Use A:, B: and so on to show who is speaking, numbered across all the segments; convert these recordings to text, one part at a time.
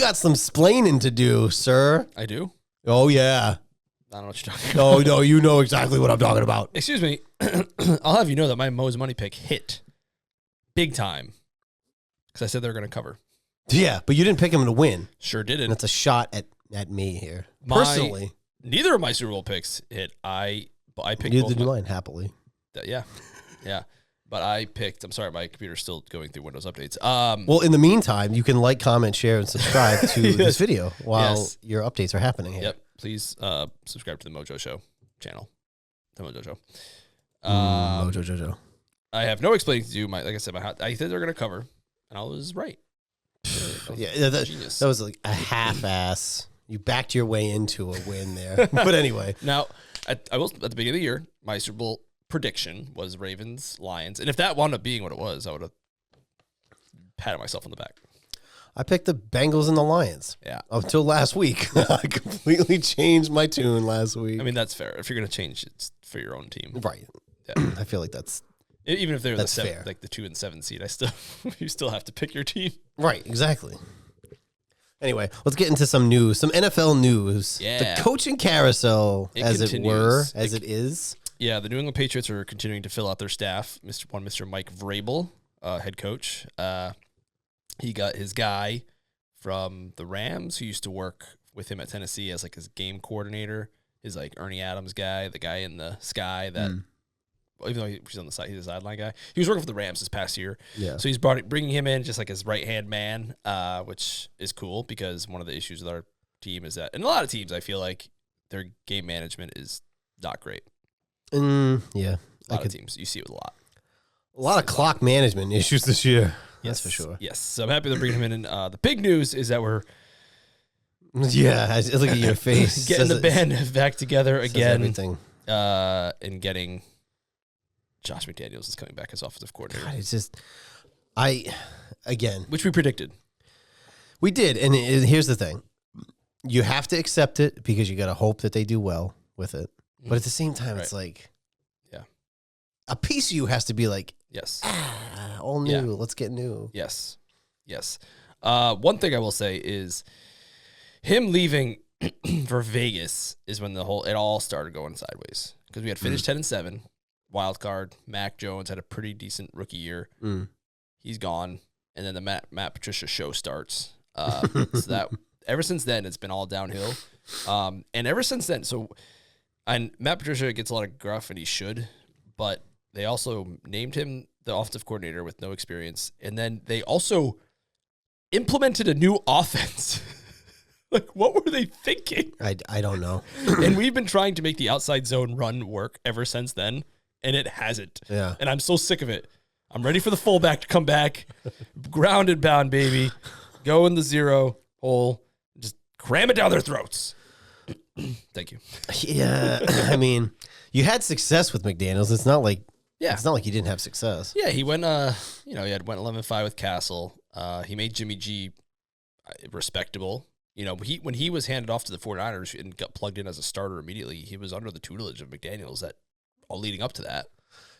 A: got some splaining to do, sir.
B: I do?
A: Oh, yeah.
B: I don't know what you're talking about.
A: No, you know exactly what I'm talking about.
B: Excuse me. I'll have you know that my Mo's money pick hit big time because I said they were going to cover.
A: Yeah, but you didn't pick him to win.
B: Sure didn't.
A: And it's a shot at me here. Personally.
B: Neither of my Super Bowl picks hit. I picked
A: Neither did mine, happily.
B: Yeah. But I picked, I'm sorry, my computer's still going through Windows updates.
A: Well, in the meantime, you can like, comment, share, and subscribe to this video while your updates are happening here.
B: Yep. Please subscribe to the MOJO Show channel. The MOJO Show.
A: MOJO Jojo.
B: I have no explaining to do. Like I said, I said they're going to cover, and I was right.
A: That was like a half-ass. You backed your way into a win there. But anyway.
B: Now, I will, at the beginning of the year, my Super Bowl prediction was Ravens, Lions. And if that wound up being what it was, I would have patted myself on the back.
A: I picked the Bengals and the Lions.
B: Yeah.
A: Until last week. I completely changed my tune last week.
B: I mean, that's fair. If you're going to change, it's for your own team.
A: Right.
B: Yeah.
A: I feel like that's
B: even if they're the 7,
A: fair.
B: like the 2 and 7 seed, you still have to pick your team.
A: Right, exactly. Anyway, let's get into some news, some NFL news.
B: Yeah.
A: The coaching carousel,
B: It
A: as
B: continues.
A: it is.
B: Yeah, the New England Patriots are continuing to fill out their staff. Mr. Mike Vrabel, head coach. He got his guy from the Rams who used to work with him at Tennessee as like his game coordinator. His like Ernie Adams guy, the guy in the sky that, even though he's on the side, he's a sideline guy. He was working for the Rams this past year.
A: Yeah.
B: So he's bringing him in just like his right-hand man, which is cool because one of the issues with our team is that, and a lot of teams, I feel like their game management is not great.
A: Yeah.
B: A lot of teams. You see it with
A: a lot of clock management issues this year.
B: Yes,
A: That's for sure.
B: Yes. So I'm happy they're bringing him in. And the big news is that we're
A: look at your face.
B: getting the band back together again.
A: Everything.
B: And getting Josh McDaniels is coming back as offensive coordinator.
A: God, it's just,
B: which we predicted.
A: We did. And here's the thing. You have to accept it because you got to hope that they do well with it. But at the same time, it's like, a piece of you has to be like,
B: yes,
A: all new. Yeah. Let's get new.
B: Yes. One thing I will say is him leaving for Vegas is when it all started going sideways because we had finished 10-7, wild card. Mac Jones had a pretty decent rookie year. He's gone, and then the Matt Patricia show starts. So that ever since then, it's been all downhill. And ever since then, and Matt Patricia gets a lot of gruff, and he should, but they also named him the offensive coordinator with no experience, and then they also implemented a new offense. Like, what were they thinking?
A: I don't know.
B: And we've been trying to make the outside zone run work ever since then, and it hasn't.
A: Yeah.
B: And I'm so sick of it. I'm ready for the fullback to come back, grounded bound, baby. Go in the zero hole, just cram it down their throats. Thank you.
A: Yeah, I mean, you had success with McDaniels. It's not like you didn't have success.
B: Yeah, he went. He went 11-5 with Castle. He made Jimmy G respectable. When he was handed off to the 49ers and got plugged in as a starter immediately, he was under the tutelage of McDaniels all leading up to that.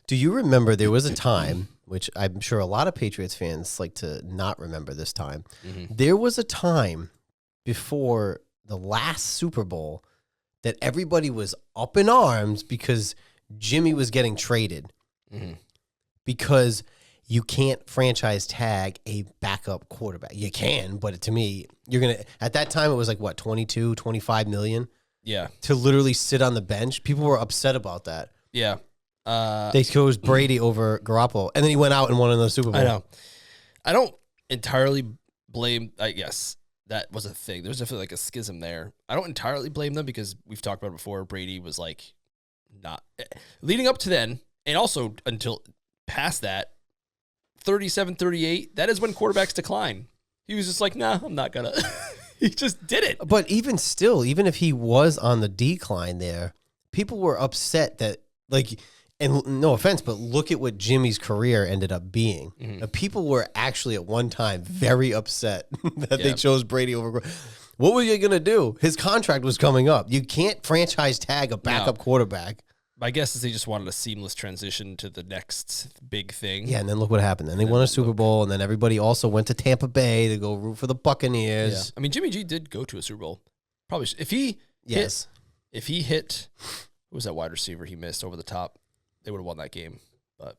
A: Do you remember there was a time, which I'm sure a lot of Patriots fans like to not remember this time. Mm-hmm. There was a time before the last Super Bowl that everybody was up in arms because Jimmy was getting traded. Mm-hmm. Because you can't franchise tag a backup quarterback. You can, but to me, at that time, it was like, what, 22, 25 million?
B: Yeah.
A: To literally sit on the bench. People were upset about that.
B: Yeah.
A: They chose Brady over Garoppolo, and then he went out and won another Super Bowl.
B: I know. I don't entirely blame, I guess, that was a thing. There's definitely like a schism there. I don't entirely blame them because we've talked about it before. Brady was like not leading up to then, and also until past that, 37, 38, that is when quarterbacks decline. He was just like, nah, I'm not going to. He just did it.
A: But even still, even if he was on the decline there, people were upset that, like, and no offense, but look at what Jimmy's career ended up being. Mm-hmm. People were actually at one time very upset that they chose Brady over. What were you going to do? His contract was coming up. You can't franchise tag a backup quarterback.
B: My guess is they just wanted a seamless transition to the next big thing.
A: Yeah, and then look what happened. Then they won a Super Bowl, and then everybody also went to Tampa Bay to go root for the Buccaneers.
B: Yeah. I mean, Jimmy G did go to a Super Bowl. Probably if he hit, who was that wide receiver he missed over the top? They would have won that game. But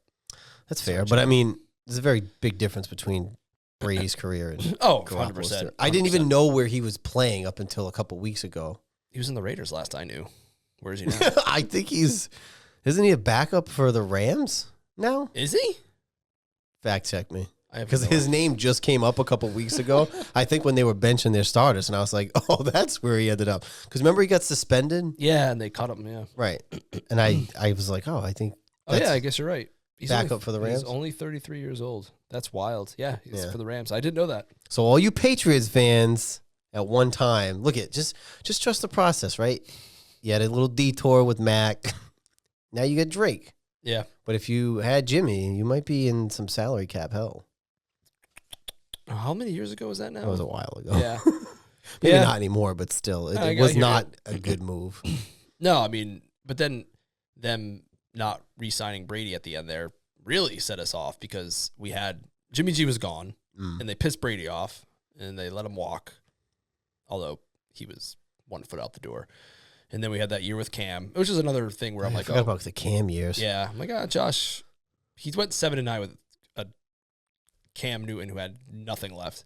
A: that's fair. But I mean, there's a very big difference between Brady's career and
B: 100%.
A: I didn't even know where he was playing up until a couple weeks ago.
B: He was in the Raiders last I knew. Where is he now?
A: I think isn't he a backup for the Rams now?
B: Is he?
A: Fact check me.
B: Because
A: his name just came up a couple weeks ago. I think when they were benching their starters, and I was like, oh, that's where he ended up. Because remember he got suspended?
B: Yeah, and they cut him, yeah.
A: Right. And I was like, oh, I think
B: I guess you're right. He's
A: backup for the Rams?
B: He's only 33 years old. That's wild. Yeah, he's for the Rams. I didn't know that.
A: So all you Patriots fans at one time, look at just trust the process, right? You had a little detour with Mac. Now you get Drake.
B: Yeah.
A: But if you had Jimmy, you might be in some salary cap hell.
B: How many years ago was that now?
A: That was a while ago.
B: Yeah.
A: Maybe not anymore, but still. It was not a good move.
B: No, I mean, but then them not re-signing Brady at the end there really set us off because we had Jimmy G was gone, and they pissed Brady off, and they let him walk, although he was 1 foot out the door. And then we had that year with Cam, which is another thing where I'm like,
A: I forgot about the Cam years.
B: Yeah, I'm like, Josh, he went 7-9 with a Cam Newton who had nothing left,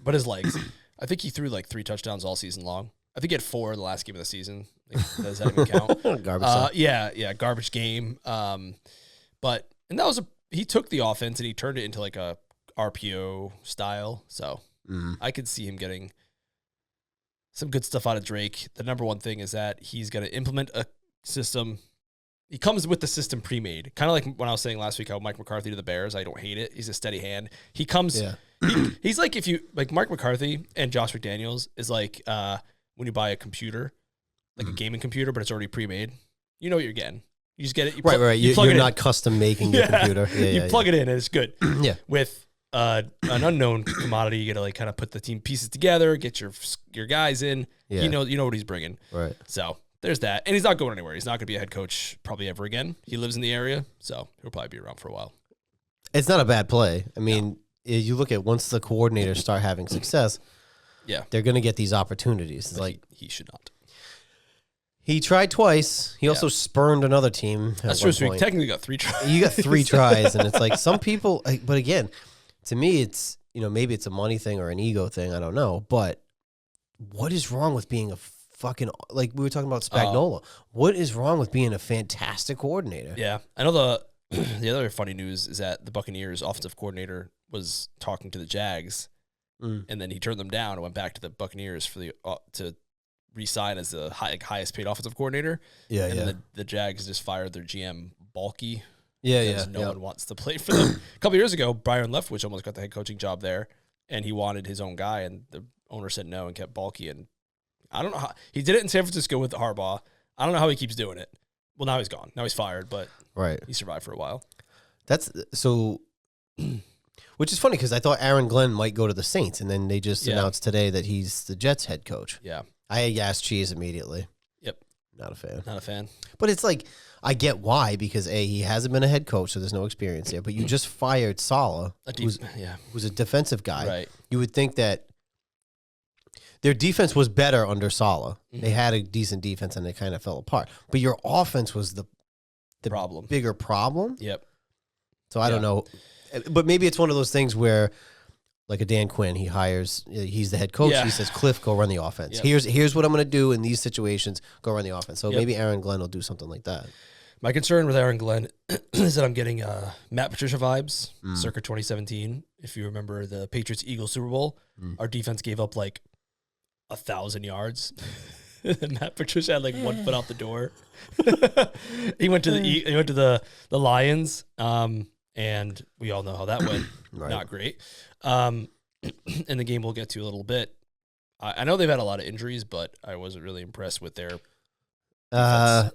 B: but his legs. I think he threw like 3 touchdowns all season long. I think he had 4 in the last game of the season. Like, does that even count?
A: Garbage.
B: Yeah, garbage game. But and that was he took the offense and he turned it into like a RPO style. So I could see him getting some good stuff out of Drake. The number one thing is that he's going to implement a system. He comes with the system pre-made. Kind of like when I was saying last week how Mike McCarthy to the Bears. I don't hate it. He's a steady hand. He comes. Yeah. He's like if you like Mark McCarthy and Josh McDaniels is like when you buy a computer, like a gaming computer, but it's already pre-made. You know what you're getting. You just get it.
A: Right. You're not custom making your computer.
B: Yeah, you plug it in and it's good.
A: Yeah.
B: With an unknown commodity, you got to like kind of put the team pieces together, get your guys in. Yeah. You know what he's bringing.
A: Right.
B: So there's that, and he's not going anywhere. He's not going to be a head coach probably ever again. He lives in the area, so he'll probably be around for a while.
A: It's not a bad play. I mean, you look at once the coordinators start having success, they're going to get these opportunities. It's like
B: he should not.
A: He tried twice. He also spurned another team.
B: That's true. So he technically got 3 tries.
A: You got 3 tries, and it's like some people. But again, to me, it's maybe it's a money thing or an ego thing. I don't know. But what is wrong with being a fucking like we were talking about Spagnuolo? What is wrong with being a fantastic coordinator?
B: Yeah, I know the other funny news is that the Buccaneers offensive coordinator was talking to the Jags, and then he turned them down and went back to the Buccaneers for the to re-sign as the highest paid offensive coordinator. Yeah, and the Jags just fired their GM Balky. Because no one wants to play for them. A couple years ago, Byron Leftwich almost got the head coaching job there, and he wanted his own guy, and the owner said no and kept Balky. And I don't know how he did it in San Francisco with Harbaugh. I don't know how he keeps doing it. Well, now he's gone. Now he's fired, but he survived for a while.
A: That's so. Which is funny because I thought Aaron Glenn might go to the Saints, and then they just announced today that he's the Jets head coach.
B: Yeah.
A: I asked Cheese immediately.
B: Yep.
A: Not a fan.
B: Not a fan.
A: But it's like, I get why, because he hasn't been a head coach, so there's no experience there. But you just fired Saleh, who's a defensive guy.
B: Right.
A: You would think that their defense was better under Saleh. They had a decent defense, and they kind of fell apart. But your offense was the
B: problem,
A: bigger problem.
B: Yep.
A: So I don't know. But maybe it's one of those things where, like a Dan Quinn, he's the head coach. Yeah. He says, Cliff, go run the offense. Yep. Here's what I'm going to do in these situations. Go run the offense. So maybe Aaron Glenn will do something like that.
B: My concern with Aaron Glenn is that I'm getting Matt Patricia vibes, circa 2017. If you remember the Patriots-Eagles Super Bowl, our defense gave up like 1,000 yards. And Matt Patricia had like 1 foot out the door. He went to the Lions, and we all know how that went. Right. Not great. In the game we'll get to a little bit. I know they've had a lot of injuries, but I wasn't really impressed with their
A: yeah,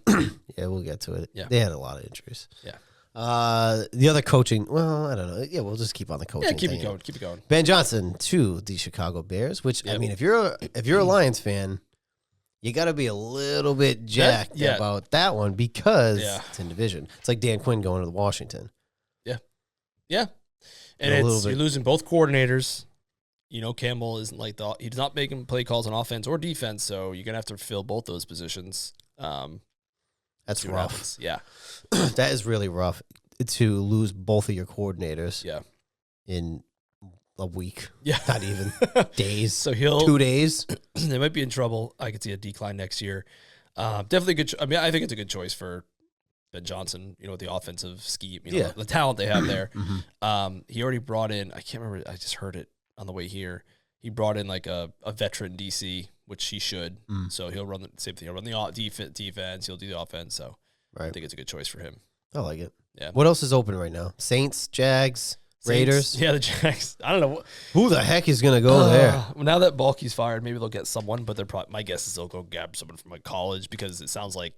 A: we'll get to it. Yeah. They had a lot of injuries.
B: Yeah.
A: The other coaching, well, I don't know. Yeah, we'll just keep on the coaching.
B: Yeah, keep it going.
A: Ben Johnson to the Chicago Bears, which I mean, if you're a Lions fan, you got to be a little bit jacked about that one because it's in division. It's like Dan Quinn going to the Washington.
B: Yeah. And you're losing both coordinators. Campbell isn't like he's not making play calls on offense or defense, so you're going to have to fill both those positions.
A: That's rough.
B: Yeah.
A: That is really rough to lose both of your coordinators.
B: Yeah.
A: In a week.
B: Yeah.
A: Not even days.
B: So
A: 2 days.
B: They might be in trouble. I could see a decline next year. Definitely good. I think it's a good choice for Ben Johnson, with the offensive scheme, the talent they have there. He already brought in, I can't remember, I just heard it on the way here. He brought in like a veteran DC, which he should. So he'll run the same thing. He'll run the defense. He'll do the offense. So I think it's a good choice for him.
A: I like it.
B: Yeah.
A: What else is open right now? Saints, Jags, Raiders.
B: Yeah, the Jags. I don't know.
A: Who the heck is going to go there?
B: Well, now that Balky's fired, maybe they'll get someone, but my guess is they'll go grab someone from college because it sounds like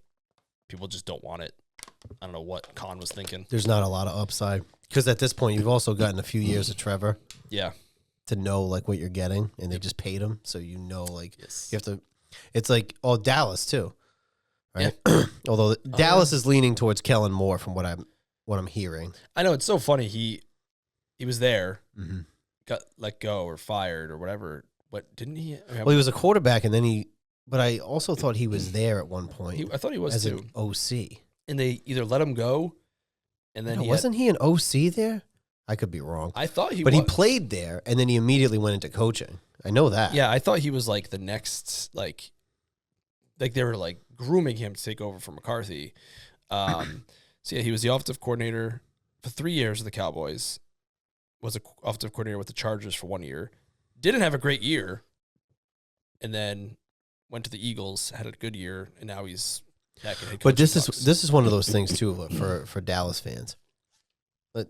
B: people just don't want it. I don't know what Khan was thinking.
A: There's not a lot of upside because at this point you've also gotten a few years of Trevor.
B: Yeah.
A: To know like what you're getting, and they just paid him, so you have to. It's like Dallas too, right? Yeah. Although Dallas is leaning towards Kellen more from what I'm hearing.
B: I know it's so funny. He was there, got let go or fired or whatever. But didn't he?
A: He was a quarterback, and then But I also thought he was there at one point.
B: I thought he was
A: as
B: too.
A: An OC.
B: And they either let him go, and then
A: wasn't he an OC there? I could be wrong.
B: I thought he was.
A: But he played there, and then he immediately went into coaching. I know that.
B: Yeah, I thought he was like the next, like they were like grooming him to take over for McCarthy. So yeah, he was the offensive coordinator for 3 years with the Cowboys. Was an offensive coordinator with the Chargers for 1 year. Didn't have a great year, and then went to the Eagles, had a good year, and now he's back in head coaching.
A: But this is one of those things too for Dallas fans. But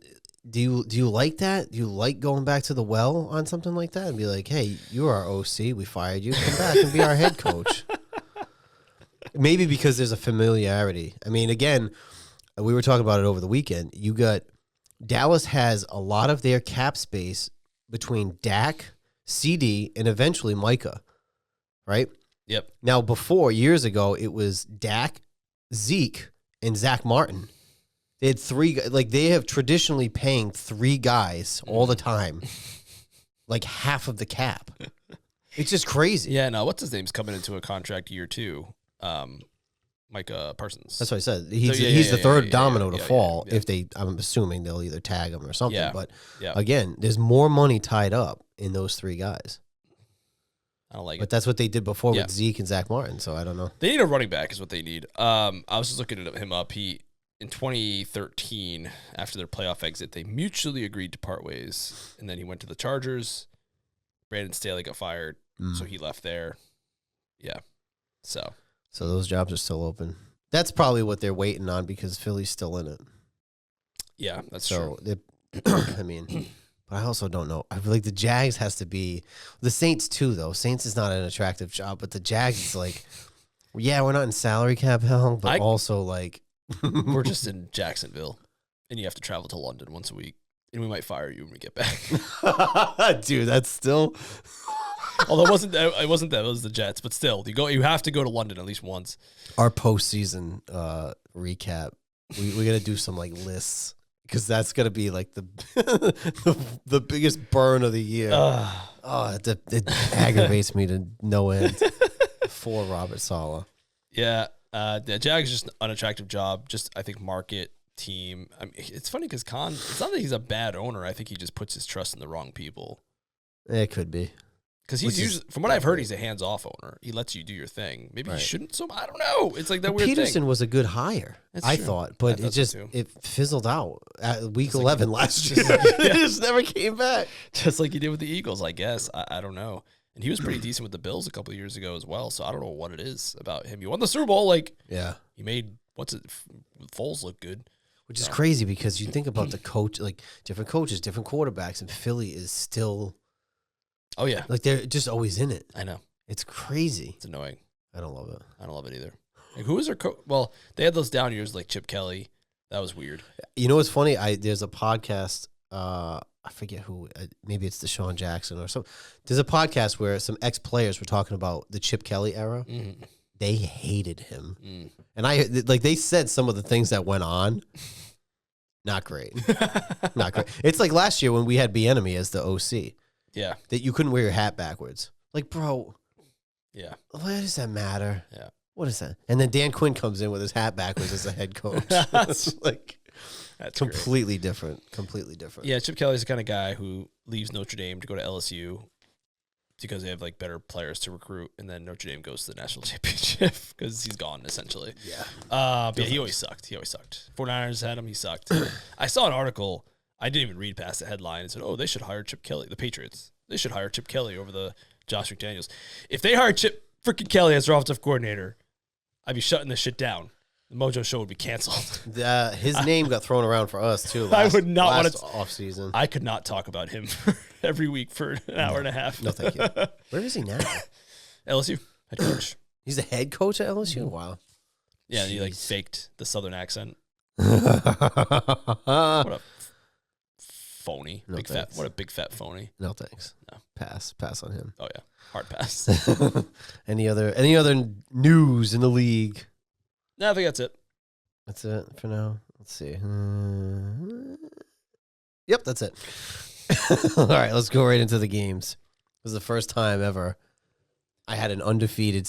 A: do you like that? Do you like going back to the well on something like that and be like, hey, you're our OC, we fired you, come back and be our head coach? Maybe because there's a familiarity. I mean, again, we were talking about it over the weekend. Dallas has a lot of their cap space between Dak, CD, and eventually Micah, right?
B: Yep.
A: Now, years ago, it was Dak, Zeke, and Zach Martin. They had three, they have traditionally paying three guys all the time, like half of the cap. It's just crazy.
B: Yeah, no, what's his name's coming into a contract year too? Micah Parsons.
A: That's what I said. He's the third domino to fall. If I'm assuming they'll either tag him or something. Yeah, but again, there's more money tied up in those three guys.
B: I don't like it.
A: But that's what they did before with Zeke and Zach Martin, so I don't know.
B: They need a running back is what they need. I was just looking him up. In 2013, after their playoff exit, they mutually agreed to part ways, and then he went to the Chargers. Brandon Staley got fired, so he left there. Yeah. So
A: those jobs are still open. That's probably what they're waiting on because Philly's still in it.
B: Yeah, that's true.
A: I mean... But I also don't know. I feel like the Jags has to be the Saints too, though. Saints is not an attractive job, but the Jags is like, yeah, we're not in salary cap hell, but also like
B: we're just in Jacksonville, and you have to travel to London once a week, and we might fire you when we get back.
A: Dude, that's still.
B: Although it wasn't that. It was the Jets, but still, you have to go to London at least once.
A: Our postseason recap, we got to do some like lists. Because that's gonna be like the biggest burn of the year. It aggravates me to no end. For Robert Saleh.
B: Yeah, the Jags just an unattractive job. Just I think market team. I mean, it's funny because Khan. It's not that he's a bad owner. I think he just puts his trust in the wrong people.
A: It could be.
B: Because he's usually, from what I've heard, he's a hands-off owner. He lets you do your thing. Maybe he shouldn't. So I don't know. It's like that weird
A: Peterson
B: thing.
A: was a good hire, I thought, but it fizzled out at week 11 last year. It just never came back.
B: Just like he did with the Eagles, I guess. I don't know. And he was pretty decent with the Bills a couple of years ago as well. So I don't know what it is about him. He won the Super Bowl. He made Foles look good.
A: Which is crazy because you think about the coach, like different coaches, different quarterbacks, and Philly is still.
B: Oh, yeah.
A: Like, they're just always in it.
B: I know.
A: It's crazy.
B: It's annoying.
A: I don't love it.
B: I don't love it either. Like, who was their coach? Well, they had those down years like Chip Kelly. That was weird.
A: You know what's funny? There's a podcast, I forget who, maybe it's Deshaun Jackson or something. There's a podcast where some ex-players were talking about the Chip Kelly era. Mm-hmm. they hated him. And they said some of the things that went on. Not great. Not great. It's like last year when we had Bieniemy as the OC.
B: Yeah.
A: That you couldn't wear your hat backwards. Like, bro.
B: Yeah.
A: What does that matter?
B: Yeah.
A: What is that? And then Dan Quinn comes in with his hat backwards as the head coach. That's completely different. Completely different.
B: Yeah, Chip Kelly's the kind of guy who leaves Notre Dame to go to LSU because they have like better players to recruit, and then Notre Dame goes to the national championship because he's gone essentially.
A: Yeah.
B: But yeah, he always sucked. 49ers had him. He sucked. I saw an article. I didn't even read past the headline. It said, "Oh, they should hire Chip Kelly." The Patriots. They should hire Chip Kelly over the Josh McDaniels. If they hired Chip freaking Kelly as their offensive coordinator, I'd be shutting this shit down. The Mojo show would be canceled.
A: His name got thrown around for us too.
B: I would not want to
A: off season.
B: I could not talk about him every week for an hour and a half.
A: No, thank you. Where is he now?
B: LSU head coach.
A: He's the head coach at LSU. Wow.
B: Yeah, he like faked the Southern accent. What a phoney,
A: No,
B: big
A: thanks.
B: fat. What a big fat phony.
A: No thanks.
B: No.
A: Pass on him.
B: Oh yeah, hard pass.
A: Any other news in the league?
B: No, I think that's it.
A: That's it for now. Let's see. Yep, that's it. All right, let's go right into the games. It was the first time ever I had an undefeated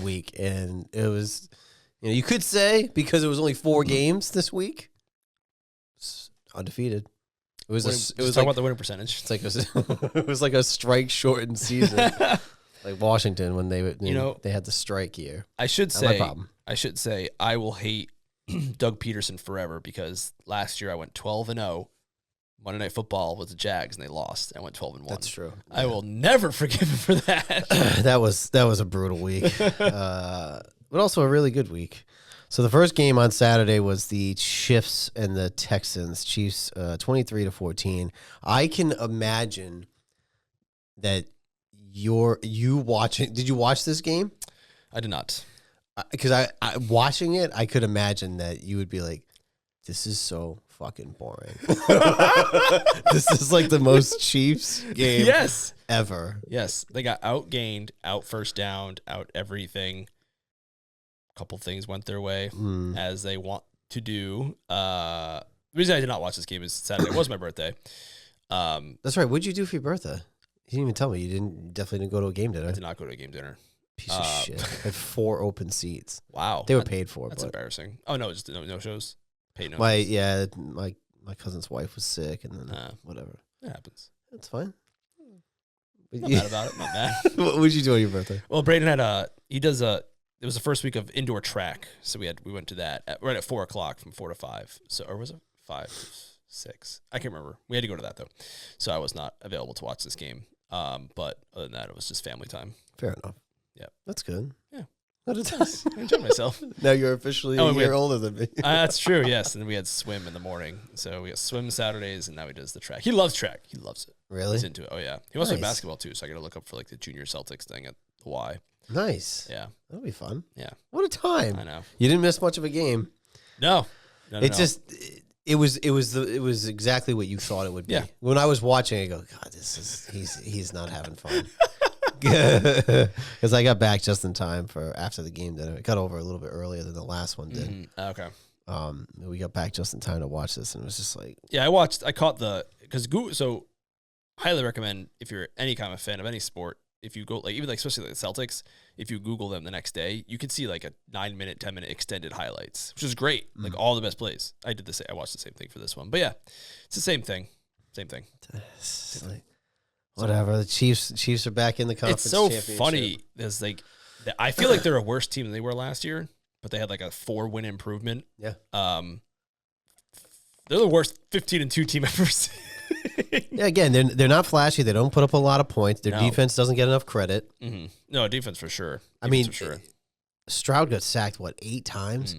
A: week, and it was, you could say because it was only 4 games this week, it's undefeated. It was
B: talk about the winning percentage.
A: It's like it was like a strike shortened season, like Washington when they they had the strike year.
B: I should
A: Not my problem.
B: I will hate Doug Peterson forever because last year I went 12-0. Monday Night Football was the Jags and they lost. I went 12-1.
A: That's true.
B: I will never forgive him for that.
A: That was a brutal week, but also a really good week. So the first game on Saturday was the Chiefs and the Texans. Chiefs 23-14. I can imagine that you watching. Did you watch this game?
B: I did not.
A: Because I watching it, I could imagine that you would be like, "This is so fucking boring." This is like the most Chiefs game ever.
B: Yes, they got outgained, out first downed, out everything. A couple things went their way as they want to do. The reason I did not watch this game is Saturday was my birthday.
A: That's right. What'd you do for your birthday? You didn't even tell me. You definitely didn't go to a game dinner.
B: I did not go to a game dinner.
A: Piece of shit. I had 4 open seats.
B: Wow.
A: They were paid for.
B: That's embarrassing. Oh, no, just no shows. Paid no
A: shows. My cousin's wife was sick, and then whatever.
B: It happens.
A: That's fine.
B: Not mad about it. Not mad.
A: What would you do on your birthday?
B: Well, Braden had it was the first week of indoor track, so we went to that right at 4:00 from 4 to 5. So, or was it 5 to 6? I can't remember. We had to go to that though, so I was not available to watch this game. But other than that, it was just family time.
A: Fair enough.
B: Yeah,
A: that's good.
B: Yeah,
A: I
B: enjoyed myself.
A: Now you're officially a year older than me.
B: That's true. Yes, and we had swim in the morning, so we got swim Saturdays, and now he does the track. He loves track. He loves it.
A: Really?
B: He's into it. Oh yeah. He wants to play basketball too, so I got to look up for like the junior Celtics thing at Hawaii.
A: Nice.
B: Yeah,
A: that'll be fun.
B: Yeah.
A: What a time.
B: I know. You
A: didn't miss much of a game.
B: No.
A: It was exactly what you thought it would be.
B: Yeah.
A: When I was watching, I go, God, he's not having fun. Because I got back just in time for after the game dinner. It got over a little bit earlier than the last one did.
B: Mm-hmm. Okay.
A: We got back just in time to watch this, and it was just like,
B: yeah, I caught so highly recommend if you're any kind of fan of any sport, if you go especially like the Celtics, if you Google them the next day, you can see like a 9-minute, 10-minute extended highlights, which is great. Like all the best plays. I watched the same thing for this one, but yeah, it's the same thing. Like,
A: whatever. The Chiefs are back in the conference.
B: It's so
A: championship.
B: funny. There's like, I feel like they're a worse team than they were last year, but they had like a 4-win improvement.
A: Yeah.
B: They're the worst 15-2 team I've ever seen.
A: Yeah, again, they're not flashy. They don't put up a lot of points. Their defense doesn't get enough credit.
B: Mm-hmm. No, defense for sure.
A: Stroud got sacked, 8 times?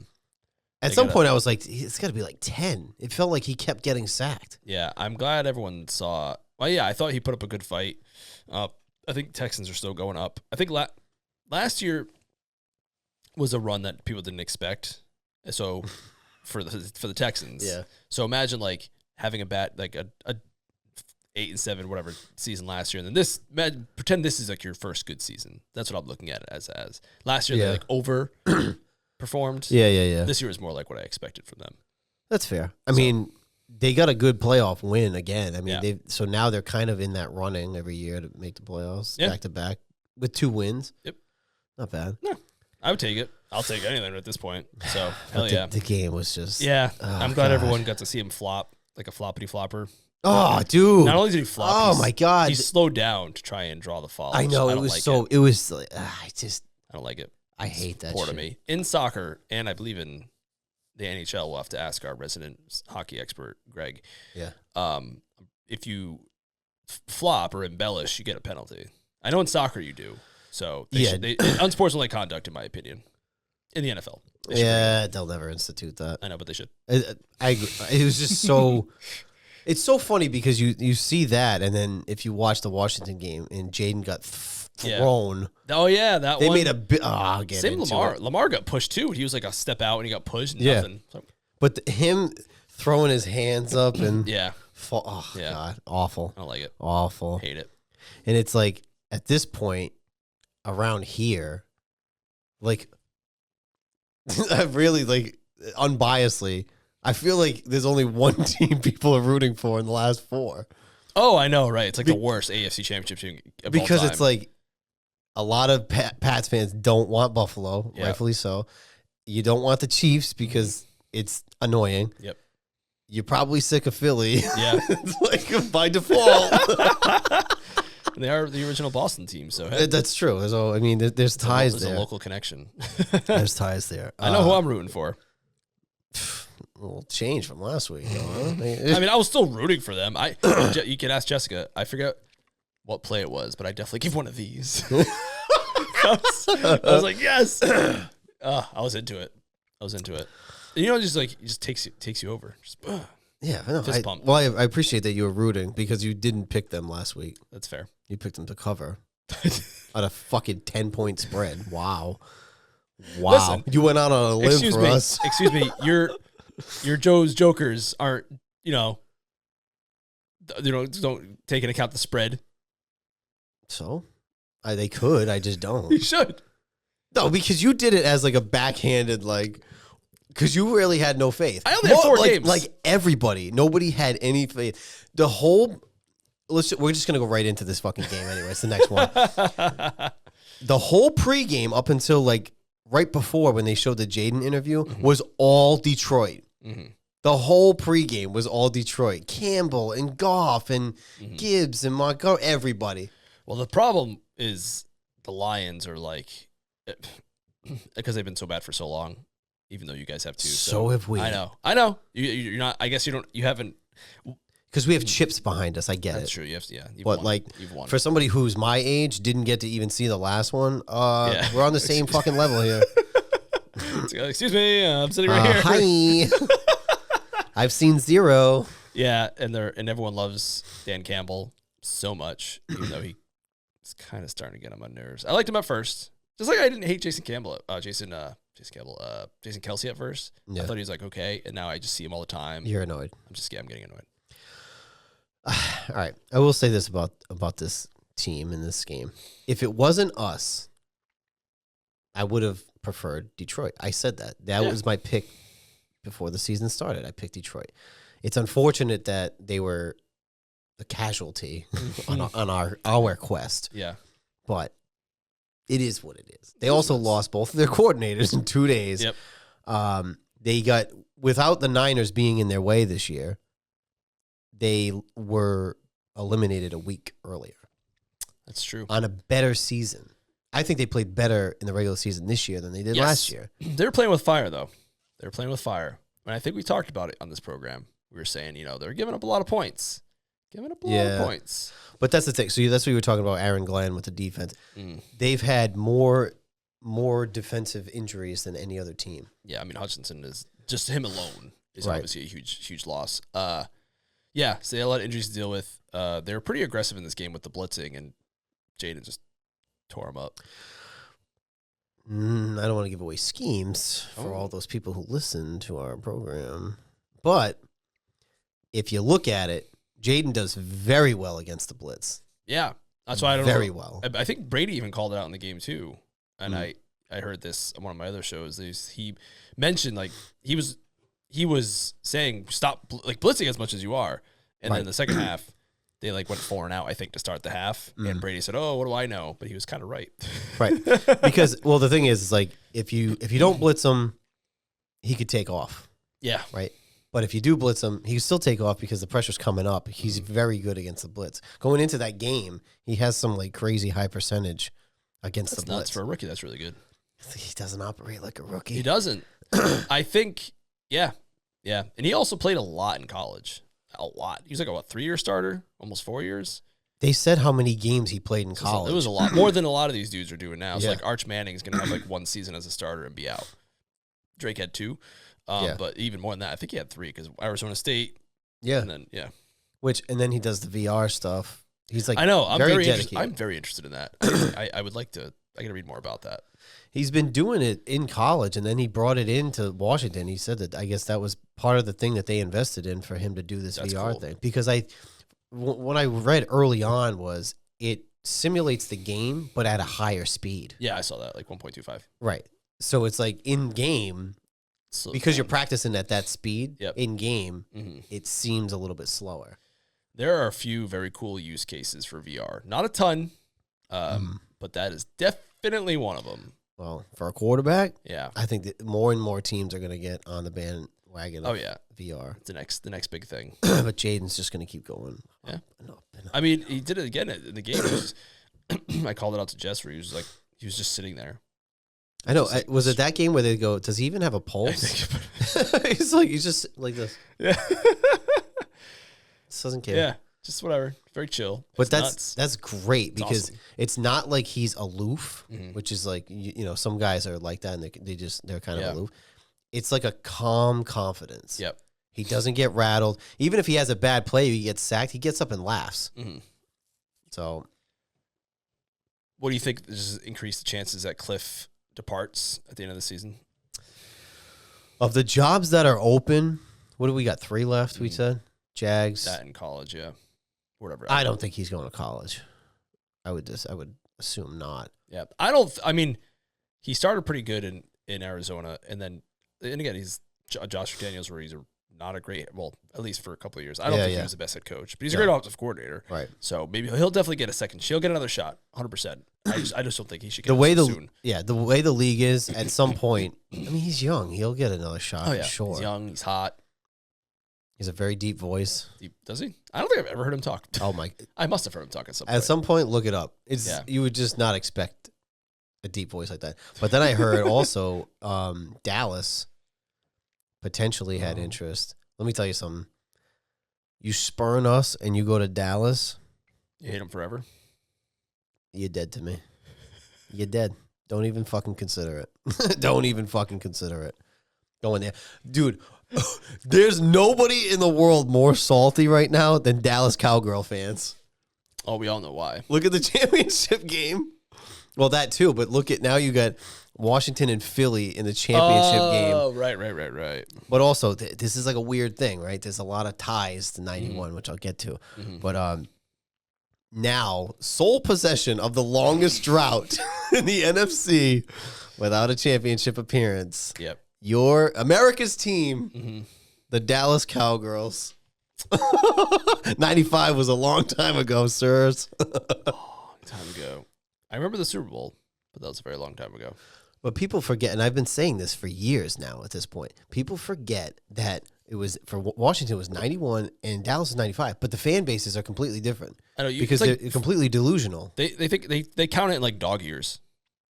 A: At some point, I was like, it's got to be like 10. It felt like he kept getting sacked.
B: Yeah, I'm glad everyone saw. Well, yeah, I thought he put up a good fight. I think Texans are still going up. I think last year was a run that people didn't expect. So for the Texans,
A: yeah.
B: So imagine like having a bat like a 8-7, whatever season last year, and then this, pretend this is like your first good season. That's what I'm looking at it as. Last year they like over performed.
A: Yeah.
B: This year is more like what I expected from them.
A: That's fair. I mean, they got a good playoff win again. I mean,
B: Yeah.
A: so now they're kind of in that running every year to make the playoffs back to back with 2 wins.
B: Yep,
A: not bad.
B: No, I would take it. I'll take anything at this point. So hell yeah.
A: The game was just
B: I'm glad everyone got to see him flop like a floppity flopper.
A: Oh, dude!
B: Not only did he flop,
A: my god,
B: he slowed down to try and draw the foul.
A: I know it was so. It was like I
B: don't like it.
A: I hate that.
B: Poor
A: shit.
B: to me in soccer, and I believe in the NHL. We'll have to ask our resident hockey expert, Greg.
A: Yeah.
B: If you flop or embellish, you get a penalty. I know in soccer you do. So unsportsmanlike conduct, in my opinion, in the NFL.
A: They'll never institute that.
B: I know, but they should.
A: I agree. It was just so. It's so funny because you see that, and then if you watch the Washington game and Jaden got thrown.
B: Oh yeah, that
A: they
B: one.
A: made a bit.
B: Same Lamar. Lamar got pushed too. He was like a step out and he got pushed. And nothing. So.
A: But him throwing his hands up and God, awful.
B: I don't like it.
A: Awful.
B: Hate it.
A: And it's like at this point around here, like I really like unbiasedly. I feel like there's only one team people are rooting for in the last 4.
B: Oh, I know, right? It's like the worst AFC championship team of
A: because
B: all time.
A: It's like a lot of Pats fans don't want Buffalo, rightfully so. You don't want the Chiefs because it's annoying.
B: Yep.
A: You're probably sick of Philly.
B: Yeah.
A: It's like by default.
B: They are the original Boston team, so hey.
A: That's true. So I mean, there's ties there.
B: There's a local connection.
A: There's ties there.
B: I know who I'm rooting for.
A: A little change from last week.
B: I mean, I was still rooting for them. You can ask Jessica. I forget what play it was, but I definitely give one of these. I was like, yes. I was into it. You know, it just takes you over. Just, fist bump.
A: I appreciate that you were rooting because you didn't pick them last week.
B: That's fair.
A: You picked them to cover on a fucking 10-point spread. Wow.
B: Listen,
A: you went out on a limb for us.
B: Excuse me. Your Joe's Jokers aren't, don't take into account the spread.
A: So, they could. I just don't.
B: You should.
A: No, because you did it as like a backhanded, because you really had no faith.
B: I only had 4 games.
A: Like everybody, nobody had any faith. We're just gonna go right into this fucking game anyway. It's the next one. The whole pregame up until right before when they showed the Jaden interview was all Detroit. Mm-hmm. The whole pregame was all Detroit. Campbell and Goff and Gibbs and Montgomery, everybody.
B: Well, the problem is the Lions are because they've been so bad for so long, even though you guys have too.
A: So have we.
B: I know. You're not. I guess you haven't.
A: Because we have chips behind us. I get
B: That's
A: it.
B: true. You have to,
A: but
B: you've won.
A: For somebody who's my age, didn't get to even see the last one, we're on the same fucking level here.
B: Excuse me, I'm sitting right here.
A: Hi. I've seen 0.
B: Yeah, and everyone loves Dan Campbell so much, even though he's kind of starting to get on my nerves. I liked him at first, just like I didn't hate Jason Kelsey at first.
A: Yeah.
B: I thought he was okay, and now I just see him all the time.
A: You're annoyed.
B: I'm getting annoyed.
A: All right, I will say this about this team in this game. If it wasn't us, I would have preferred Detroit. I said that. That was my pick before the season started. I picked Detroit. It's unfortunate that they were the casualty on our quest.
B: Yeah.
A: But it is what it is. They also lost both of their coordinators in 2 days.
B: Yep.
A: They got, without the Niners being in their way this year, they were eliminated a week earlier.
B: That's true.
A: On a better season. I think they played better in the regular season this year than they did last year.
B: They were playing with fire, though. They were playing with fire. And I think we talked about it on this program. We were saying, they're giving up a lot of points.
A: But that's the thing. So that's what you were talking about, Aaron Glenn with the defense. They've had more defensive injuries than any other team.
B: Yeah, I mean, Hutchinson is just him alone is obviously a huge loss. So they had a lot of injuries to deal with. They were pretty aggressive in this game with the blitzing, and Jaden just tore him up.
A: I don't want to give away schemes for all those people who listen to our program. But if you look at it,
B: Mm-hmm.
A: Jaden does very well against the blitz.
B: Yeah. That's why I don't
A: very
B: know.
A: well.
B: I think Brady even called it out in the game too. And I heard this on one of my other shows. He mentioned like he was saying stop like blitzing as much as you are. And then the second half, they like went 4 and out, I think, to start the half. And Brady said, "Oh, what do I know?" But he was kind of right.
A: Right. Because the thing is like if you don't blitz him, he could take off.
B: Yeah.
A: Right. But if you do blitz him, he can still take off because the pressure's coming up. He's very good against the blitz. Going into that game, he has some like crazy high percentage against the blitz.
B: Nuts for a rookie. That's really good.
A: He doesn't operate like a rookie.
B: He doesn't. I think, yeah. And he also played a lot in college. A lot. He was like a 3-year starter, almost 4 years.
A: They said how many games he played in college.
B: It was a lot more than a lot of these dudes are doing now. So
A: Yeah.
B: like Arch Manning's going to have like 1 season as a starter and be out. Drake had 2. But even more than that, I think he had 3 because Arizona State.
A: Yeah.
B: And then,
A: And then he does the VR stuff. He's like,
B: I know. I'm very
A: dedicated.
B: I'm very interested in that. I would like to, I got to read more about that.
A: He's been doing it in college, and then he brought it into Washington. He said that I guess that was part of the thing that they invested in for him to do this
B: That's
A: VR
B: cool.
A: thing. Because what I read early on was it simulates the game, but at a higher speed.
B: Yeah, I saw that, like 1.25.
A: Right. So it's like in game, because you're practicing at that speed, in game, it seems a little bit slower.
B: There are a few very cool use cases for VR. Not a ton, but that is definitely one of them.
A: Well, for a quarterback,
B: Yeah.
A: I think that more and more teams are going to get on the bandwagon of
B: Oh, yeah.
A: VR.
B: It's the next big thing.
A: But Jaden's just going to keep going.
B: Yeah.
A: Up and up and up.
B: I mean, he did it again in the game. It was I called it out to Jess where he was just sitting there.
A: I know. Was it that game where they go, does he even have a pulse? he's just like this.
B: Yeah.
A: Just doesn't care.
B: Yeah. Just whatever. Very chill.
A: But
B: It's
A: that's great because
B: awesome.
A: it's not like he's aloof, which is like, you know, some guys are like that and they're kind of aloof. It's like a calm confidence.
B: Yep.
A: He doesn't get rattled. Even if he has a bad play, he gets sacked, he gets up and laughs.
B: Mm-hmm.
A: So
B: What do you think does increase the chances that Cliff departs at the end of the season?
A: of the jobs that are open, what do we got? 3 left, we said? Jags.
B: That in college, yeah. Whatever.
A: I don't think he's going to college. I would assume not.
B: Yeah. He started pretty good in Arizona, and again, he's Josh McDaniels, where he's not a great, well, at least for a couple of years. I don't think he was the best head coach, but he's a great offensive coordinator.
A: Right.
B: So maybe he'll definitely get a second. He'll get another shot, 100%. I just don't think he should get it soon.
A: The way the league is, at some point, I mean, he's young. He'll get another shot for sure.
B: He's young. He's hot.
A: He's a very deep voice.
B: Does he? I don't think I've ever heard him talk.
A: Oh my!
B: I must have heard him talk at some point.
A: At some point, look it up. You would just not expect a deep voice like that. But then I heard also Dallas potentially had interest. Let me tell you something. You spurn us and you go to Dallas.
B: You hate him forever?
A: You're dead to me. You're dead. Don't even fucking consider it. Don't even fucking consider it. Going there. Dude, there's nobody in the world more salty right now than Dallas Cowgirl fans.
B: Oh, we all know why.
A: Look at the championship game. Well, that too, but look at now you got Washington and Philly in the championship game.
B: Oh, right.
A: But also, this is like a weird thing, right? There's a lot of ties to 91, which I'll get to. But now, sole possession of the longest drought in the NFC without a championship appearance.
B: Yep.
A: Your America's team, the Dallas Cowgirls. 95 was a long time ago, sirs.
B: Long time ago. I remember the Super Bowl, but that was a very long time ago.
A: But people forget, and I've been saying this for years now at this point, people forget that it was, for Washington, it was 91 and Dallas is 95, but the fan bases are completely different.
B: I know,
A: because they're completely delusional.
B: They think they count it in like dog years.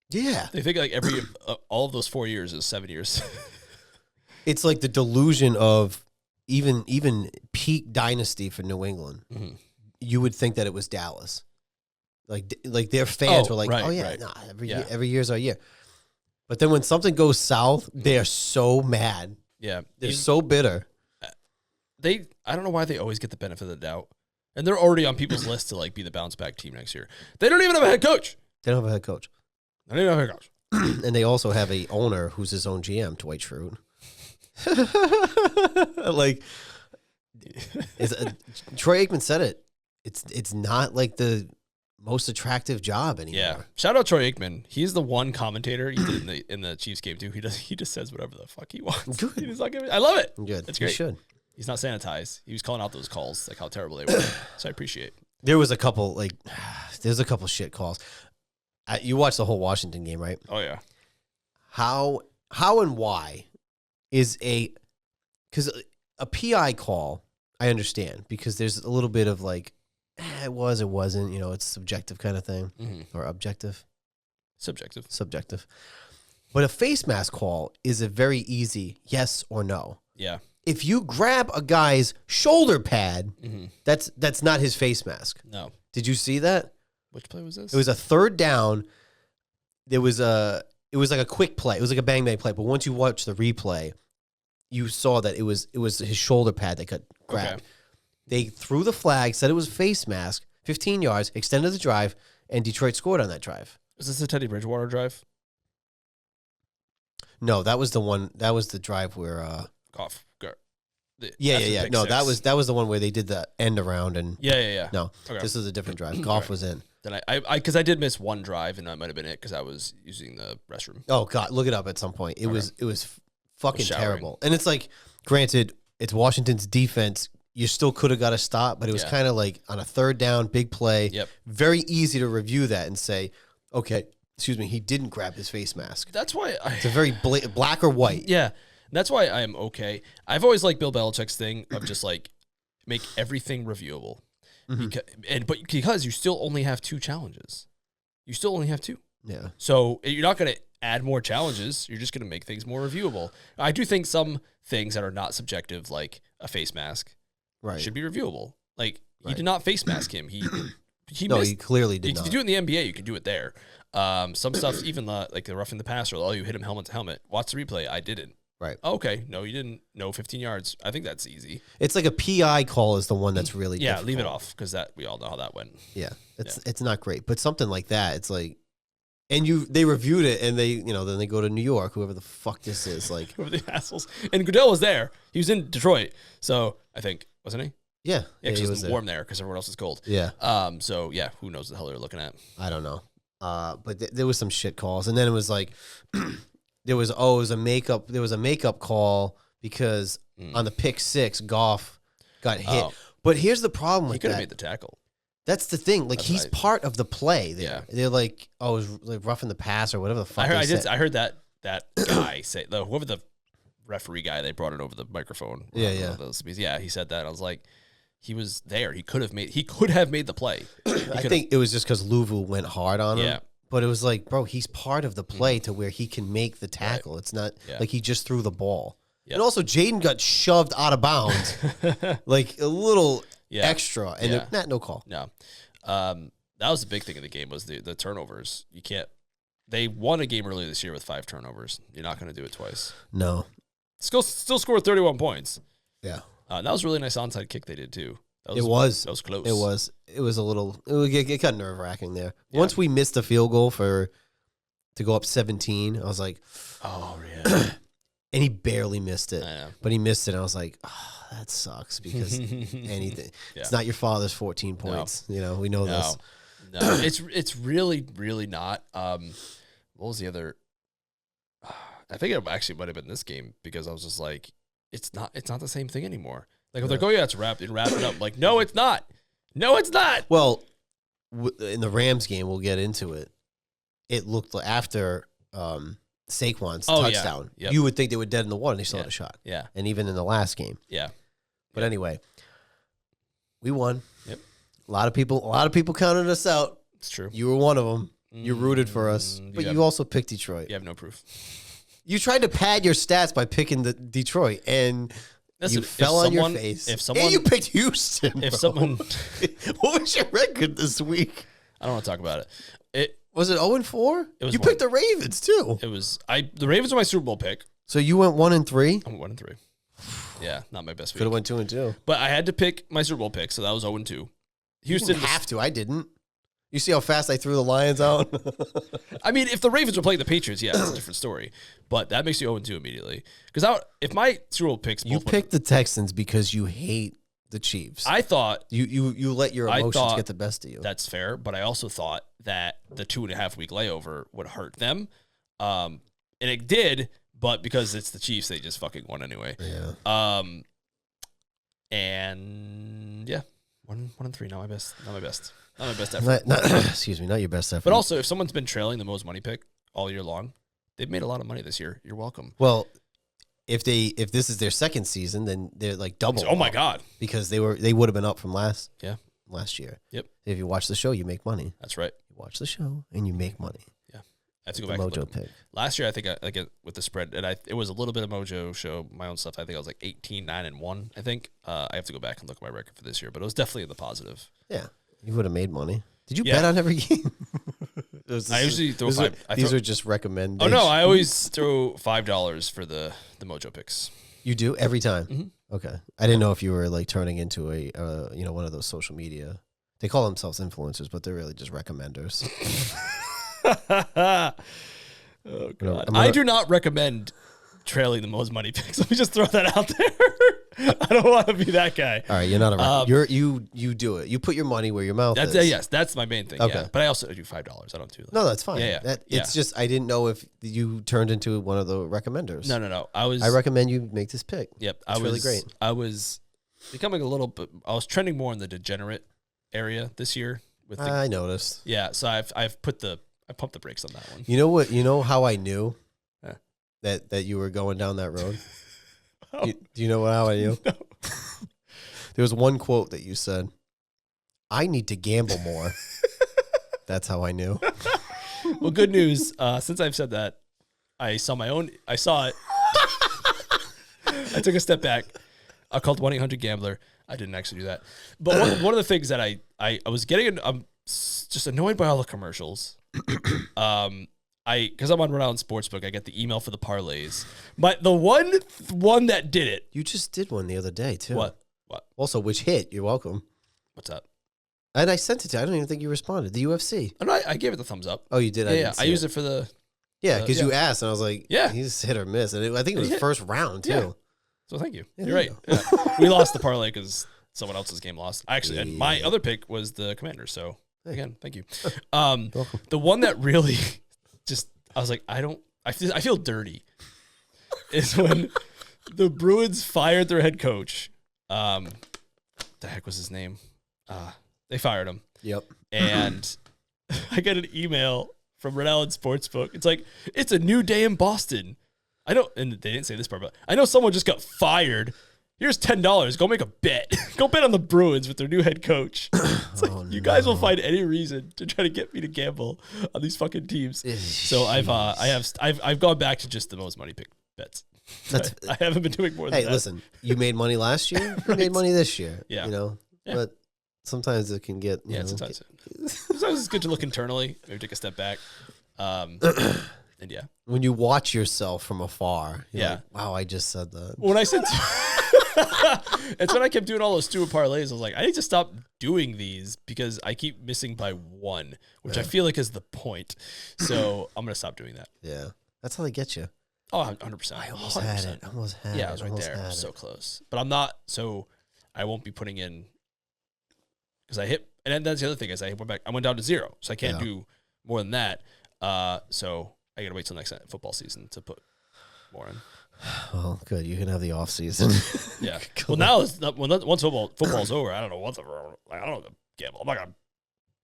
A: Yeah.
B: They think like every all of those 4 years is 7 years.
A: It's like the delusion of even peak dynasty for New England. You would think that it was Dallas. Like their fans were like, every year's our year. But then when something goes south, they're so mad.
B: Yeah.
A: They're so bitter.
B: I don't know why they always get the benefit of the doubt. And they're already on people's list to like be the bounce back team next year. They don't even have a head coach.
A: They don't have a head coach.
B: They don't have a head coach.
A: And they also have a owner who's his own GM, Dwight Schrute. Like, Troy Aikman said it. It's not like the most attractive job anymore.
B: Yeah. Shout out Troy Aikman. He's the one commentator he did in the Chiefs game too. He just says whatever the fuck he wants.
A: Good.
B: He just not I love it.
A: Good.
B: It's great.
A: He should.
B: He's not sanitized. He was calling out those calls, like how terrible they were. So I appreciate.
A: There was a couple there's a couple shit calls. You watched the whole Washington game, right?
B: Oh yeah.
A: How and why is because a PI call, I understand, because there's a little bit of like, it wasn't, it's subjective kind of thing, or objective. Subjective. But a face mask call is a very easy yes or no.
B: Yeah.
A: If you grab a guy's shoulder pad, that's not his face mask.
B: No.
A: Did you see that?
B: Which play was this?
A: It was a third down. It was like a quick play. It was like a bang play. But once you watch the replay, you saw that it was his shoulder pad that got grabbed. Okay. They threw the flag, said it was a face mask, 15 yards, extended the drive, and Detroit scored on that drive.
B: Was this the Teddy Bridgewater drive?
A: No, that was the one. That was the drive where
B: Goff.
A: Yeah. No, that was the one where they did the end around and
B: yeah.
A: No,
B: okay.
A: This is a different drive. Goff was in.
B: Then because I did miss one drive, and that might have been it because I was using the restroom.
A: Oh God, look it up at some point. It was fucking terrible. And it's like, granted, it's Washington's defense. You still could have got a stop, but it was kind of like on a third down, big play.
B: Yep.
A: Very easy to review that and say, okay, excuse me, he didn't grab his face mask.
B: That's why
A: it's a very black or white.
B: Yeah. That's why I am okay. I've always liked Bill Belichick's thing of just like make everything reviewable. Because you still only have 2 challenges. You still only have 2.
A: Yeah.
B: So you're not going to add more challenges. You're just going to make things more reviewable. I do think some things that are not subjective, like a face mask, should be reviewable. Like he did not face mask him. He
A: clearly did not.
B: If you do it in the NBA, you can do it there. Some stuff, even like the roughing the passer, you hit him helmet to helmet. Watch the replay. I didn't.
A: Right.
B: Okay. No, you didn't. No, 15 yards. I think that's easy.
A: It's like a PI call is the one that's really difficult.
B: Leave it off because we all know how that went.
A: Yeah, it's not great, but something like that, it's like, and they reviewed it and they then they go to New York, whoever the fuck this is, like
B: whoever the assholes. And Goodell was there. He was in Detroit, so I think wasn't he?
A: Yeah,
B: because it was warm there because everyone else is cold.
A: Yeah.
B: So yeah, who knows the hell they're looking at?
A: I don't know. But there was some shit calls, and then it was like. There was a makeup call because on the pick 6, Goff got hit. But here's the problem with that.
B: He could have made the tackle.
A: That's the thing. Like, he's part of the play there.
B: Yeah.
A: They're like, it was like roughing the pass or whatever the fuck
B: I heard that guy say, whoever the referee guy, they brought it over the microphone.
A: Yeah.
B: He said that. I was like, he was there. He could have made the play.
A: I think it was just because Louvu went hard on him.
B: Yeah.
A: But it was like, bro, he's part of the play to where he can make the tackle. Right. It's not like he just threw the ball. Yep. And also, Jaden got shoved out of bounds, like a little extra, and no call.
B: No, that was the big thing in the game was the turnovers. You can't. They won a game earlier this year with 5 turnovers. You're not going to do it twice.
A: No.
B: Still scored 31 points.
A: Yeah.
B: That was a really nice onside kick they did too. That
A: was
B: close.
A: It was a little. It got nerve wracking there. Yeah. Once we missed the field goal to go up 17, I was like,
B: oh yeah.
A: And he barely missed it,
B: I know.
A: But he missed it. And I was like, oh, that sucks because anything. It's not your father's 14 points. No. We know this.
B: No, it's really really not. What was the other? I think it actually might have been this game because I was just like, it's not the same thing anymore. Like, they're like, oh, yeah, it's wrap it up. Like, no, it's not. No, it's not.
A: Well, in the Rams game, we'll get into it. It looked like after Saquon's touchdown, you would think they were dead in the water and they still had a shot.
B: Yeah.
A: And even in the last game.
B: Yeah.
A: But anyway, we won.
B: Yep.
A: A lot of people counted us out.
B: It's true.
A: You were one of them. You rooted for us. But you also picked Detroit.
B: You have no proof. You
A: tried to pad your stats by picking the Detroit, and... Listen, you fell on your face. And you picked Houston. What was your record this week?
B: I don't want to talk about it.
A: Was it 0-4? You picked the Ravens too.
B: The Ravens are my Super Bowl pick.
A: So you went 1-3?
B: I went 1-3. Yeah, not my best week.
A: Could have went 2-2.
B: But I had to pick my Super Bowl pick, so that was 0-2.
A: Houston didn't have to. I didn't. You see how fast I threw the Lions out?
B: I mean, if the Ravens were playing the Patriots, it's a different story. But that makes you 0-2 immediately. Because if my Super Bowl picks...
A: You picked the Texans because you hate the Chiefs.
B: I thought
A: you let your emotions get the best of you.
B: That's fair, but I also thought that the 2.5 week layover would hurt them, and it did. But because it's the Chiefs, they just fucking won anyway.
A: Yeah.
B: And yeah, 1-3. Not my best effort.
A: Excuse me, not your best effort.
B: But also, if someone's been trailing the most money pick all year long, they've made a lot of money this year. You're welcome.
A: Well, if this is their second season, then they're like double.
B: Oh my god!
A: Because they would have been up from last year.
B: Yep.
A: If you watch the show, you make money.
B: That's right.
A: You watch the show and you make money.
B: Yeah. I have to go back.
A: MOJO pick.
B: Last year, I think with the spread, and it was a little bit of MOJO show, my own stuff. I think I was like 18-9-1. I think I have to go back and look at my record for this year, but it was definitely in the positive.
A: Yeah, you would have made money. Did you bet on every game?
B: I usually throw five.
A: These are just recommendations.
B: Oh no, I always throw $5 for the MOJO picks.
A: You do every time.
B: Mm-hmm.
A: Okay, I didn't know if you were like turning into a one of those social media. They call themselves influencers, but they're really just recommenders.
B: Oh god, I do not recommend trailing the most money picks. Let me just throw that out there. I don't want to be that guy.
A: All right, you're not a you do it. You put your money where your mouth is.
B: Yes, that's my main thing. Okay, yeah. But I also do $5. I don't do that.
A: No, that's fine.
B: Yeah.
A: It's just I didn't know if you turned into one of the recommenders.
B: No.
A: I recommend you make this pick.
B: Yep,
A: it's really great.
B: I was becoming a little bit. I was trending more in the degenerate area this year.
A: I noticed.
B: Yeah, so I pumped the brakes on that one.
A: You know what? You know how I knew that you were going down that road?
B: Oh.
A: Do you know how I knew?
B: No.
A: There was one quote that you said, "I need to gamble more." That's how I knew.
B: Well, good news. Since I've said that, I saw it. I took a step back. I called 1-800-GAMBLER. I didn't actually do that. But one of the things that I was getting, I'm just annoyed by all the commercials. Because I'm on Rhode Island Sportsbook, I get the email for the parlays. But the one that did it.
A: You just did one the other day, too.
B: What?
A: Also, which hit? You're welcome.
B: What's that?
A: And I sent it to you. I don't even think you responded. The UFC.
B: Oh, no, I gave it the thumbs up.
A: Oh, you did?
B: Yeah, I used it for the...
A: Yeah, because you asked, and I was like,
B: yeah,
A: he's hit or miss. And I think it was first round, too. Yeah.
B: So thank you. You're right. Yeah. We lost the parlay because someone else's game lost. Actually, and my other pick was the Commanders. So, again, thank you. The one that really just... I was like, I feel dirty. Is when the Bruins fired their head coach. The heck was his name? They fired him.
A: Yep.
B: And I got an email from Rhode Island Sportsbook. It's like, it's a new day in Boston. And they didn't say this part, but I know someone just got fired. Here's $10. Go make a bet. Go bet on the Bruins with their new head coach. It's like, you guys will find any reason to try to get me to gamble on these fucking teams. So I've gone back to just the most money pick bets. I haven't been doing more than that.
A: Hey, listen, you made money last year. You made money this year.
B: Yeah.
A: Yeah. But sometimes it can get,
B: sometimes it's good to look internally, maybe take a step back. And yeah.
A: When you watch yourself from afar, you're like, wow, I just said that.
B: When I said... It's when I kept doing all those stupid parlays. I was like, I need to stop doing these because I keep missing by one, which I feel like is the point. So I'm going to stop doing that.
A: Yeah. That's how they get you.
B: Oh, 100%.
A: I almost had it.
B: Yeah, I was right there. So close. But I'm not, so I won't be putting in, because I hit, and then that's the other thing is I went down to 0. So I can't do more than that. So I got to wait till next football season to put more in.
A: Well, good. You can have the off season.
B: Yeah. Well, now once football's over, I don't know what I don't know the gamble. I'm not gonna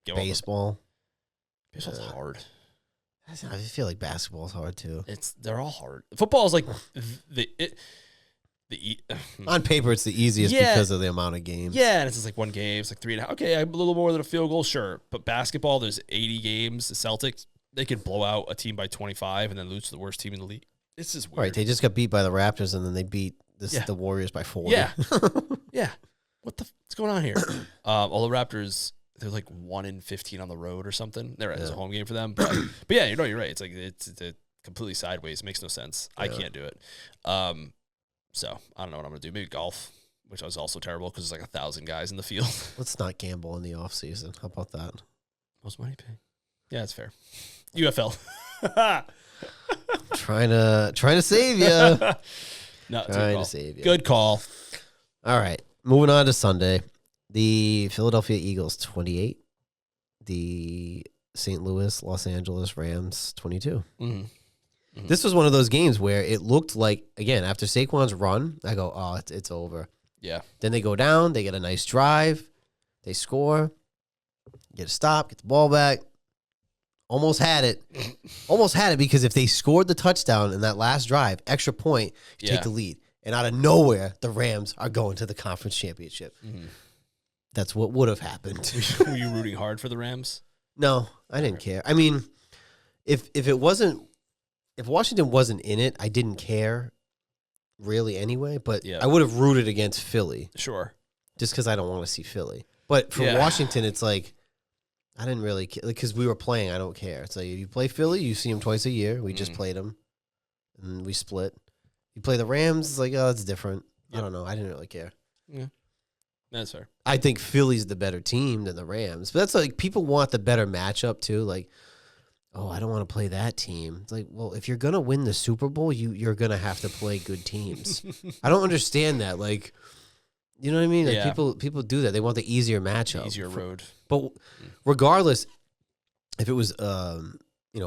B: gamble.
A: Baseball.
B: Baseball's hard.
A: I feel like basketball's hard too.
B: They're all hard. Football is like
A: on paper it's the easiest because of the amount of games.
B: Yeah, and it's just like one game. It's like 3.5. Okay, a little more than a field goal, sure. But basketball, there's 80 games. The Celtics, they could blow out a team by 25 and then lose to the worst team in the league. It's just weird.
A: Right, they just got beat by the Raptors, and then they beat the Warriors by 40.
B: Yeah, yeah. What's going on here? All the Raptors, they're like 1-15 on the road or something. It's a home game for them, but yeah, you're right. It's like it's completely sideways. It makes no sense. I can't do it. So I don't know what I'm gonna do. Maybe golf, which I was also terrible because there's like 1,000 guys in the field.
A: Let's not gamble in the off season. How about that?
B: Most money pay. Yeah, it's fair. UFL.
A: Trying to save you.
B: No,
A: trying to save you.
B: Good call.
A: All right. moving on to Sunday. The Philadelphia Eagles 28. The St. Louis, Los Angeles Rams 22. This was one of those games where it looked like, again, after Saquon's run, I go, oh, it's over.
B: Yeah.
A: Then they go down. They get a nice drive. They score. Get a stop. Get the ball back. Almost had it. Almost had it because if they scored the touchdown in that last drive, extra point, you take the lead. And out of nowhere, the Rams are going to the conference championship. That's what would have happened.
B: Were you rooting hard for the Rams?
A: No, I didn't care. I mean, if Washington wasn't in it, I didn't care really anyway. But I would have rooted against Philly.
B: Sure.
A: Just because I don't want to see Philly. But for Washington, it's like, I didn't really care. Because we were playing, I don't care. It's like, if you play Philly, you see them twice a year. We just played them. And we split. You play the Rams, it's like, oh, it's different. I don't know. I didn't really care.
B: Yeah. That's fair.
A: I think Philly's the better team than the Rams. But that's like, people want the better matchup, too. Like, oh, I don't want to play that team. It's like, well, if you're going to win the Super Bowl, you're going to have to play good teams. I don't understand that. Like, you know what I mean? Like people do that. They want the easier matchup.
B: Easier road.
A: But regardless, if it was,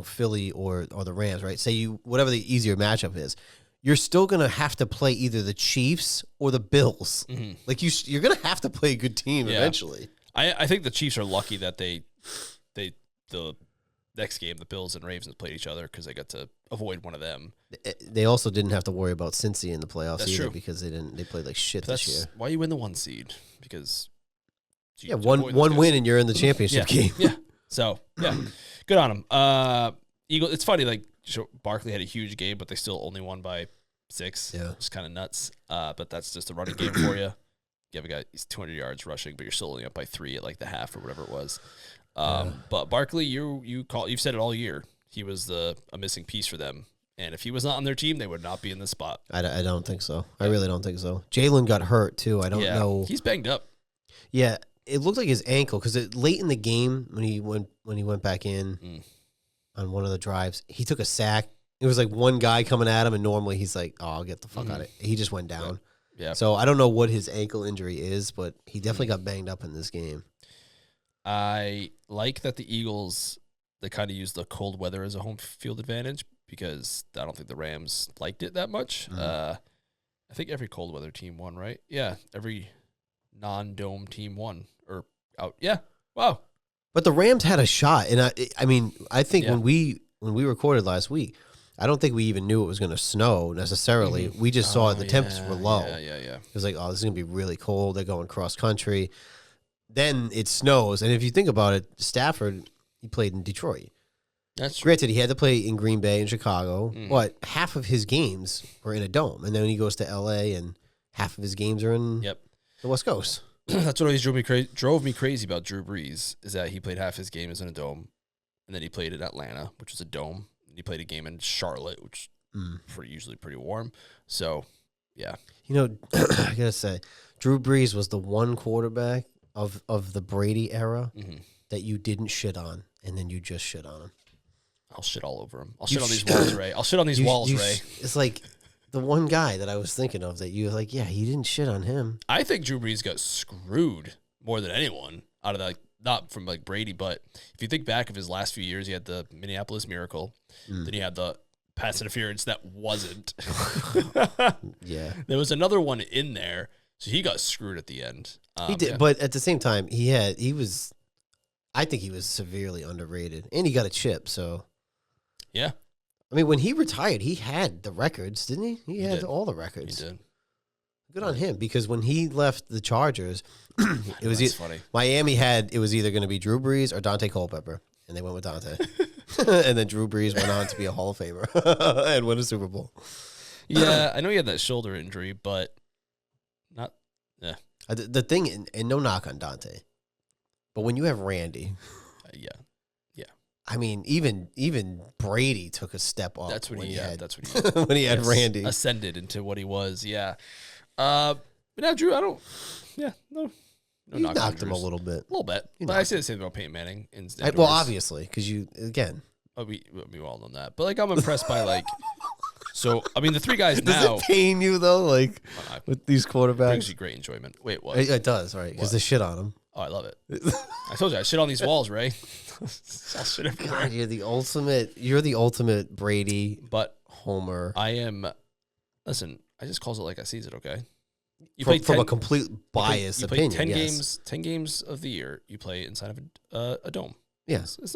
A: Philly or the Rams, right? Say whatever the easier matchup is, you're still going to have to play either the Chiefs or the Bills. Like, you're going to have to play a good team eventually.
B: I think the Chiefs are lucky that the next game, the Bills and Ravens played each other because they got to avoid one of them.
A: They also didn't have to worry about Cincy in the playoffs either
B: true.
A: Because they played like shit this year.
B: Why you win the 1 seed? Because
A: one win and you're in the championship game.
B: Yeah. So good on them. Eagle. It's funny, like Barkley had a huge game, but they still only won by 6.
A: Yeah,
B: it's kind of nuts. But that's just a running game for you. You have a guy, he's 200 yards rushing, but you're still only up by 3 at like the half or whatever it was. But Barkley, you've said it all year. He was a missing piece for them, and if he was not on their team, they would not be in this spot.
A: I don't think so. I really don't think so. Jalen got hurt too. I don't know.
B: He's banged up.
A: Yeah, it looked like his ankle because late in the game when he went back in on one of the drives, he took a sack. It was like one guy coming at him, and normally he's like, "Oh, I'll get the fuck out of it." He just went down.
B: Yeah.
A: So I don't know what his ankle injury is, but he definitely got banged up in this game.
B: I like that the Eagles, they kind of use the cold weather as a home field advantage because I don't think the Rams liked it that much. I think every cold weather team won, right? Yeah, every non-dome team won or out. Yeah, wow.
A: But the Rams had a shot, and I think when we recorded last week, I don't think we even knew it was going to snow necessarily. We just saw the temps were low.
B: Yeah.
A: It was like, oh, this is going to be really cold. They're going cross country. Then it snows, and if you think about it, Stafford, he played in Detroit.
B: That's true.
A: Granted, he had to play in Green Bay and Chicago, but half of his games were in a dome, and then he goes to L.A., and half of his games are in the West Coast.
B: That's what always drove me crazy about Drew Brees, is that he played half his game as in a dome, and then he played in Atlanta, which was a dome, and he played a game in Charlotte, which usually pretty warm. So, yeah. You know,
A: I got to say, Drew Brees was the one quarterback of the Brady era that you didn't shit on, and then you just shit on him.
B: I'll shit all over him. I'll shit on these walls, Ray. I'll shit on these walls, Ray.
A: It's like the one guy that I was thinking of that you were like, yeah, he didn't shit on him.
B: I think Drew Brees got screwed more than anyone out of that, not from like Brady, but if you think back of his last few years, he had the Minneapolis Miracle, then he had the pass interference that wasn't.
A: Yeah.
B: There was another one in there, so he got screwed at the end.
A: He did, but at the same time, I think he was severely underrated, and he got a chip, so.
B: Yeah.
A: I mean, when he retired, he had the records, didn't he? He had all the records.
B: He did.
A: Good on him, because when he left the Chargers, it was
B: funny.
A: Miami it was either going to be Drew Brees or Dante Culpepper, and they went with Dante. And then Drew Brees went on to be a Hall of Famer and win a Super Bowl.
B: Yeah, I know he had that shoulder injury, but not. Yeah.
A: The thing, and no knock on Dante, but when you have Randy,
B: yeah.
A: I mean, even Brady took a step up.
B: That's what he had.
A: When he had Randy
B: ascended into what he was. Yeah. But now Drew, no.
A: You knocked him a little bit.
B: A little bit. But I say the same about Peyton Manning.
A: Obviously, because you, again.
B: We all know that. But, like, I'm impressed by, like, So, I mean, the three guys
A: Does
B: now.
A: it pain you though, like with these quarterbacks?
B: Brings you great enjoyment. Wait, what?
A: It does, right? Because they shit on them.
B: Oh, I love it. I told you, I shit on these walls, Ray. I'll shit everywhere.
A: God, you're the ultimate. You're the ultimate Brady,
B: But
A: Homer.
B: I am. Listen, I just calls it like I sees it. Okay. You
A: From a complete biased
B: you
A: opinion.
B: play 10
A: yes.
B: games. 10 games of the year. You play inside of a dome.
A: Yes,
B: It's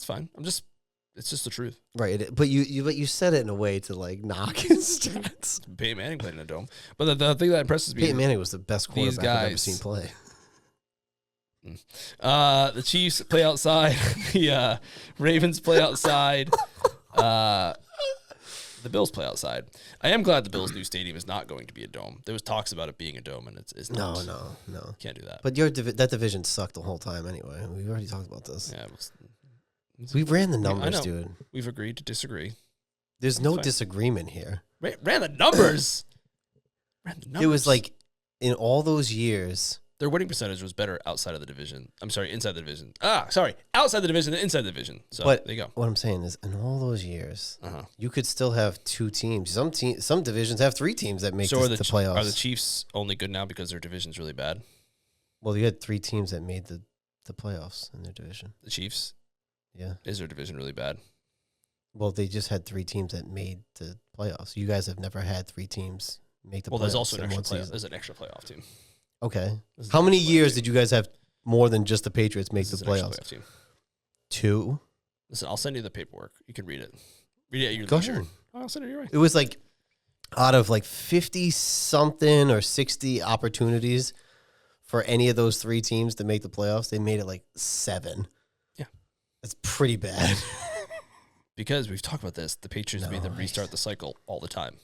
B: fine. It's just the truth.
A: right. But you said it in a way to like knock his stats.
B: Peyton Manning played in a dome. But the thing that impresses me,
A: Peyton Manning was the best quarterback I've ever
B: guys-
A: seen play.
B: the Chiefs play outside. The Ravens play outside. The Bills play outside. I am glad the Bills' new stadium is not going to be a dome. There was talks about it being a dome, and it's not.
A: No.
B: Can't do that.
A: But that division sucked the whole time anyway. We've already talked about this.
B: Yeah,
A: We ran the
B: I
A: numbers,
B: know.
A: dude.
B: We've agreed to disagree.
A: There's no
B: fine.
A: disagreement here.
B: Ran the numbers.
A: It was like in all those years.
B: Their winning percentage was better outside of the division. I'm sorry, inside the division. Outside the division than inside the division. So
A: But
B: there you go.
A: what I'm saying is, in all those years,
B: Uh-huh.
A: you could still have two teams. Some divisions have three teams that make
B: So
A: the playoffs.
B: Are the Chiefs only good now because their division's really bad?
A: Well, you had three teams that made the playoffs in their division.
B: The Chiefs?
A: Yeah.
B: Is their division really bad?
A: Well, they just had three teams that made the playoffs. You guys have never had three teams make the playoffs.
B: Well, there's also
A: in
B: an
A: one
B: extra playoff.
A: season.
B: There's an extra playoff team.
A: Okay.
B: This is
A: How
B: an
A: many
B: extra
A: years
B: playoff
A: did you guys have more than just the Patriots make
B: This
A: the
B: is an extra
A: playoffs?
B: playoff team.
A: Two.
B: Listen, I'll send you the paperwork. You can read it. Read it at your
A: Go
B: leisure.
A: ahead.
B: I'll send it your way.
A: It was like out of like 50 something or 60 opportunities for any of those three teams to make the playoffs, they made it like 7.
B: Yeah.
A: That's pretty bad.
B: Because we've talked about this. The Patriots made them restart the cycle all the time.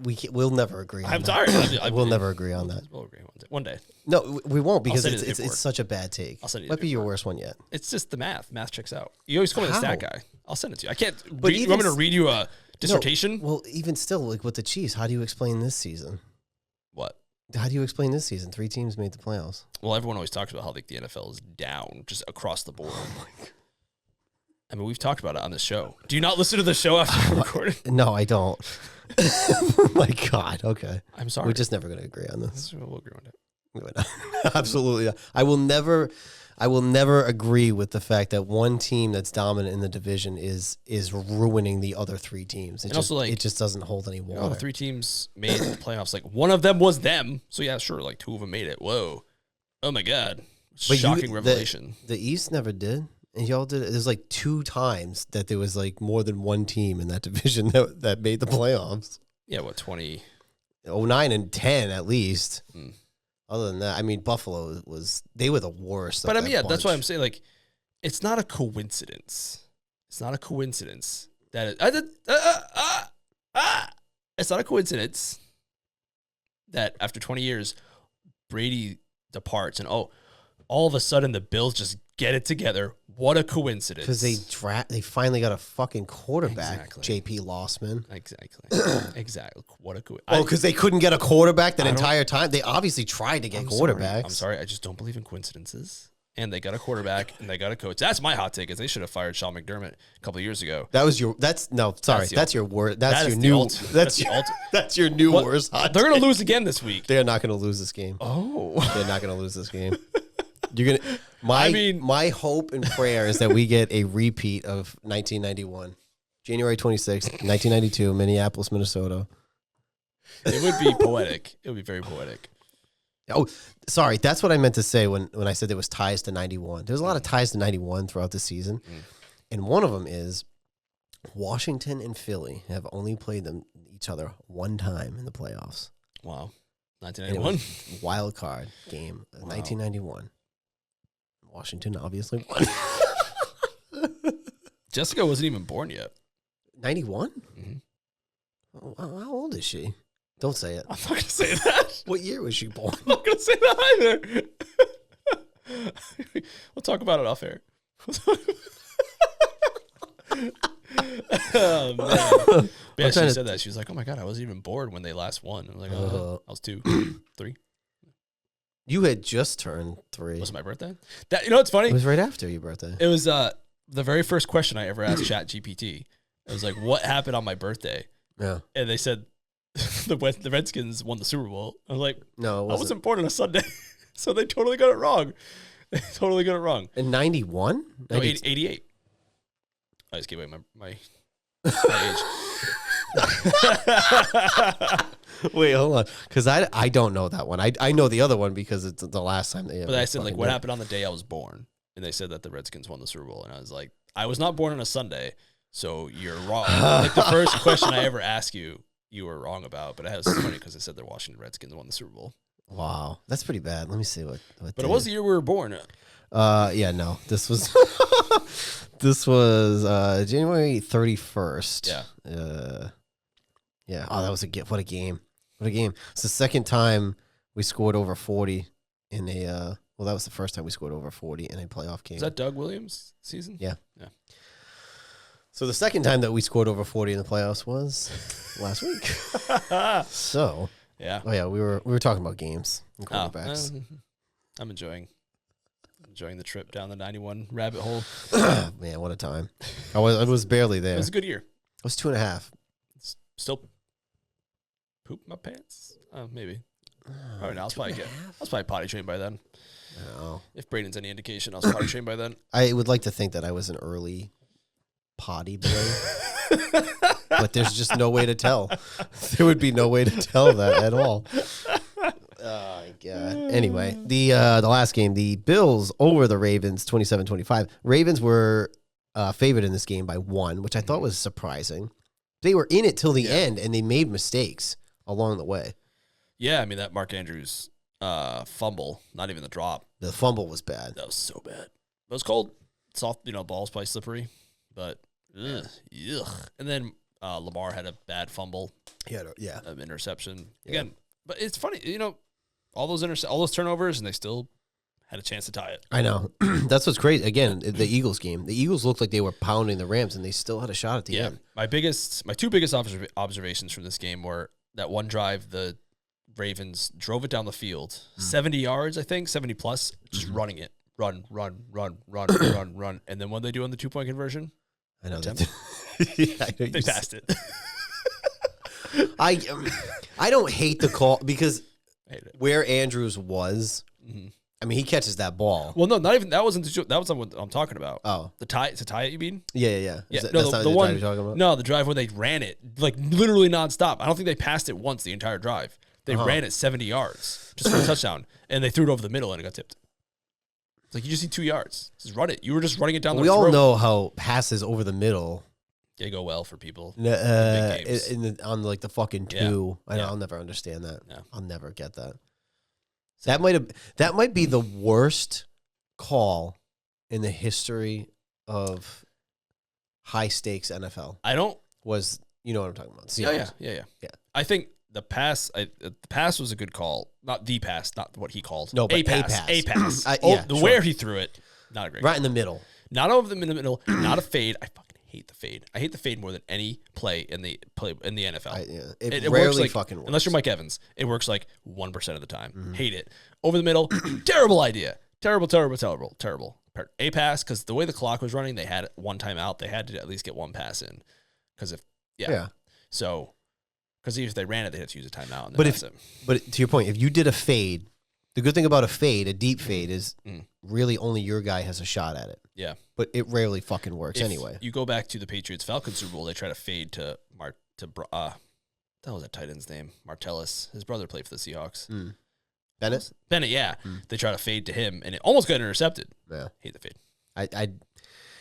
A: We'll never agree on
B: I'm
A: that.
B: sorry.
A: We'll never agree on that.
B: We'll agree one day.
A: No, we won't because
B: send you the
A: it's
B: paperwork.
A: such a bad take.
B: I'll send you the
A: Might be your
B: paperwork.
A: worst one yet.
B: It's just the math. Math checks out. You always call me the stat
A: How?
B: guy. I'll send it to you. I can't.
A: But
B: You want me to
A: even
B: read you a dissertation?
A: No, well, even still, like with the Chiefs, how do you explain this season?
B: What?
A: How do you explain this season? 3 teams made the playoffs.
B: Well, everyone always talks about how like the NFL is down just across the board. I mean, we've talked about it on this show. Do you not listen to the show after we recorded?
A: No, I don't. Oh my God. Okay.
B: I'm sorry.
A: We're just never going to agree on this.
B: We'll agree on it.
A: Absolutely not. I will never agree with the fact that one team that's dominant in the division is ruining the other 3 teams.
B: And also, like,
A: it just doesn't hold any water.
B: All the 3 teams made the playoffs. Like one of them was them. So yeah, sure. Like 2 of them made it. Whoa. Oh my God.
A: But
B: Shocking revelation.
A: The East never did. And y'all did it. There's like 2 times that there was like more than one team in that division that made the playoffs.
B: Yeah, what, 20?
A: 09 and 10 at least.
B: Mm.
A: Other than that, I mean, Buffalo they were the worst.
B: But I
A: of
B: mean,
A: that
B: yeah, that's why
A: bunch.
B: I'm saying, like, it's not a coincidence. It's not a coincidence that it's not a coincidence that after 20 years, Brady departs and all of a sudden the Bills just get it together. What a coincidence!
A: Because they finally got a fucking quarterback,
B: Exactly.
A: J.P. Lossman.
B: Exactly. What a coincidence!
A: Oh, because they couldn't get a quarterback that
B: I don't-
A: entire time. They obviously tried to get quarterbacks.
B: I'm sorry. I just don't believe in coincidences. And they got a quarterback and they got a coach. That's my hot take. Is they should have fired Sean McDermott a couple of years ago.
A: That's your word. That's your new. That's your new
B: What?
A: worst hot
B: They're going
A: take.
B: to lose again this week.
A: They're not going to lose this game.
B: Oh,
A: They're not going to lose this game. You're gonna. My hope and prayer is that we get a repeat of 1991, January 26th, 1992, Minneapolis, Minnesota.
B: it would be poetic. It would be very poetic.
A: Oh, sorry. That's what I meant to say when I said there was ties to 91. There's a lot of ties to 91 throughout the season. And one of them is Washington and Philly have only played each other one time in the playoffs.
B: Wow.
A: And it
B: 1991.
A: was wild card game of 1991. Washington obviously won.
B: Jessica wasn't even born yet.
A: 91?
B: Mhm.
A: Oh, how old is she? Don't say it.
B: I'm not going to say that.
A: What year was she born?
B: I'm not going to say that either. We'll talk about it off air. Oh, man. But yeah, she said that. She was like, oh my God, I wasn't even bored when they last won. I was like, I was 2, 3.
A: You had just turned 3.
B: Was it my birthday? That, you know what's funny?
A: It was right after your birthday.
B: It was the very first question I ever asked ChatGPT. I was like, what happened on my birthday?
A: Yeah.
B: And they said the Redskins won the Super Bowl. I was like,
A: No,
B: I wasn't born on a Sunday. So they totally got it wrong. They totally got it wrong.
A: In 91?
B: No, 88. I just gave away my age.
A: Wait, hold on. Because I don't know that one. I know the other one because it's the last time they
B: But I said, like, what happened on the day I was born? And they said that the Redskins won the Super Bowl. And I was like, I was not born on a Sunday, so you're wrong. Like, the first question I ever asked you, you were wrong about. But it was funny because they said the Washington Redskins won the Super Bowl.
A: Wow. That's pretty bad. Let me see what
B: But it was the year we were born.
A: Yeah, no. This was this was January 31st.
B: Yeah.
A: Yeah. Oh, that was what a game. What a game. It's the second time we scored over 40 in a well, that was the first time we scored over 40 in a playoff game.
B: Is that Doug Williams' season?
A: Yeah.
B: Yeah.
A: So the second time that we scored over 40 in the playoffs was last week. So,
B: yeah.
A: Oh yeah, we were talking about games and quarterbacks.
B: I'm enjoying the trip down the 91 rabbit hole.
A: Man, what a time. I was barely there.
B: It was a good year.
A: I was 2.5.
B: Still poop my pants? Maybe. Probably not. I was probably potty trained by then.
A: No.
B: If Braden's any indication, I was potty trained by then.
A: I would like to think that I was an early potty boy, but there's just no way to tell. There would be no way to tell that at all. Oh my God. Anyway, the last game, the Bills over the Ravens, 27-25. Ravens were favored in this game by 1, which I thought was surprising. They were in it till the end, and they made mistakes along the way.
B: Yeah, I mean, that Mark Andrews fumble, not even the drop.
A: The fumble was bad.
B: That was so bad. It was cold. Soft, ball's probably slippery, but ugh. And then Lamar had a bad fumble.
A: He had
B: interception. Again, but it's funny, all those turnovers, and they still had a chance to tie it.
A: I know. That's what's crazy. Again, the Eagles game. The Eagles looked like they were pounding the Rams, and they still had a shot at the end.
B: My two biggest observations from this game were that one drive, the Ravens drove it down the field, 70 yards, I think, 70 plus, just running it. Run. And then what they do on the 2-point conversion?
A: I know.
B: They passed it.
A: I don't hate the call because where Andrews was, I mean, he catches that ball.
B: Well, no, not even that wasn't what I'm talking about.
A: Oh,
B: to tie it, you mean?
A: Yeah.
B: That's
A: not the one you're talking about?
B: No, the drive where they ran it like literally nonstop. I don't think they passed it once the entire drive. They ran it 70 yards just for a touchdown, and they threw it over the middle, and it got tipped. It's like you just need 2 yards. Just run it. You were just running it down the throat.
A: We all know how passes over the middle.
B: They go well for people.
A: On like the fucking 2. I'll never understand that. Yeah. I'll never get that. That might be the worst call in the history of high stakes NFL.
B: You know
A: what I'm talking about.
B: Yeah. I think the pass was a good call. Not the pass, not what he called.
A: No, but a pass.
B: Where he threw it, not a great
A: right
B: call.
A: In the middle.
B: Not over the middle, not a fade. I fucking hate the fade. I hate the fade more than any play in the NFL.
A: It rarely
B: works
A: fucking works.
B: Unless you're Mike Evans. It works like 1% of the time. Hate it. Over the middle, terrible idea. Terrible. A pass, because the way the clock was running, they had one timeout. They had to at least get one pass in. Because So, because if they ran it, they had to use a timeout. And
A: but to your point, if you did a fade, the good thing about a deep fade, is really only your guy has a shot at it.
B: Yeah.
A: But it rarely fucking works anyway.
B: You go back to the Patriots-Falcons Super Bowl, they try to fade to what was that tight end's name? Martellus. His brother played for the Seahawks.
A: Bennett,
B: yeah. They try to fade to him, and it almost got intercepted.
A: Yeah.
B: Hate the fade.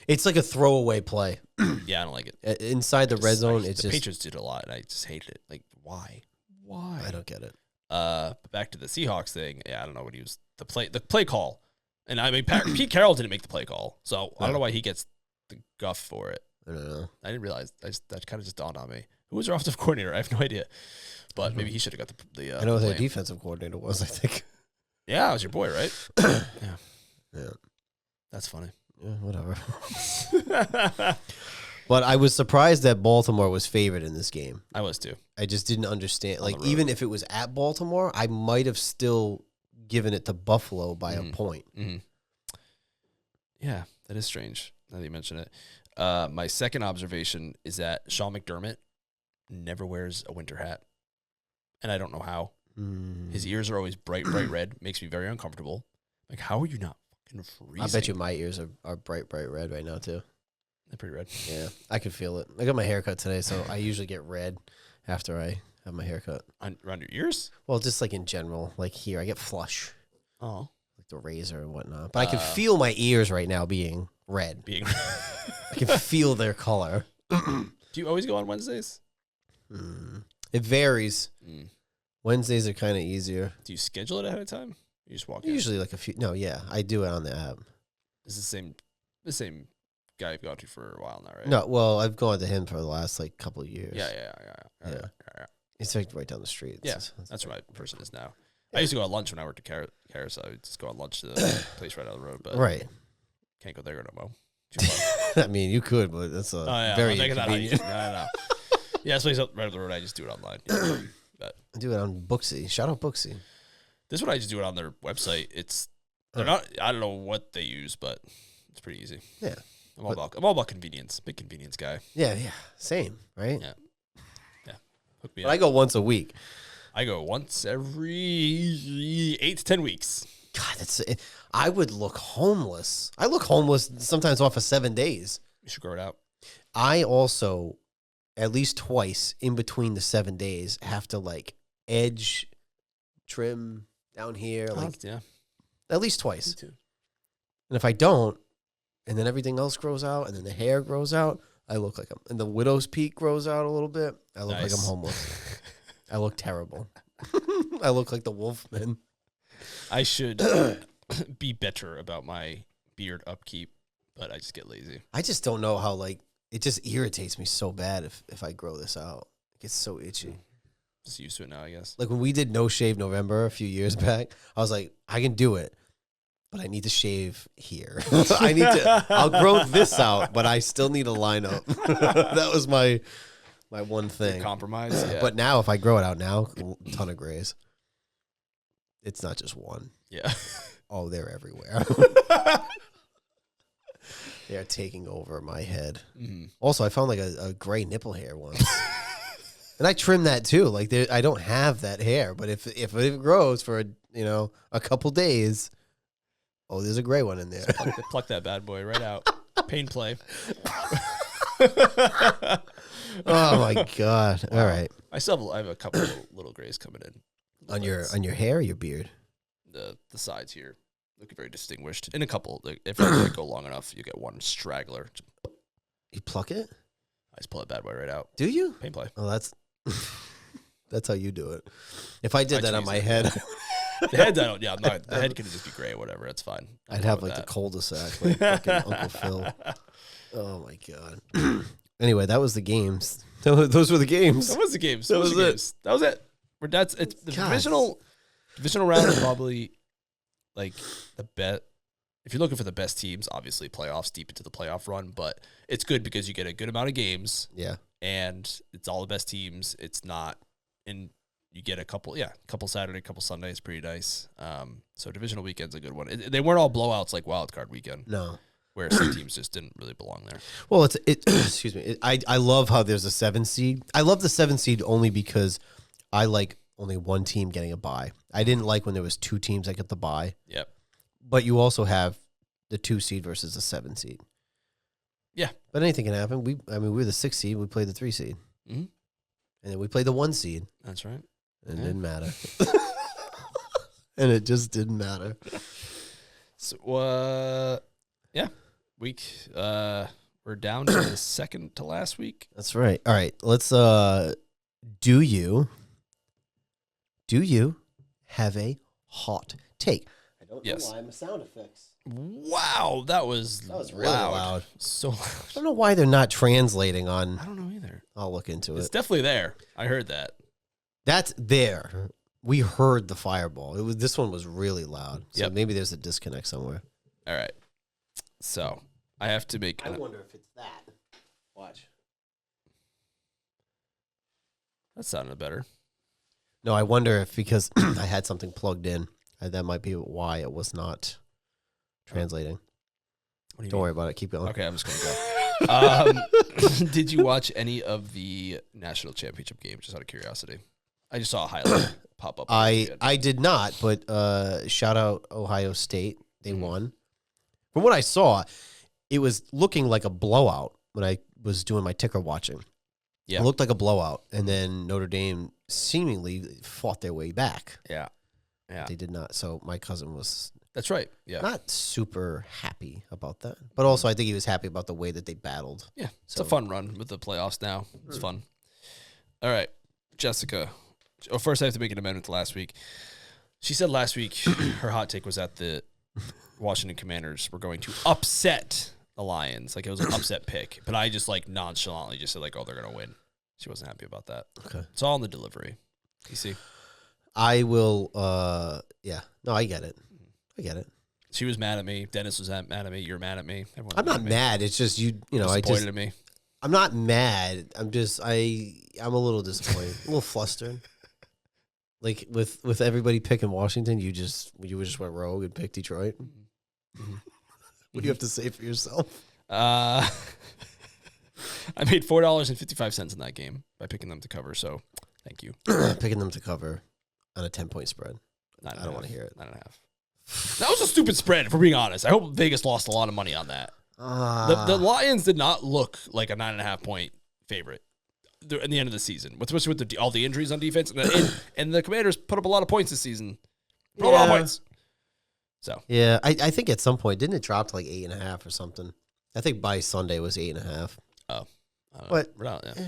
A: It's like a throwaway play.
B: Yeah, I don't like it.
A: Inside the red zone,
B: the Patriots did a lot, and I just hated it. Like, why?
A: I don't get it.
B: But back to the Seahawks thing. Yeah, I don't know what he was. The play call. And I mean, Pete Carroll didn't make the play call, so I don't know why he gets the guff for it.
A: I don't know.
B: I didn't realize. That kind of just dawned on me. Who was their offensive coordinator? I have no idea. But maybe he should have got the
A: I know who their defensive coordinator was, I think.
B: Yeah, it was your boy, right?
A: Yeah.
B: That's funny.
A: Yeah, whatever. But I was surprised that Baltimore was favored in this game.
B: I was too.
A: I just didn't understand. Like, even if it was at Baltimore, I might have still given it to Buffalo by a point.
B: Yeah, that is strange now that you mention it. My second observation is that Sean McDermott never wears a winter hat, and I don't know how. His ears are always bright red. Makes me very uncomfortable. Like, how are you not fucking freezing?
A: I bet you my ears are bright red right now, too.
B: They're pretty red.
A: Yeah, I could feel it. I got my haircut today, so I usually get red after I have my haircut.
B: Around your ears?
A: Well, just like in general, like here, I get flush.
B: Oh.
A: Like the razor and whatnot. But I can feel my ears right now being red. I can feel their color.
B: Do you always go on Wednesdays?
A: It varies. Wednesdays are kind of easier.
B: Do you schedule it ahead of time? You just walk in?
A: Usually like a few. No, yeah. I do it on the app.
B: This is the same guy you've gone to for a while now, right?
A: No, well, I've gone to him for the last like couple of years.
B: Yeah.
A: It's right down the street.
B: That's where my person is now. Yeah. I used to go on lunch when I worked at Caris. I would just go on lunch to the place right down the road, but can't go there no more.
A: I mean, you could, but that's very inconvenient.
B: No. Yeah, this place right up the road. I just do it online. But
A: I do it on Booksy. Shout out Booksy.
B: This one I just do it on their website. They're not. I don't know what they use, but it's pretty easy.
A: Yeah,
B: I'm all about convenience. Big convenience guy.
A: Yeah, same, right?
B: Yeah. Hook me
A: but
B: up.
A: I go once a week.
B: I go once every 8 to 10 weeks.
A: God, I would look homeless. I look homeless sometimes off of 7 days.
B: You should grow it out.
A: I also, at least twice in between the 7 days, have to like edge trim down here. At least twice.
B: Me too.
A: And if I don't, and then everything else grows out, and then the hair grows out, I look like and the widow's peak grows out a little bit. I look like I'm homeless. I look terrible. I look like the Wolfman.
B: I should be better about my beard upkeep, but I just get lazy.
A: I just don't know how, like, it just irritates me so bad if I grow this out. It gets so itchy.
B: Just used to it now, I guess.
A: Like when we did No Shave November a few years back, I was like, I can do it, but I need to shave here. I'll grow this out, but I still need a lineup. That was my one thing.
B: Your compromise, yeah.
A: But now if I grow it out now, a ton of grays. It's not just one.
B: Yeah.
A: Oh, they're everywhere. They are taking over my head. Mm-hmm. Also, I found like a gray nipple hair once. And I trimmed that too. Like I don't have that hair, but if it grows for a couple days, oh, there's a gray one in there.
B: Pluck that bad boy right out. Pain play.
A: Oh my God! All right.
B: I have a couple little grays coming in.
A: On your hair or your beard?
B: The sides here look very distinguished. In a couple, if I go long enough, you get one straggler.
A: You pluck it?
B: I just pull that bad boy right out.
A: Do you?
B: Pain play.
A: Oh, that's how you do it. If I did that on my head,
B: the head, the head can just be gray or whatever. That's fine.
A: I'd have like the cul-de-sac, like fucking Uncle Phil. Oh my God. Anyway, that was the games. Those were the games.
B: That was the games. That was it. That was it. It's the divisional round is probably like the bet. If you're looking for the best teams, obviously playoffs, deep into the playoff run, but it's good because you get a good amount of games.
A: Yeah.
B: And it's all the best teams. It's not you get a couple Saturday, a couple Sundays, pretty nice. So divisional weekend's a good one. They weren't all blowouts like wild card weekend.
A: No.
B: Where some teams just didn't really belong there.
A: Well, excuse me. I love how there's a 7 seed. I love the 7 seed only because I like only one team getting a bye. I didn't like when there was 2 teams that get the bye.
B: Yep.
A: But you also have the 2 seed versus the 7 seed.
B: Yeah.
A: But anything can happen. We were the 6 seed. We played the 3 seed. Mm-hmm. And then we played the 1 seed.
B: That's right.
A: And it didn't matter. And it just didn't matter.
B: So, yeah. We're down to the second to last week.
A: That's right. All right. Let's, do you have a hot take? I don't know why I'm sound effects.
B: Wow, that was
A: really loud.
B: So loud.
A: I don't know why they're not translating on.
B: I don't know either.
A: I'll look into it.
B: It's definitely there. I heard that.
A: That's there. We heard the fireball. This one was really loud. So maybe there's a disconnect somewhere.
B: All right. So I have to make.
A: I wonder if it's that. Watch.
B: That sounded better.
A: No, I wonder if because I had something plugged in, that might be why it was not translating. Don't worry about it. Keep going.
B: Okay, I'm just going to Did you watch any of the national championship game? Just out of curiosity, I just saw a highlight pop up.
A: I did not, but shout out Ohio State. They won. From what I saw, it was looking like a blowout when I was doing my ticker watching.
B: Yeah.
A: It looked like a blowout, and then Notre Dame seemingly fought their way back.
B: Yeah.
A: They did not. So my cousin was
B: That's right. Yeah.
A: not super happy about that. But also, I think he was happy about the way that they battled.
B: Yeah. It's
A: So-
B: a fun run with the playoffs now. It's fun. All right. Jessica. Oh, first I have to make an amendment to last week. She said last week her hot take was that the Washington Commanders were going to upset the Lions. Like, it was an upset pick. But I just, like, nonchalantly just said, like, oh, they're going to win. She wasn't happy about that.
A: Okay.
B: It's all in the delivery. You see?
A: I will, yeah. No, I get it. I get it.
B: She was mad at me. Dennis was mad at me. You're mad at me. Everyone's
A: I'm not
B: at me.
A: mad. It's just you know,
B: Disappointed at me.
A: I'm not mad. I'm a little disappointed, a little flustered. Like with everybody picking Washington, you just went rogue and picked Detroit.
B: Mm-hmm.
A: What do you have to say for yourself?
B: I made $4.55 in that game by picking them to cover. So thank you.
A: Picking them to cover on a 10-point spread.
B: I
A: don't want to hear it.
B: 9.5. That was a stupid spread, if we're being honest. I hope Vegas lost a lot of money on that. The Lions did not look like a 9.5 point favorite in the end of the season, especially with all the injuries on defense. And the Commanders put up a lot of points this season. Put up a lot of points. So
A: yeah, I think at some point didn't it drop to like 8.5 or something? I think by Sunday was 8.5.
B: Oh,
A: but
B: we're not, yeah.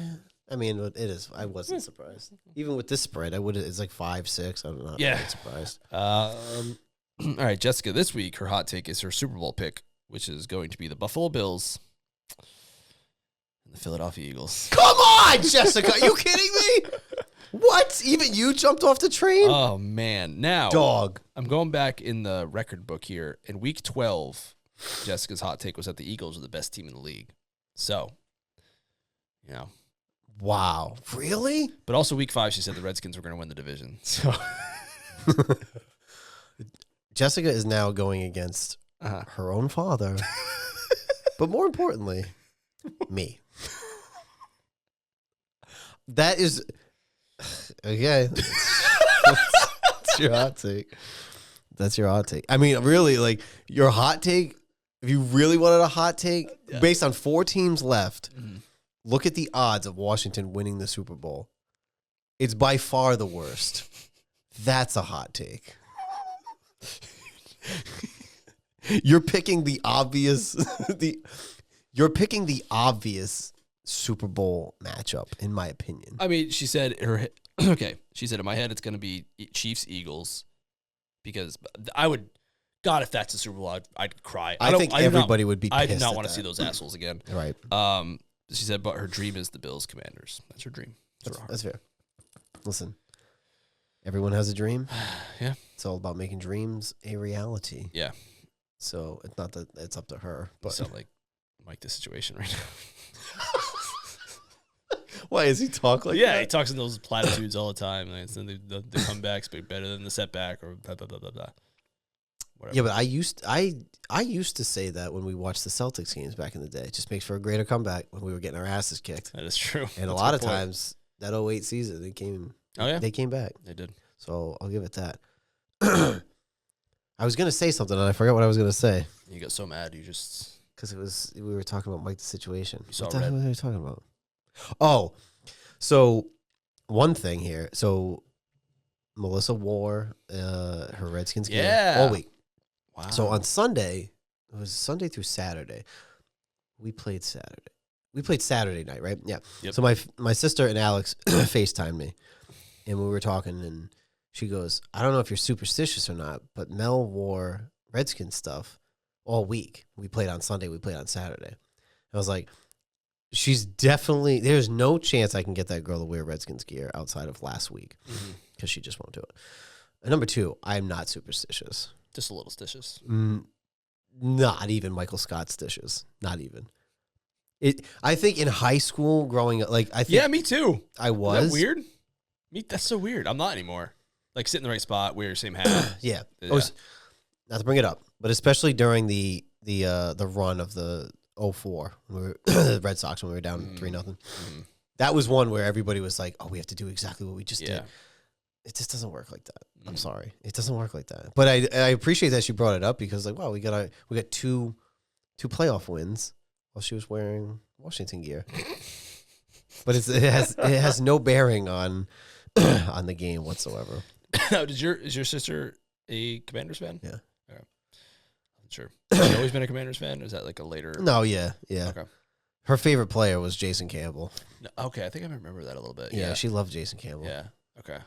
A: I mean, it is. I wasn't surprised. Even with this spread, I would. It's like 5-6. I'm not really surprised.
B: All right, Jessica. This week, her hot take is her Super Bowl pick, which is going to be the Buffalo Bills and the Philadelphia Eagles.
A: Come on, Jessica. Are you kidding me? What? Even you jumped off the train?
B: Oh, man. Now,
A: dog.
B: I'm going back in the record book here. In week 12, Jessica's hot take was that the Eagles are the best team in the league. So, you know.
A: Wow. Really?
B: But also week 5, she said the Redskins were going to win the division. So
A: Jessica is now going against her own father. But more importantly, me. That is... Okay. That's your hot take. That's your hot take. I mean, really, like, your hot take, if you really wanted a hot take, based on 4 teams left, look at the odds of Washington winning the Super Bowl. It's by far the worst. That's a hot take. You're picking the obvious you're picking the obvious Super Bowl matchup, in my opinion.
B: I mean, she said she said in my head it's going to be Chiefs Eagles because I would, God, if that's a Super Bowl, I'd cry.
A: I think everybody would be pissed.
B: I do not
A: at
B: want to
A: that.
B: see those assholes again.
A: Right.
B: She said, but her dream is the Bills Commanders. That's her dream.
A: That's fair. Listen, everyone has a dream.
B: Yeah.
A: It's all about making dreams a reality.
B: Yeah.
A: So it's not that it's up to her. But
B: You sound like Mike the Situation right now.
A: Why does he talk like
B: Yeah,
A: that?
B: he talks in those platitudes all the time. Like, so the comebacks be better than the setback or blah, blah, blah, blah, blah. Whatever.
A: Yeah, but I used to say that when we watched the Celtics games back in the day. It just makes for a greater comeback when we were getting our asses kicked.
B: That is true.
A: And
B: That's
A: a lot of
B: point.
A: times that 08 season they came they came back.
B: They did.
A: So I'll give it that. I was gonna say something and I forgot what I was gonna say.
B: You got so mad you just
A: Because we were talking about Mike the Situation.
B: You saw
A: What the
B: red.
A: hell were we talking about? Oh, so one thing here. So Melissa wore her Redskins gear all week.
B: Wow.
A: So on Sunday, it was Sunday through Saturday. We played Saturday. We played Saturday night, right? Yeah.
B: Yep.
A: So my sister and Alex FaceTimed me, and we were talking, and she goes, "I don't know if you're superstitious or not, but Mel wore Redskins stuff all week. We played on Sunday. We played on Saturday." I was like, "She's definitely. There's no chance I can get that girl to wear Redskins gear outside of last week because she just won't do it." And number 2, I'm not superstitious.
B: Just a little stitious.
A: Not even Michael Scott stitches. Not even. I think in high school, growing up, like I think.
B: Yeah, me too.
A: I was.
B: Isn't that weird? That's so weird. I'm not anymore. Like sit in the right spot, wear your same hat.
A: Yeah.
B: Yeah.
A: Not to bring it up, but especially during the run of the 04, when we were the Red Sox when we were down 3-0. That was one where everybody was like, "Oh, we have to do exactly what we just did." It just doesn't work like that. I'm sorry, it doesn't work like that. But I appreciate that she brought it up because like, wow, we got two playoff wins while she was wearing Washington gear. But it has no bearing on the game whatsoever.
B: Is your sister a Commanders fan?
A: Yeah.
B: Okay. I'm sure. Has she always been a Commanders fan? Or is that like a later?
A: No, yeah.
B: Okay.
A: Her favorite player was Jason Campbell.
B: No, okay, I think I remember that a little bit.
A: Yeah, she loved Jason Campbell.
B: Yeah. Okay.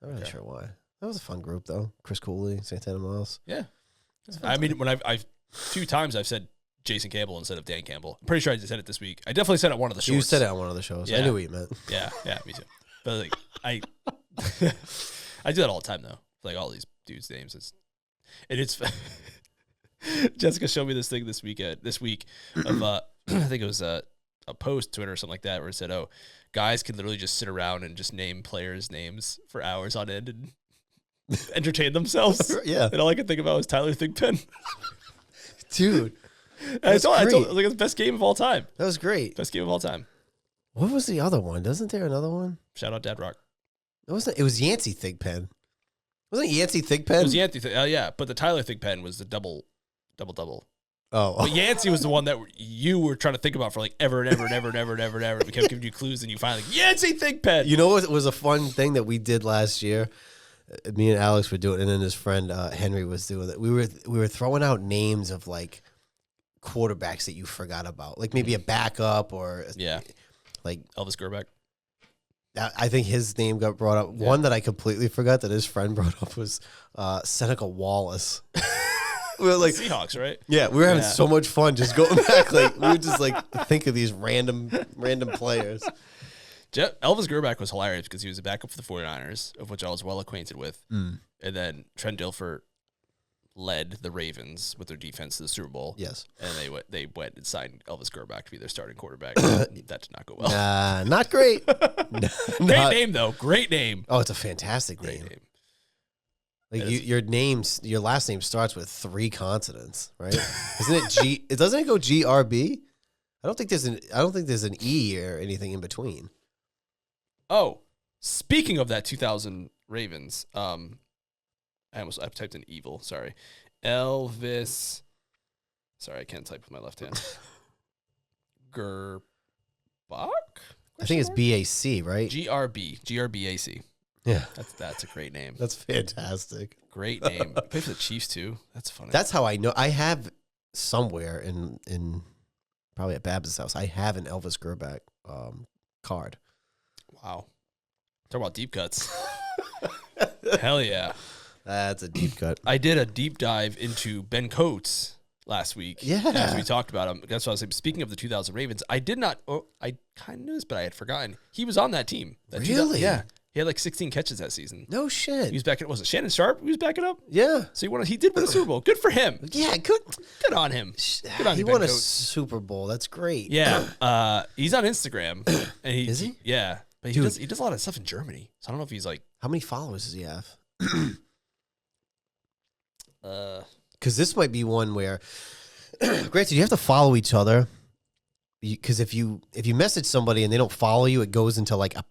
A: I'm not really sure why. That was a fun group though. Chris Cooley, Santana Miles.
B: Yeah. I mean, when I've 2 times I've said Jason Campbell instead of Dan Campbell. I'm pretty sure I just said it this week. I definitely said it on one of the shows.
A: You said it on one of the shows.
B: Yeah.
A: I knew what you meant.
B: Yeah, me too. But like I I do that all the time though. Like all these dudes' names. It's Jessica showed me this thing this week of I think it was a post Twitter or something like that where it said, "Oh, guys can literally just sit around and just name players' names for hours on end and entertain themselves."
A: Yeah.
B: And all I could think about was Tyler Thigpen.
A: Dude.
B: I told like it's the best game of all time.
A: That was great.
B: Best game of all time.
A: What was the other one? Doesn't there another one?
B: Shout out Dad Rock.
A: It was Yancey Thigpen. Wasn't it Yancey Thigpen?
B: It was Yancey. Yeah, but the Tyler Thigpen was the double.
A: Oh.
B: But Yancey was the one that you were trying to think about for like ever and ever and ever and ever and ever and ever. We kept giving you clues, and you finally Yancey Thigpen.
A: You know what was a fun thing that we did last year? Me and Alex were doing, and then his friend Henry was doing it. We were throwing out names of like quarterbacks that you forgot about, like maybe a backup or like
B: Elvis Gerback.
A: I think his name got brought up. Yeah. One that I completely forgot that his friend brought up was Seneca Wallace. We were like
B: Seahawks, right?
A: Yeah, we were having so much fun just going back. Like we would just like think of these random players.
B: Elvis Gerback was hilarious because he was a backup for the 49ers, of which I was well acquainted with. And then Trent Dilfer led the Ravens with their defense to the Super Bowl.
A: Yes.
B: And they went and signed Elvis Gerback to be their starting quarterback. That did not go well.
A: Not great.
B: Great name, though. Great name.
A: Oh, it's a fantastic name. Like your last name starts with 3 consonants, right? Isn't it G? Doesn't it go GRB? I don't think there's an E or anything in between.
B: Oh, speaking of that 2000 Ravens, I typed in evil. Sorry, Elvis. Sorry, I can't type with my left hand. Gerbach.
A: I think it's BAC, right?
B: GRBAC.
A: Yeah,
B: that's a great name.
A: That's fantastic.
B: Great name. Play for the Chiefs too. That's funny.
A: That's how I know. I have somewhere in probably at Babs' house. I have an Elvis Gerback card.
B: Wow. Talk about deep cuts. Hell yeah.
A: That's a deep cut.
B: I did a deep dive into Ben Coates last week.
A: Yeah.
B: As we talked about him. That's what I was saying. Speaking of the 2000 Ravens, I kind of knew this, but I had forgotten. He was on that team.
A: Really?
B: Yeah. He had like 16 catches that season.
A: No shit.
B: He was backing. Was it Shannon Sharp? He was backing up.
A: Yeah.
B: So he did win a Super Bowl. Good for him.
A: Yeah. Good
B: on him. Good on
A: he
B: you,
A: won
B: Ben
A: a
B: Coates.
A: Super Bowl. That's great.
B: Yeah. He's on Instagram. And
A: Is he?
B: Yeah. But he does a lot of stuff in Germany. So I don't know if he's like.
A: How many followers does he have? Because this might be one where, granted, you have to follow each other. Because if you message somebody and they don't follow you, it goes into like a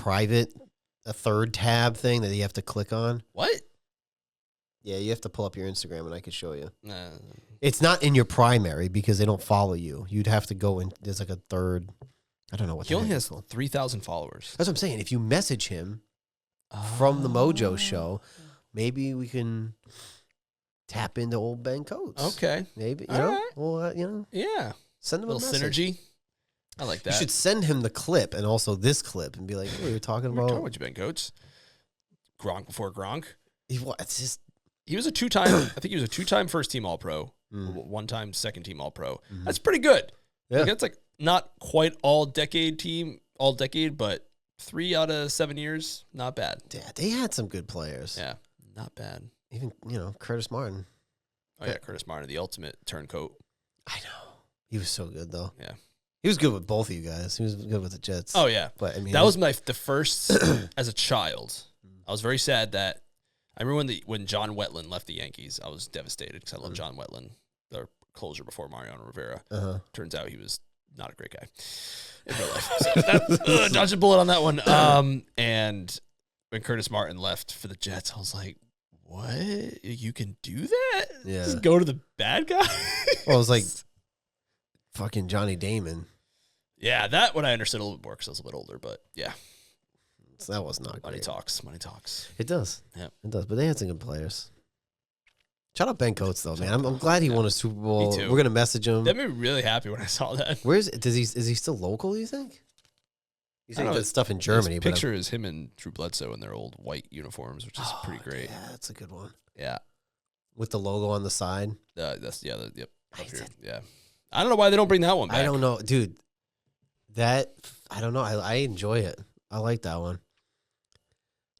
A: third tab thing that you have to click on.
B: What?
A: Yeah, you have to pull up your Instagram and I can show you.
B: Nah.
A: It's not in your primary because they don't follow you. You'd have to go in. There's like a third. I don't know what.
B: He only has 3,000 followers.
A: That's what I'm saying. If you message him from the MOJO show, maybe we can tap into old Ben Coates.
B: Okay.
A: Maybe. You
B: All
A: know?
B: right.
A: Well,
B: Yeah.
A: Send him
B: A little
A: a message.
B: synergy. I like that.
A: You should send him the clip and also this clip and be like, "Hey, you're talking
B: We're
A: about."
B: talking about you, Ben Coates. Gronk before Gronk.
A: It's just.
B: He was a 2-time. I think he was a 2-time first team All Pro, 1-time second team All Pro. That's pretty good.
A: Yeah.
B: Like, that's like not quite all decade, but 3 out of 7 years, not bad.
A: Yeah, they had some good players.
B: Yeah, not bad.
A: Even Curtis Martin.
B: Oh yeah, Curtis Martin, the ultimate turncoat.
A: I know. He was so good though.
B: Yeah.
A: He was good with both of you guys. He was good with the Jets.
B: Oh yeah,
A: but I mean
B: that was the first as a child. I was very sad that I remember when John Wetland left the Yankees. I was devastated because I love John Wetland, their closer before Mariano Rivera. Turns out he was not a great guy in real life. So dodge a bullet on that one. And when Curtis Martin left for the Jets, I was like, what? You can do that?
A: Yeah.
B: Just go to the bad guy?
A: Well, it was like fucking Johnny Damon.
B: Yeah, that one I understood a little bit more because I was a bit older, but yeah.
A: So that was not
B: Money
A: great.
B: talks. Money talks.
A: It does.
B: Yeah.
A: It does. But they had some good players. Shout out Ben Coates, though, man. I'm glad he won a Super Bowl.
B: Me too.
A: We're going to message him.
B: That made me really happy when I saw that.
A: Is he still local, you think? You think that stuff in Germany.
B: His picture is him and Drew Bledsoe in their old white uniforms, which is pretty great.
A: Yeah, that's a good one.
B: Yeah.
A: With the logo on the side.
B: Yep. Up here. Yeah. I don't know why they don't bring that one back.
A: I don't know, dude. I don't know. I enjoy it. I like that one.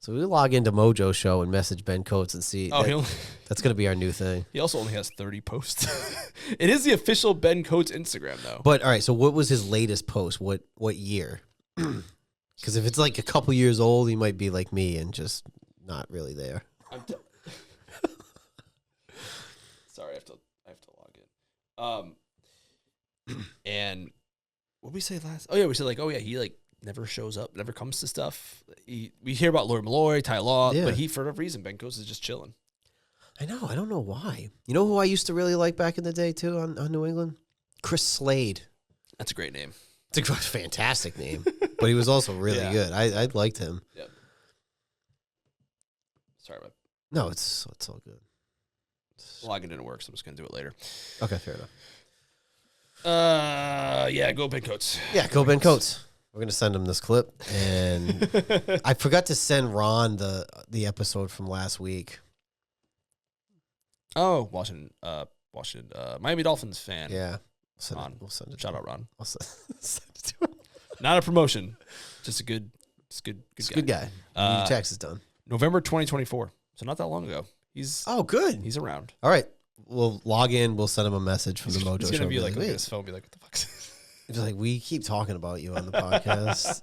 A: So we log into MOJO show and message Ben Coates and see. That's going to be our new thing.
B: He also only has 30 posts. It is the official Ben Coates Instagram, though.
A: But all right, so what was his latest post? What year? Because if it's like a couple years old, he might be like me and just not really there.
B: Sorry, I have to log in. And what did we say last? Oh yeah, we said he like never shows up, never comes to stuff. We hear about Lord Malloy, Ty Law, but for whatever reason, Ben Coates is just chilling.
A: I know. I don't know why. You know who I used to really like back in the day too on New England? Chris Slade.
B: That's a great name.
A: It's a fantastic name, but he was also really good. I liked him.
B: Yep. Sorry about.
A: No, it's all good.
B: Logging didn't work, so I'm just gonna do it later.
A: Okay, fair enough.
B: Yeah, go Ben Coates.
A: Yeah, go Ben Coates. We're gonna send him this clip, and I forgot to send Ron the episode from last week.
B: Oh, Washington, Miami Dolphins fan.
A: Yeah,
B: We'll send it. Shout out Ron.
A: I'll send it to him.
B: Not a promotion, just a good
A: guy. Your tax is done.
B: November 2024, so not that long ago. He's
A: good.
B: He's around.
A: All right, we'll log in. We'll send him a message from the MOJO
B: He's
A: show.
B: gonna be like,
A: "Wait."
B: look at his phone, be like, what the fuck?
A: He's like, we keep talking about you on the podcast.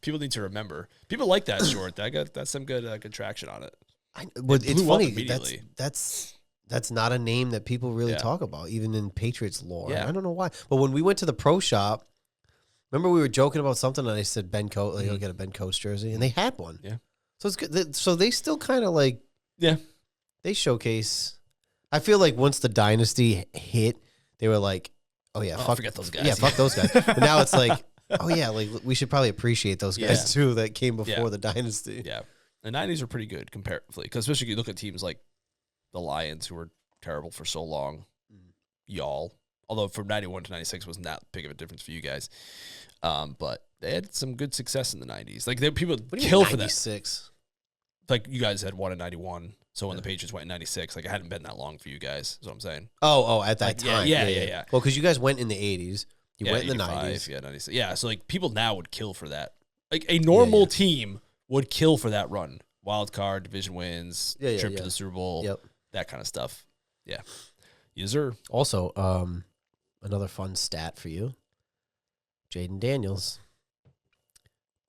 B: People need to remember. People like that short. That's some good traction on it.
A: But it's funny.
B: Immediately.
A: That's not a name that people really talk about, even in Patriots lore.
B: Yeah.
A: I don't know why. But when we went to the pro shop, remember we were joking about something, and I said Ben Coates, like, you'll get a Ben Coates jersey, and they had one.
B: Yeah.
A: So it's good. So they still kind of like, they showcase. I feel like once the dynasty hit, they were like, oh yeah,
B: forget those guys.
A: Yeah, fuck those guys. But now it's like, oh yeah, like we should probably appreciate those guys too that came before the dynasty.
B: Yeah. The 90s were pretty good comparatively, because especially if you look at teams like the Lions, who were terrible for so long, y'all. Although from 91 to 96 wasn't that big of a difference for you guys. But they had some good success in the 90s. Like, people kill for that.
A: 96?
B: Like, you guys had one in 91. So when the Patriots went in 96, like, it hadn't been that long for you guys, is what I'm saying.
A: Oh, at that time.
B: Yeah.
A: Well, because you guys went in the 80s. You went in the 90s.
B: Yeah, 96. Yeah, so, like, people now would kill for that. Like, a normal team would kill for that run. Wild card, division wins, trip to the Super Bowl, that kind of stuff. Yeah. Yes, sir.
A: Also, another fun stat for you. Jaden Daniels.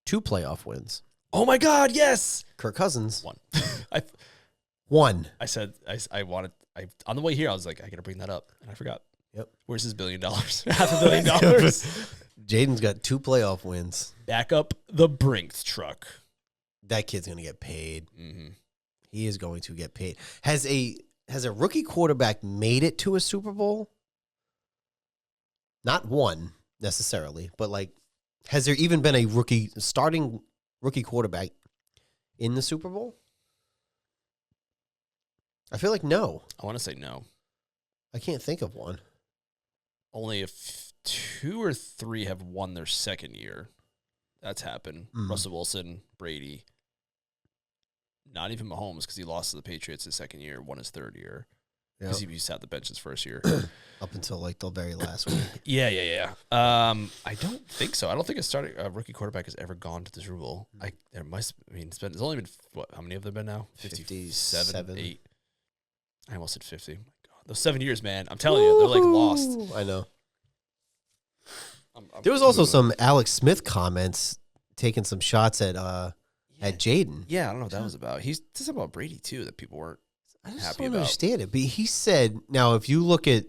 A: 2 playoff wins.
B: Oh, my God, yes.
A: Kirk Cousins.
B: 1.
A: One.
B: I said, on the way here, I was like, I got to bring that up. And I forgot.
A: Yep.
B: Where's his $1 billion? $500 million.
A: Jaden's got 2 playoff wins.
B: Back up the Brinks truck.
A: That kid's going to get paid.
B: Mm-hmm.
A: He is going to get paid. Has a rookie quarterback made it to a Super Bowl? Not one necessarily, but like, has there even been a starting rookie quarterback in the Super Bowl? I feel like no.
B: I want to say no.
A: I can't think of one.
B: Only if 2 or 3 have won their second year. That's happened. Russell Wilson, Brady. Not even Mahomes, because he lost to the Patriots his second year, won his third year. Because he sat the bench his first year.
A: Up until like the very last week.
B: Yeah. I don't think so. I don't think a rookie quarterback has ever gone to the Super Bowl. It's only been, how many have there been now? 57, 8. I almost said 50. My God. Those 7 years, man. I'm telling you, they're like lost.
A: I know. There was also some Alex Smith comments taking some shots at Jaden.
B: Yeah, I don't know what that was about. He's just about Brady too, that people weren't
A: I just
B: happy
A: don't
B: about.
A: understand it. But he said, now if you look at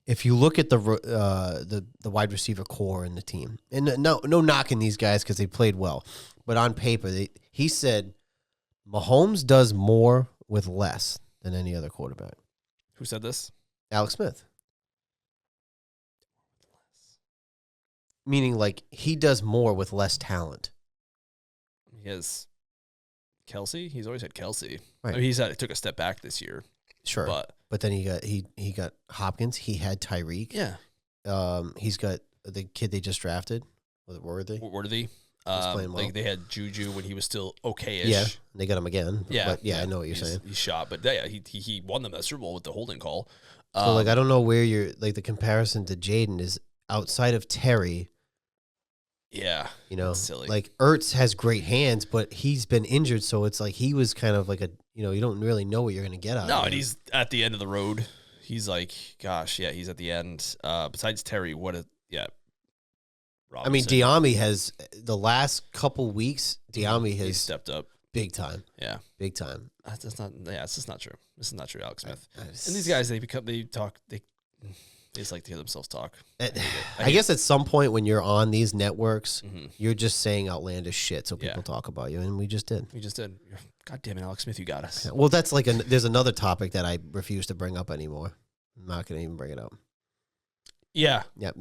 A: if you look at the wide receiver core in the team, and no knocking these guys because they played well, but on paper, he said Mahomes does more with less than any other quarterback.
B: Who said this?
A: Alex Smith. Meaning, like, he does more with less talent.
B: He has Kelsey. He's always had Kelsey.
A: Right.
B: I mean, he took a step back this year.
A: Sure. But then he got Hopkins. He had Tyreek.
B: Yeah.
A: He's got the kid they just drafted. Worthy.
B: Playing well. Like they had Juju when he was still okay-ish.
A: Yeah, they got him again.
B: Yeah,
A: but I know what you're saying.
B: He's shot, but yeah, he won them that Super Bowl with the holding call.
A: So like I don't know where you're like the comparison to Jaden is outside of Terry.
B: Yeah,
A: you know,
B: silly.
A: Like Ertz has great hands, but he's been injured, so it's like he was kind of like you don't really know what you're going to get out of him.
B: No, and he's at the end of the road. He's like, gosh, yeah, he's at the end. Besides Terry, Robinson.
A: I mean, Diami has the last couple weeks. Diami has
B: stepped up
A: big time.
B: Yeah,
A: big time.
B: That's not. Yeah, it's just not true. This is not true, Alex Smith. And these guys, they just like to hear themselves talk.
A: I guess at some point when you're on these networks, you're just saying outlandish shit so people talk about you, and we just did.
B: God damn it, Alex Smith, you got us.
A: Yeah, well, that's like there's another topic that I refuse to bring up anymore. I'm not going to even bring it up.
B: Yeah.
A: Yeah, I'm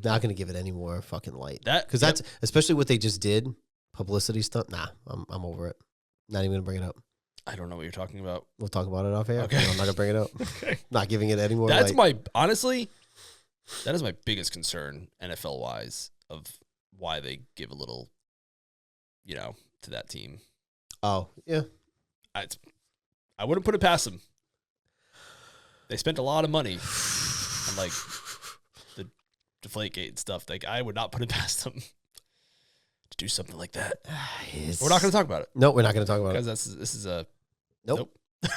A: not gonna give it any more fucking light.
B: Because
A: that's especially what they just did, publicity stuff. Nah, I'm over it. Not even gonna bring it up.
B: I don't know what you're talking about.
A: We'll talk about it off air.
B: Okay.
A: No, I'm not gonna bring it up.
B: Okay.
A: Not giving it any more.
B: That's my that is my biggest concern NFL wise of why they give a little, to that team.
A: Oh yeah.
B: I wouldn't put it past them. They spent a lot of money on like the Deflategate and stuff. Like I would not put it past them to do something like that. We're not going to talk about it.
A: No, we're not going to talk about it.
B: Because this is a
A: nope. Do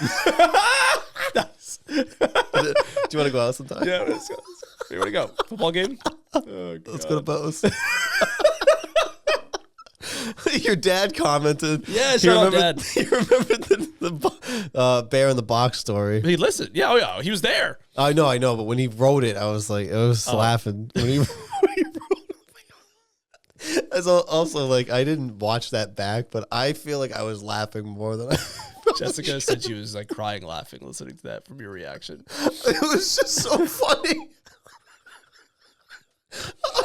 A: you want to go out sometime?
B: Yeah, let's go. Here we go. Football game. Oh,
A: let's go to Bose. Your dad commented.
B: Yeah, shout out Dad.
A: You remember the bear in the box story?
B: He listened. Yeah, oh yeah, he was there.
A: I know, but when he wrote it, I was laughing. When he wrote it. As also, like, I didn't watch that back, but I feel like I was laughing more than I.
B: Jessica said she was like crying laughing listening to that from your reaction.
A: It was just so funny.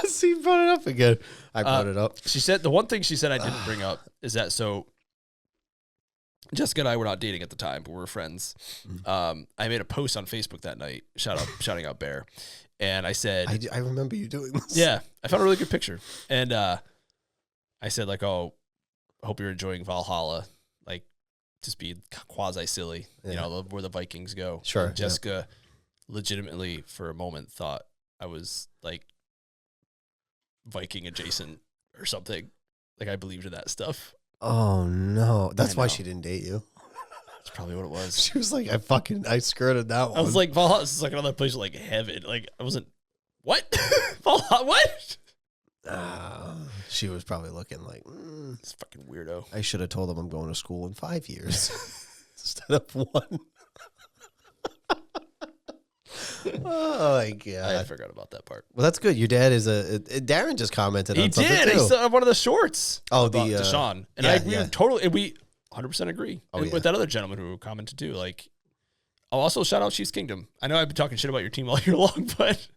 A: She brought it up again. I brought it up.
B: She said the one thing she said I didn't bring up is that Jessica and I were not dating at the time, but we were friends. I made a post on Facebook that night, shouting out Bear, and I said,
A: I remember you doing this.
B: Yeah, I found a really good picture, and I said like, oh, I hope you're enjoying Valhalla, like just be quasi silly, where the Vikings go.
A: Sure.
B: And Jessica legitimately for a moment thought I was like Viking adjacent or something. Like I believed in that stuff.
A: Oh no. That's why she didn't date you.
B: That's probably what it was.
A: She was like, I skirted that one.
B: I was like, Valhalla, this is like another place like heaven. Like I wasn't what? Valhalla what?
A: She was probably looking like
B: this fucking weirdo.
A: I should have told him I'm going to school in 5 years instead of 1. Oh my god!
B: I forgot about that part.
A: Well, that's good. Your dad is Darren just commented on something too.
B: He saw one of the shorts.
A: Oh,
B: Deshaun, and I agree totally. And we 100% agree with that other gentleman who commented too. Like, I'll also shout out Chiefs Kingdom. I know I've been talking shit about your team all year long, but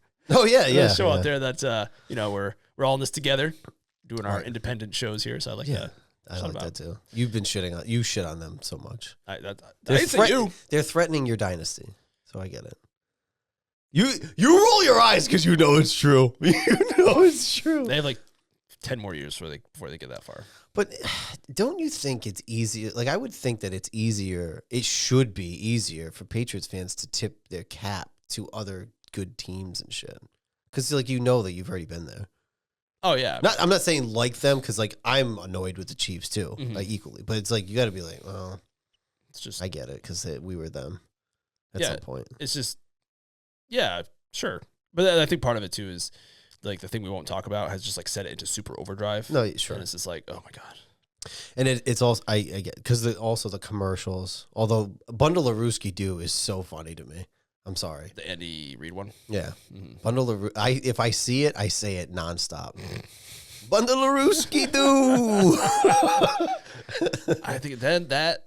A: yeah,
B: show out there that we're all in this together, doing our independent shows here. So I like that.
A: I like that too. You've been you shit on them so much.
B: I didn't say you.
A: They're threatening your dynasty, so I get it. You roll your eyes because you know it's true. You know it's true.
B: They have like 10 more years before they get that far.
A: But don't you think it's easier? Like I would think that it's easier. It should be easier for Patriots fans to tip their cap to other good teams and shit. Because like that you've already been there.
B: Oh yeah.
A: I'm not saying like them because like I'm annoyed with the Chiefs too, like equally. But it's like you got to be like, well, it's just I get it because we were them at some point.
B: It's just. Yeah, sure. But I think part of it, too, is like the thing we won't talk about has just like set it into super overdrive.
A: No, sure.
B: And it's just like, oh, my God.
A: And it's also, I get, because also the commercials, although Bundle of Rooski Do is so funny to me. I'm sorry.
B: The Andy Reid one?
A: Yeah.
B: Mhm.
A: Bundle if I see it, I say it nonstop. Bundle-a-rooski doo.
B: I think then that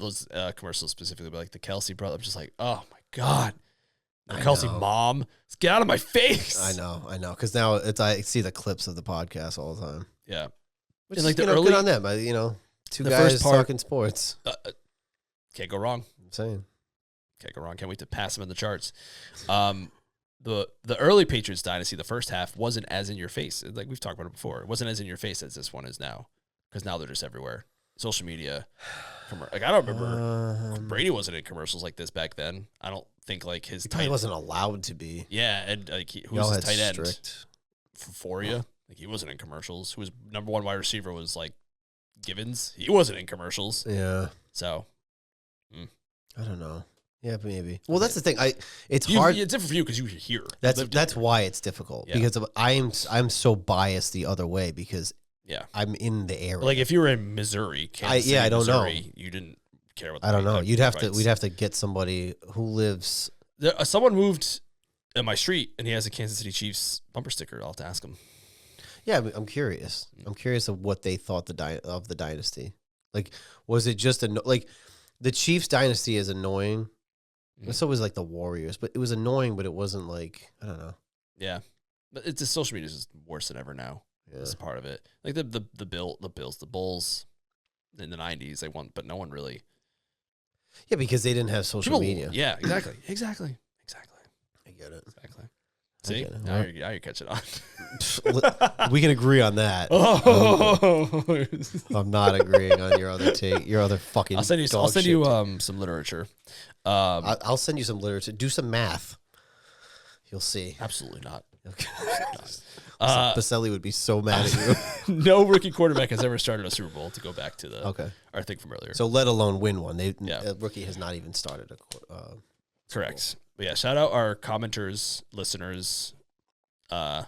B: was commercials specifically, but like the Kelsey brother, I'm just like, oh my God. Kelsey mom, let's get out of my face.
A: I know. Because now I see the clips of the podcast all the time.
B: Yeah.
A: Which
B: and like
A: is,
B: the early,
A: good on them. Two
B: the
A: guys
B: first part,
A: talking sports.
B: Can't go wrong.
A: I'm saying.
B: Can't go wrong. Can't wait to pass them in the charts. The early Patriots dynasty, the first half wasn't as in your face. Like we've talked about it before. It wasn't as in your face as this one is now, because now they're just everywhere. Social media. Like I don't remember Brady wasn't in commercials like this back then. I don't think like his
A: he wasn't allowed to be.
B: Yeah, and like who was his tight end for you?
A: Oh.
B: Like he wasn't in commercials. Who was number one wide receiver was like Givens. He wasn't in commercials.
A: Yeah.
B: So
A: I don't know. Yeah, maybe. Well, that's the thing. It's hard.
B: It's different for you because you were here.
A: That's why it's difficult because I'm so biased the other way because I'm in the area.
B: Like if you were in Missouri, Kansas City,
A: I don't
B: Missouri,
A: know.
B: You didn't care what.
A: I don't know. We'd have to get somebody who lives.
B: Someone moved in my street and he has a Kansas City Chiefs bumper sticker. I'll have to ask him.
A: Yeah, I'm curious. I'm curious of what they thought of the dynasty. Like, was it just like the Chiefs dynasty is annoying. So was like the Warriors, but it was annoying, but it wasn't like, I don't know.
B: Yeah. But it's just social media is worse than ever now. Yeah. This is part of it. Like the Bills, the Bulls in the 90s, they won, but no one really.
A: Yeah, because they didn't have social media.
B: Yeah, exactly. Exactly.
A: I get it.
B: Exactly. See? Now you're catching on.
A: We can agree on that.
B: Oh.
A: I'm not agreeing on your other take. Your other fucking.
B: I'll send you some literature.
A: I'll send you some literature. Do some math. You'll see.
B: Absolutely not.
A: Okay. Baselli would be so mad at
B: you. No rookie quarterback has ever started a Super Bowl, to go back to our thing from earlier.
A: So let alone win one. A rookie has not even started a
B: correct. But yeah, shout out our commenters, listeners. Starting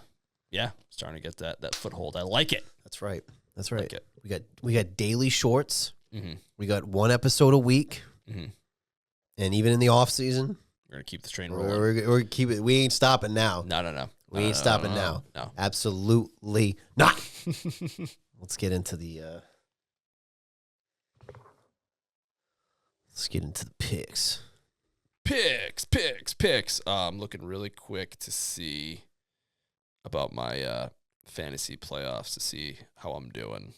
B: to get that foothold. I like it.
A: That's right. That's right.
B: Like
A: we got daily shorts.
B: Mm-hmm.
A: We got one episode a week.
B: Mm-hmm.
A: And even in the off season,
B: we're gonna keep the train rolling.
A: We're keep it. We ain't stopping now.
B: No.
A: We ain't stopping now.
B: No,
A: absolutely not. Let's get into the. Let's get into the picks.
B: Picks. I'm looking really quick to see about my fantasy playoffs to see how I'm doing.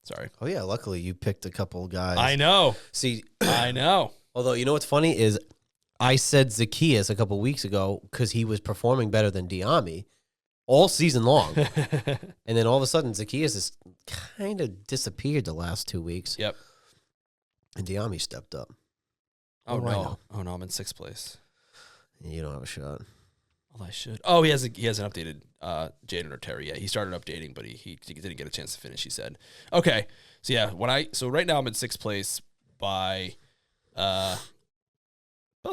B: Sorry.
A: Oh yeah, luckily you picked a couple guys.
B: I know.
A: See,
B: I know.
A: Although you know what's funny is I said Zacchaeus a couple weeks ago because he was performing better than Diami all season long, and then all of a sudden Zacchaeus has kind of disappeared the last 2 weeks.
B: Yep.
A: And Diami stepped up.
B: Oh no! Oh no! I'm in 6th place.
A: You don't have a shot.
B: Well, I should. Oh, he hasn't updated Jaden or Terry yet. He started updating, but he didn't get a chance to finish. He said, "Okay, so yeah, right now I'm in 6th place by about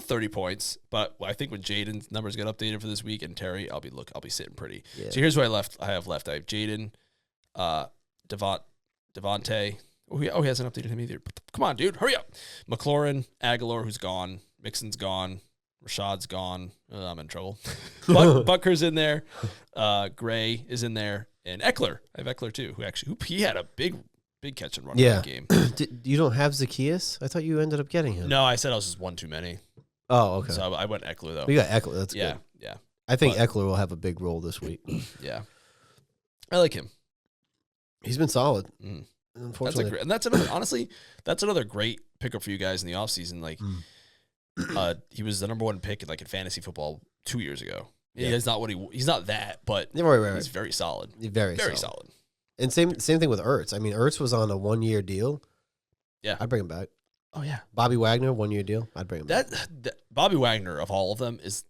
B: 30 points. But I think when Jaden's numbers get updated for this week and Terry, I'll be sitting pretty. Yeah. So here's what I have left. I have Jaden, Devontae. Oh, he hasn't updated him either. Come on, dude, hurry up. McLaurin, Aguilar, who's gone. Mixon's gone. Rashad's gone. I'm in trouble. Butker's in there. Gray is in there. And Eckler. I have Eckler too, he had a big catch and run in that game.
A: You don't have Zacchaeus? I thought you ended up getting him.
B: No, I said I was just one too many.
A: Oh, okay.
B: So I went Eckler, though.
A: We got Eckler. That's good.
B: Yeah.
A: I think Eckler will have a big role this week.
B: Yeah. I like him.
A: He's been solid.
B: Mm.
A: Unfortunately.
B: That's another great pickup for you guys in the offseason. Like, he was the number 1 pick in fantasy football 2 years ago. Yeah. He's not that, but he's very solid.
A: Very solid. And same thing with Ertz. I mean, Ertz was on a 1-year deal.
B: Yeah.
A: I'd bring him back.
B: Oh, yeah.
A: Bobby Wagner, 1-year deal. I'd bring him back.
B: Bobby Wagner, of all of them, is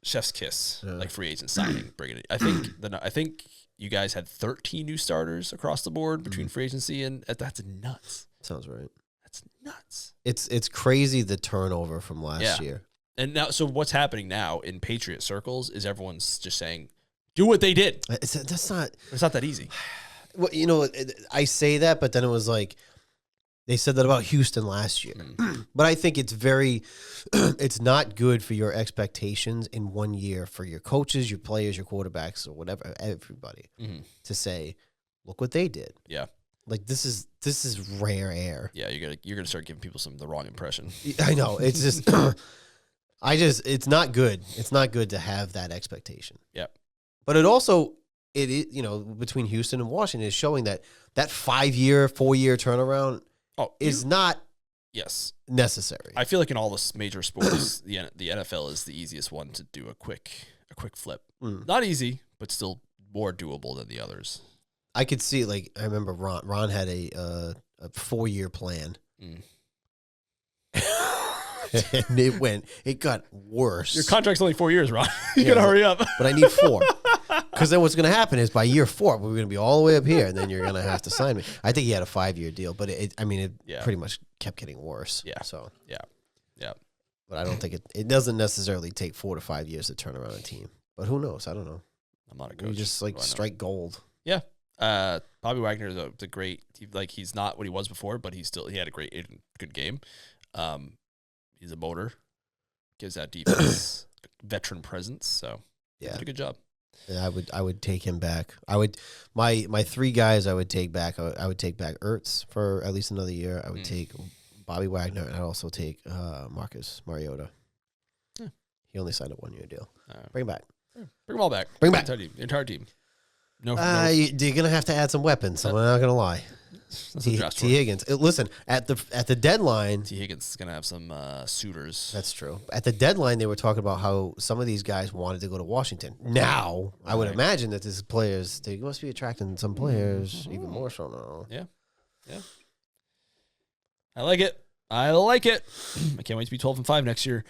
B: chef's kiss, like free agent signing, bringing it. I think you guys had 13 new starters across the board between free agency and that's nuts.
A: Sounds right.
B: That's nuts.
A: It's crazy the turnover from last year.
B: And now, so what's happening now in Patriot circles is everyone's just saying, do what they did.
A: It's not
B: that easy.
A: Well, you know, I say that, but then it was like They said that about Houston last year. But I think it's it's not good for your expectations in 1 year for your coaches, your players, your quarterbacks, or whatever, everybody to say, look what they did.
B: Yeah.
A: Like this is rare air.
B: Yeah, you're gonna start giving people the wrong impression.
A: I know. It's just it's not good. It's not good to have that expectation.
B: Yeah.
A: But it also is, between Houston and Washington is showing that 5-year, 4-year turnaround is not necessary.
B: I feel like in all the major sports, the NFL is the easiest one to do a quick flip. Not easy, but still more doable than the others.
A: I could see, like, I remember Ron had a 4-year plan. And it got worse.
B: Your contract's only 4 years, Ron. You gotta hurry up.
A: But I need 4. Because then what's going to happen is by year 4, we're going to be all the way up here, and then you're going to have to sign me. I think he had a 5-year deal, but it pretty much kept getting worse.
B: Yeah.
A: So
B: Yeah.
A: But I don't think it doesn't necessarily take 4 to 5 years to turn around a team. But who knows? I don't know.
B: I'm not a coach.
A: You just strike gold.
B: Yeah. Bobby Wagner is the great. He's not what he was before, but he had a good game. He's a motor, gives that defense veteran presence. So he did a good job.
A: Yeah, I would take him back. My 3 guys I would take back. I would take back Ertz for at least another year. I would take Bobby Wagner, and I'd also take Marcus Mariota. Yeah. He only signed a 1-year deal. Bring him back.
B: Bring them all back.
A: Bring back
B: the entire team. No,
A: you're gonna have to add some weapons. I'm not gonna lie. T. Higgins. Listen, at the deadline,
B: T. Higgins is gonna have some suitors.
A: That's true. At the deadline, they were talking about how some of these guys wanted to go to Washington. Now, I would imagine that these players, they must be attracting some players even more so now.
B: Yeah. I like it. I can't wait to be 12-5 next year.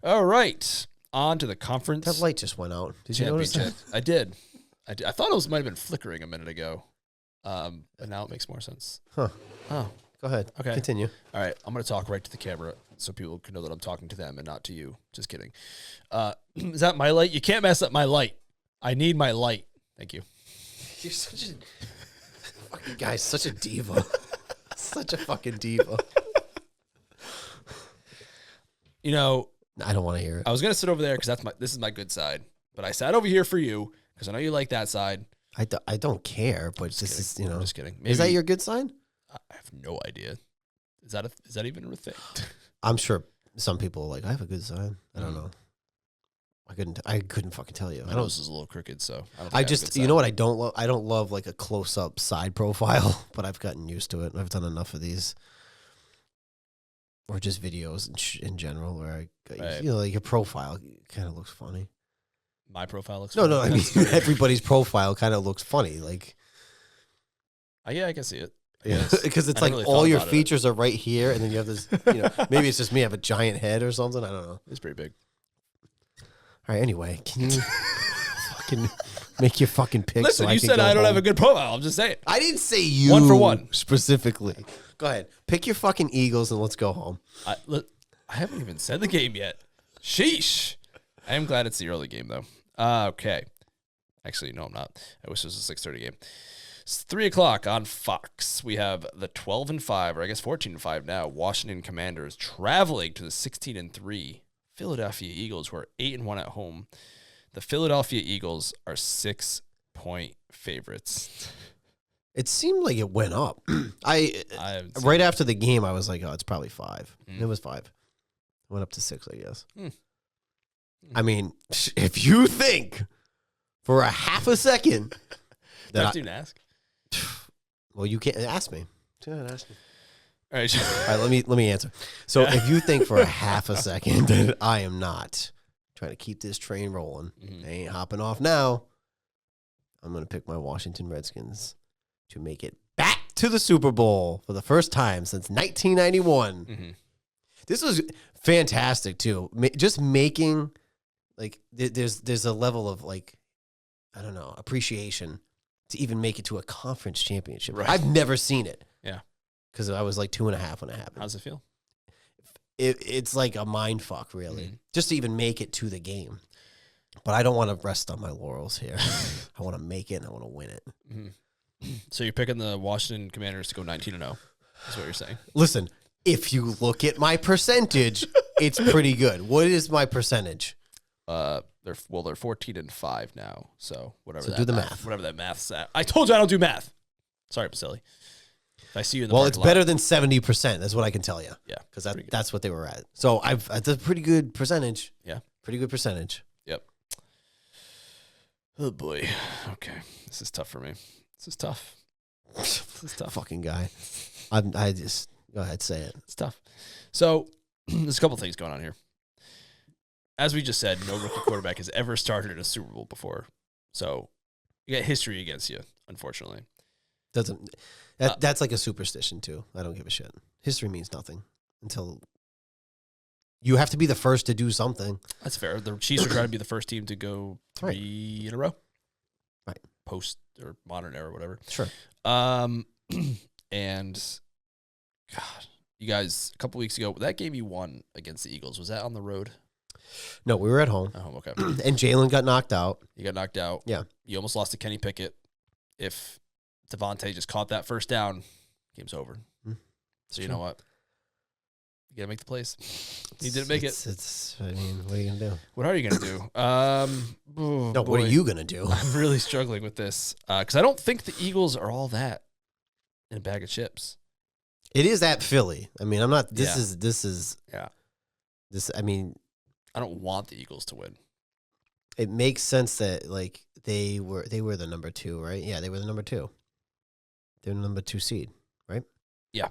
B: All right, on to the conference.
A: That light just went out. Did you notice that?
B: I did. I thought it might have been flickering a minute ago, but now it makes more sense.
A: Huh.
B: Oh,
A: go ahead.
B: Okay.
A: Continue.
B: All right. I'm going to talk right to the camera so people can know that I'm talking to them and not to you. Just kidding. Is that my light? You can't mess up my light. I need my light. Thank you.
A: You're such a fucking guy. Such a diva. Such a fucking diva. I don't want to hear it.
B: I was going to sit over there because this is my good side, but I sat over here for you. Because I know you like that side.
A: I don't care, but this is,
B: I'm just kidding. Maybe,
A: is that your good side?
B: I have no idea. Is that even a thing?
A: I'm sure some people are like, I have a good side. I don't know. I couldn't fucking tell you.
B: My nose is a little crooked, so
A: I just, you know what I don't love? I don't love like a close up side profile, but I've gotten used to it. I've done enough of these. Or just videos in general where like your profile kind of looks funny.
B: My profile looks
A: funny. No, I mean, everybody's profile kind of looks funny. Like,
B: yeah, I can see it.
A: Yeah, because it's like really all your features are right here, and then you have this, maybe it's just me, I have a giant head or something. I don't know.
B: It's pretty big.
A: All right, anyway, can you fucking make your fucking pick?
B: Listen, you said I don't have a good profile. I'm just saying.
A: I didn't say you
B: 1 for 1
A: specifically. Go ahead. Pick your fucking Eagles and let's go home.
B: I haven't even said the game yet. Sheesh. I am glad it's the early game, though. Okay. Actually, no, I'm not. I wish it was a 6:30 game. It's 3 o'clock on Fox. We have the 12-5, or I guess 14-5 now, Washington Commanders traveling to the 16-3 Philadelphia Eagles, who are 8-1 at home. The Philadelphia Eagles are 6-point favorites.
A: It seemed like it went up. Right after the game, I was like, oh, it's probably 5. It was 5. It went up to 6, I guess. I mean, if you think for a half a second
B: that I ask.
A: Well, you can't ask me. Do not ask me.
B: All right.
A: All right, let me answer. So if you think for a half a second that I am not trying to keep this train rolling, I ain't hopping off now. I'm going to pick my Washington Redskins to make it back to the Super Bowl for the first time since 1991. This was fantastic too. Just making like there's a level of like, I don't know, appreciation to even make it to a conference championship.
B: Right.
A: I've never seen it.
B: Yeah.
A: Because I was like 2.5 when it happened.
B: How does it feel?
A: It's like a mind fuck, really, just to even make it to the game. But I don't want to rest on my laurels here. I want to make it and I want to win it.
B: So you're picking the Washington Commanders to go 19-0. Is what you're saying.
A: Listen, if you look at my percentage, it's pretty good. What is my percentage?
B: They're 14-5 now. So whatever.
A: So do the math.
B: Whatever that math's at. I told you I don't do math. Sorry, Basili. If I see you in the
A: Well, it's better than 70%. That's what I can tell you.
B: Yeah,
A: because that's what they were at. So that's a pretty good percentage.
B: Yeah,
A: pretty good percentage.
B: Yep. Oh boy. Okay, this is tough for me. This is tough. This is tough.
A: Fucking guy. I just go ahead, say it.
B: It's tough. So there's a couple things going on here. As we just said, no rookie quarterback has ever started in a Super Bowl before. So you got history against you, unfortunately.
A: That's like a superstition too. I don't give a shit. History means nothing until you have to be the first to do something.
B: That's fair. The Chiefs are trying to be the first team to go 3 in a row.
A: Right.
B: Post or modern era, whatever.
A: Sure.
B: And God, you guys, a couple weeks ago, that game you won against the Eagles, was that on the road?
A: No, we were at home.
B: At home, okay.
A: And Jalen got knocked out.
B: You got knocked out.
A: Yeah.
B: You almost lost to Kenny Pickett. If Devontae just caught that first down, game's over. So you know what? You got to make the plays. You didn't make it.
A: I mean, what are you going to do?
B: What are you going to do?
A: No, what are you going to do?
B: I'm really struggling with this because I don't think the Eagles are all that in a bag of chips.
A: It is at Philly. I mean, I'm not. This
B: Yeah.
A: I mean,
B: I don't want the Eagles to win.
A: It makes sense that like they were the number 2, right? Yeah, they were the number 2. They're the number 2 seed, right?
B: Yeah.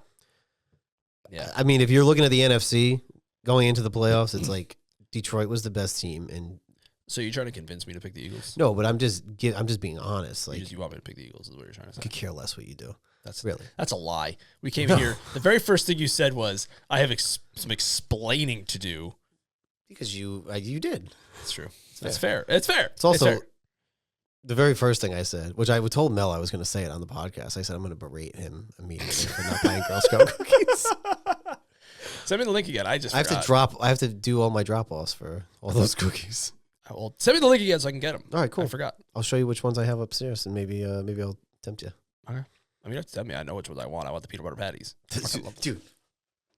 B: Yeah.
A: I mean, if you're looking at the NFC going into the playoffs, it's like Detroit was the best team, and
B: so you're trying to convince me to pick the Eagles?
A: No, but I'm just being honest. Like
B: you want me to pick the Eagles is what you're trying to say.
A: I could care less what you do.
B: That's a lie. We came here. The very first thing you said was, "I have some explaining to do."
A: Because you did.
B: That's true. That's fair. It's fair.
A: It's also the very first thing I said, which I told Mel I was going to say it on the podcast. I said I'm going to berate him immediately for not buying Girl Scout cookies.
B: Send me the link again. I
A: have to do all my drop-offs for all those cookies.
B: Well, send me the link again so I can get them.
A: All right, cool.
B: I forgot.
A: I'll show you which ones I have upstairs, and maybe I'll tempt you.
B: Okay. I mean, you have to tell me. I know which ones I want. I want the peanut butter patties.
A: Dude,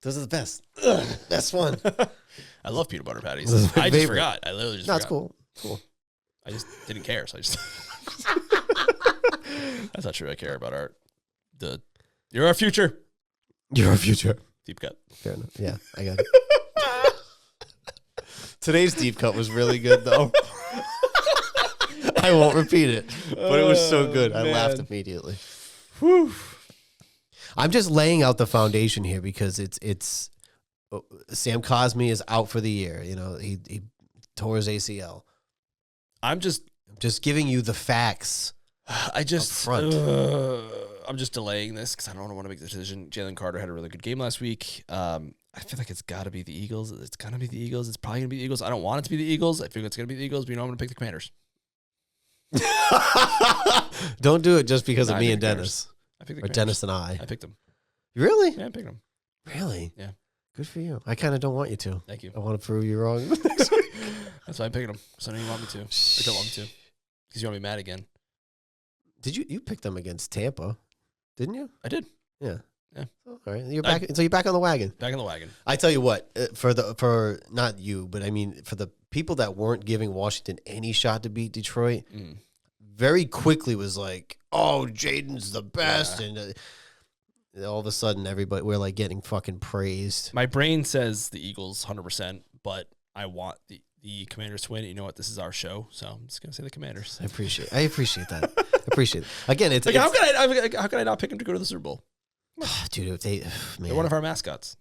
A: those are the best. Best one.
B: I love peanut butter patties. I just forgot. I literally just forgot.
A: It's cool. Cool.
B: I just didn't care, so I just... That's not true. I care about art. You're our future.
A: You're our future.
B: Deep cut.
A: Fair enough. Yeah, I got it. Today's deep cut was really good, though. I won't repeat it, but it was so good. I laughed immediately.
B: Whew.
A: I'm just laying out the foundation here because it's Sam Cosmi is out for the year. You know, he tore his ACL. I'm just giving you the facts. I'm just
B: delaying this because I don't want to make the decision. Jalen Carter had a really good game last week. I feel like it's got to be the Eagles. It's going to be the Eagles. It's probably going to be the Eagles. I don't want it to be the Eagles. I feel it's going to be the Eagles, but I'm going to pick the Commanders.
A: Don't do it just because of me and Dennis.
B: I picked the
A: Commanders. Dennis and I
B: picked them.
A: Really?
B: Yeah, I picked them.
A: Really?
B: Yeah.
A: Good for you. I kind of don't want you to.
B: Thank you.
A: I want to prove you wrong.
B: That's why I'm picking them. So I know you want me to. I don't want me to. Because you want me mad again.
A: Did you picked them against Tampa? Didn't you?
B: I did.
A: Yeah.
B: Yeah.
A: Oh, all right. You're back. So you're back on the wagon.
B: Back on the wagon.
A: I tell you what, for not you, but I mean for the people that weren't giving Washington any shot to beat Detroit, very quickly was like, "Oh, Jaden's the best," and all of a sudden, we're like getting fucking praised.
B: My brain says the Eagles 100%, but I want the Commanders to win. You know what? This is our show, so I'm just gonna say the Commanders.
A: I appreciate that. Appreciate it. Again, it's
B: like how can I not pick them to go to the Super Bowl?
A: Dude,
B: they're one of our mascots.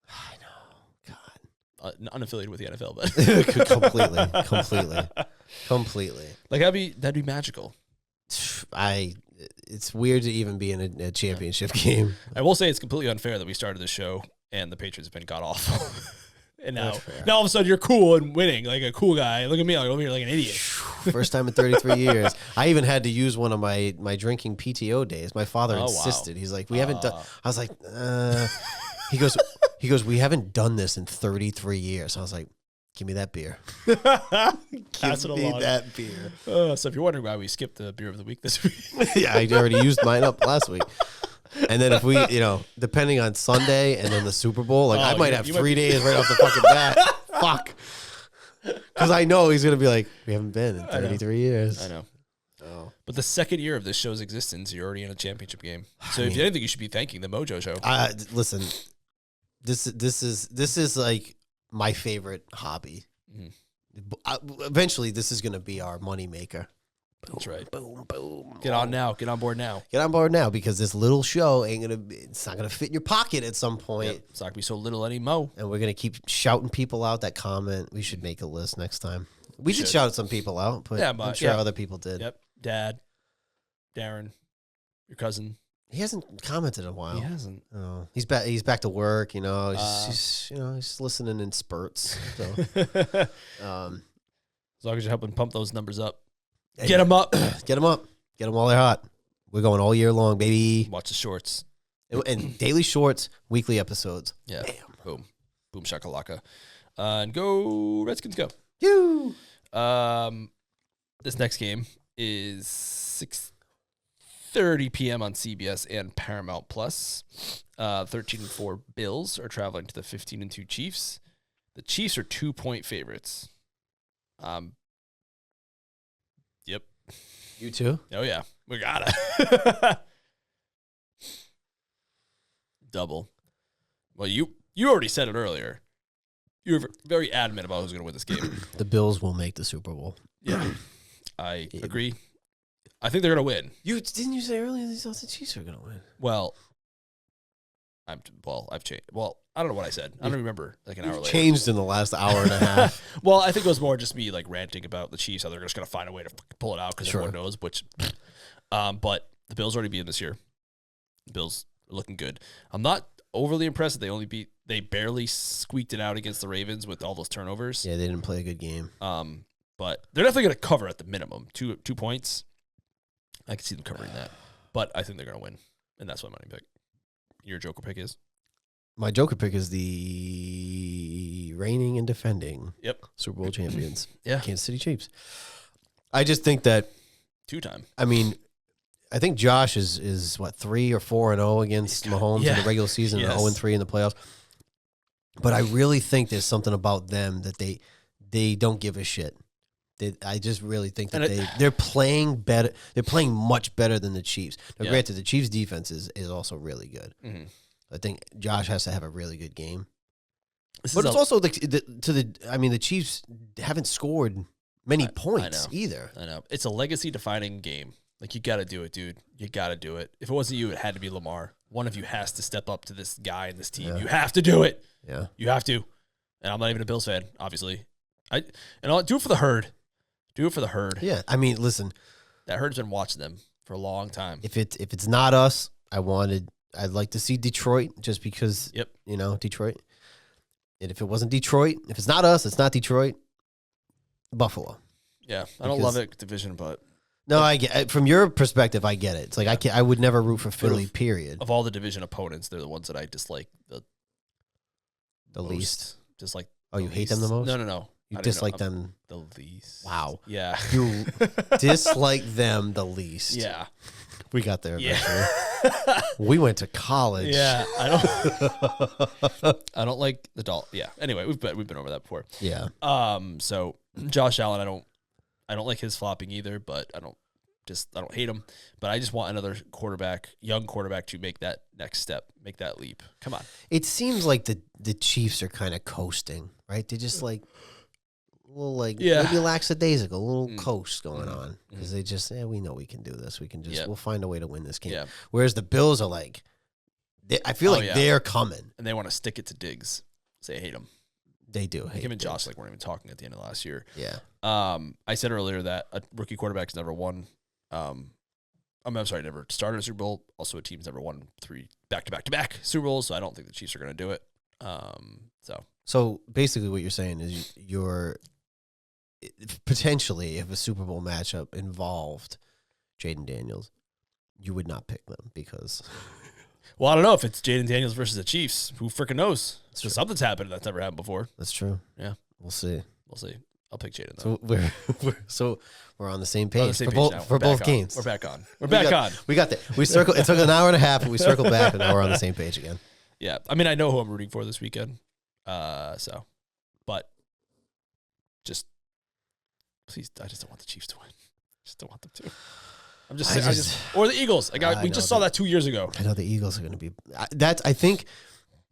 A: I know. God,
B: unaffiliated with the NFL,
A: but completely.
B: Like that'd be magical.
A: It's weird to even be in a championship game.
B: I will say it's completely unfair that we started this show and the Patriots have been god awful. And now all of a sudden you're cool and winning, like a cool guy. Look at me, I'm over here like an idiot.
A: First time in 33 years. I even had to use one of my drinking PTO days. My father insisted. He's like, we haven't done. I was like, he goes, we haven't done this in 33 years. I was like, give me that beer. Give me that beer.
B: So if you're wondering why we skipped the beer of the week this week.
A: Yeah, I already used mine up last week. And then if we, depending on Sunday and then the Super Bowl, like I might have
B: you
A: 3 days right off the fucking bat. Fuck. Because I know he's going to be like, we haven't been in 33 years.
B: I know.
A: Oh.
B: But the second year of this show's existence, you're already in a championship game. So if anything, you should be thanking the MOJO show.
A: Listen, this is like my favorite hobby. Mm-hmm. Eventually, this is going to be our moneymaker.
B: That's right.
A: Boom, boom.
B: Get on now. Get on board now.
A: Get on board now because this little show it's not gonna fit in your pocket at some point.
B: Yep. It's not gonna be so little anymore.
A: And we're gonna keep shouting people out that comment. We should make a list next time. We did shout some people out, but I'm sure other people did.
B: Yep. Dad, Darren, your cousin.
A: He hasn't commented in a while.
B: He hasn't.
A: Oh, he's back. He's back to work. He's listening in spurts. So,
B: as long as you're helping pump those numbers up. Get them up.
A: Get them up. Get them while they're hot. We're going all year long, baby.
B: Watch the shorts.
A: And daily shorts, weekly episodes.
B: Yeah.
A: Bam.
B: Boom. Boom shakalaka. And go Redskins go.
A: You.
B: This next game is 6:30 p.m. on CBS and Paramount Plus. 13-4 Bills are traveling to the 15-2 Chiefs. The Chiefs are 2-point favorites. Yep.
A: You too?
B: Oh, yeah. We got it. Double. Well, you already said it earlier. You were very adamant about who's going to win this game.
A: The Bills will make the Super Bowl.
B: Yeah. I agree. I think they're going to win.
A: Didn't you say earlier you thought the Chiefs were going to win?
B: Well, I've changed. Well, I don't know what I said. I don't remember. Like an hour later.
A: Changed in the last hour and a half.
B: Well, I think it was more just me like ranting about the Chiefs, how they're just going to find a way to pull it out because everyone knows. Which, but the Bills already beat them this year. The Bills are looking good. I'm not overly impressed that they barely squeaked it out against the Ravens with all those turnovers.
A: Yeah, they didn't play a good game.
B: But they're definitely going to cover at the minimum 2 points. I can see them covering that, but I think they're going to win, and that's my money pick. Your Joker pick is?
A: My Joker pick is the reigning and defending Super Bowl champions, Kansas City Chiefs. I just think that
B: 2-time.
A: I mean, I think Josh is what 3 or 4-0 against Mahomes in the regular season, and 0-3 in the playoffs. But I really think there's something about them that they don't give a shit. I just really think that they're playing better. They're playing much better than the Chiefs. Now, granted, the Chiefs' defense is also really good. Mm-hmm. I think Josh has to have a really good game. But it's also the Chiefs haven't scored many points either.
B: I know. It's a legacy-defining game. Like, you got to do it, dude. You got to do it. If it wasn't you, it had to be Lamar. One of you has to step up to this guy and this team. Yeah. You have to do it.
A: Yeah.
B: You have to. And I'm not even a Bills fan, obviously. I'll do it for the herd. Do it for the herd.
A: Yeah. I mean, listen.
B: That herd's been watching them for a long time.
A: If it's not us, I'd like to see Detroit just because, Detroit. And if it wasn't Detroit, if it's not us, it's not Detroit, Buffalo.
B: Yeah. I don't love it, division, but.
A: No, I get from your perspective, I get it. It's like I would never root for Philly, period.
B: Of all the division opponents, they're the ones that I dislike
A: the least.
B: Dislike.
A: Oh, you hate them the most?
B: No.
A: You dislike them
B: the least.
A: Wow.
B: Yeah.
A: You dislike them the least.
B: Yeah.
A: We got there eventually. We went to college.
B: Yeah. I don't like the doll. Yeah. Anyway, we've been over that before.
A: Yeah.
B: So Josh Allen, I don't like his flopping either, but I don't hate him. But I just want another young quarterback to make that next step, make that leap. Come on.
A: It seems like the Chiefs are kind of coasting, right? They're just like a little maybe lackadaisical, a little coast going on because they just we know we can do this. We can just we'll find a way to win this game. Yeah. Whereas the Bills are like, I feel like they're coming
B: and they want to stick it to Diggs. Say I hate him.
A: They do.
B: Him and Josh weren't even talking at the end of last year.
A: Yeah.
B: I said earlier that a rookie quarterback's never won. I'm sorry, never started a Super Bowl. Also, a team's never won 3 back-to-back Super Bowls, so I don't think the Chiefs are going to do it.
A: So basically, what you're saying is you're potentially, if a Super Bowl matchup involved Jaden Daniels, you would not pick them because.
B: Well, I don't know if it's Jaden Daniels versus the Chiefs. Who freaking knows? Something's happened that's never happened before.
A: That's true.
B: Yeah,
A: we'll see.
B: I'll pick Jaden though.
A: So We're on the same
B: We're on the
A: page
B: same
A: for
B: page
A: both
B: now.
A: for
B: We're
A: both
B: back on.
A: games.
B: We're back on. We're back on.
A: We got that. We circled. It took an hour and a half, but we circled back, and now we're on the same page again.
B: Yeah, I mean, I know who I'm rooting for this weekend. But just please, I just don't want the Chiefs to win. I just don't want them to. Or the Eagles. We just saw that 2 years ago.
A: I know the Eagles are going to be. I think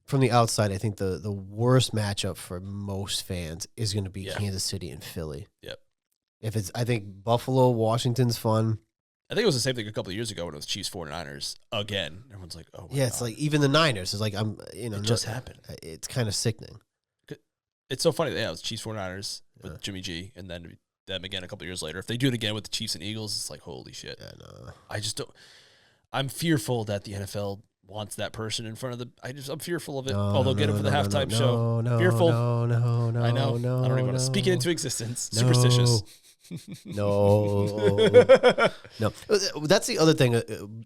A: from the outside, I think the worst matchup for most fans is going to be Kansas City and Philly.
B: Yep.
A: I think Buffalo, Washington's fun.
B: I think it was the same thing a couple of years ago when it was Chiefs 49ers again. Everyone's like, "Oh, my God.
A: It's like even the Niners is like
B: It just happened.
A: It's kind of sickening.
B: It's so funny. Yeah, it was Chiefs 49ers with Jimmy G, and then them again a couple of years later. If they do it again with the Chiefs and Eagles, it's like, holy shit.
A: Yeah, no.
B: I just don't. I'm fearful that the NFL wants that person in front of the. I'm fearful of it. They'll get him for the halftime show. Fearful.
A: No.
B: I know. I don't even want to speak it into existence.
A: No.
B: Superstitious.
A: No. That's the other thing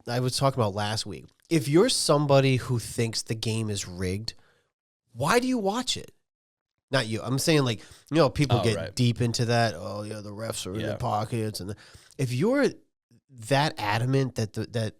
A: I was talking about last week. If you're somebody who thinks the game is rigged, why do you watch it? Not you. I'm saying people get deep into that. Oh, yeah, the refs are in their pockets. And if you're that adamant that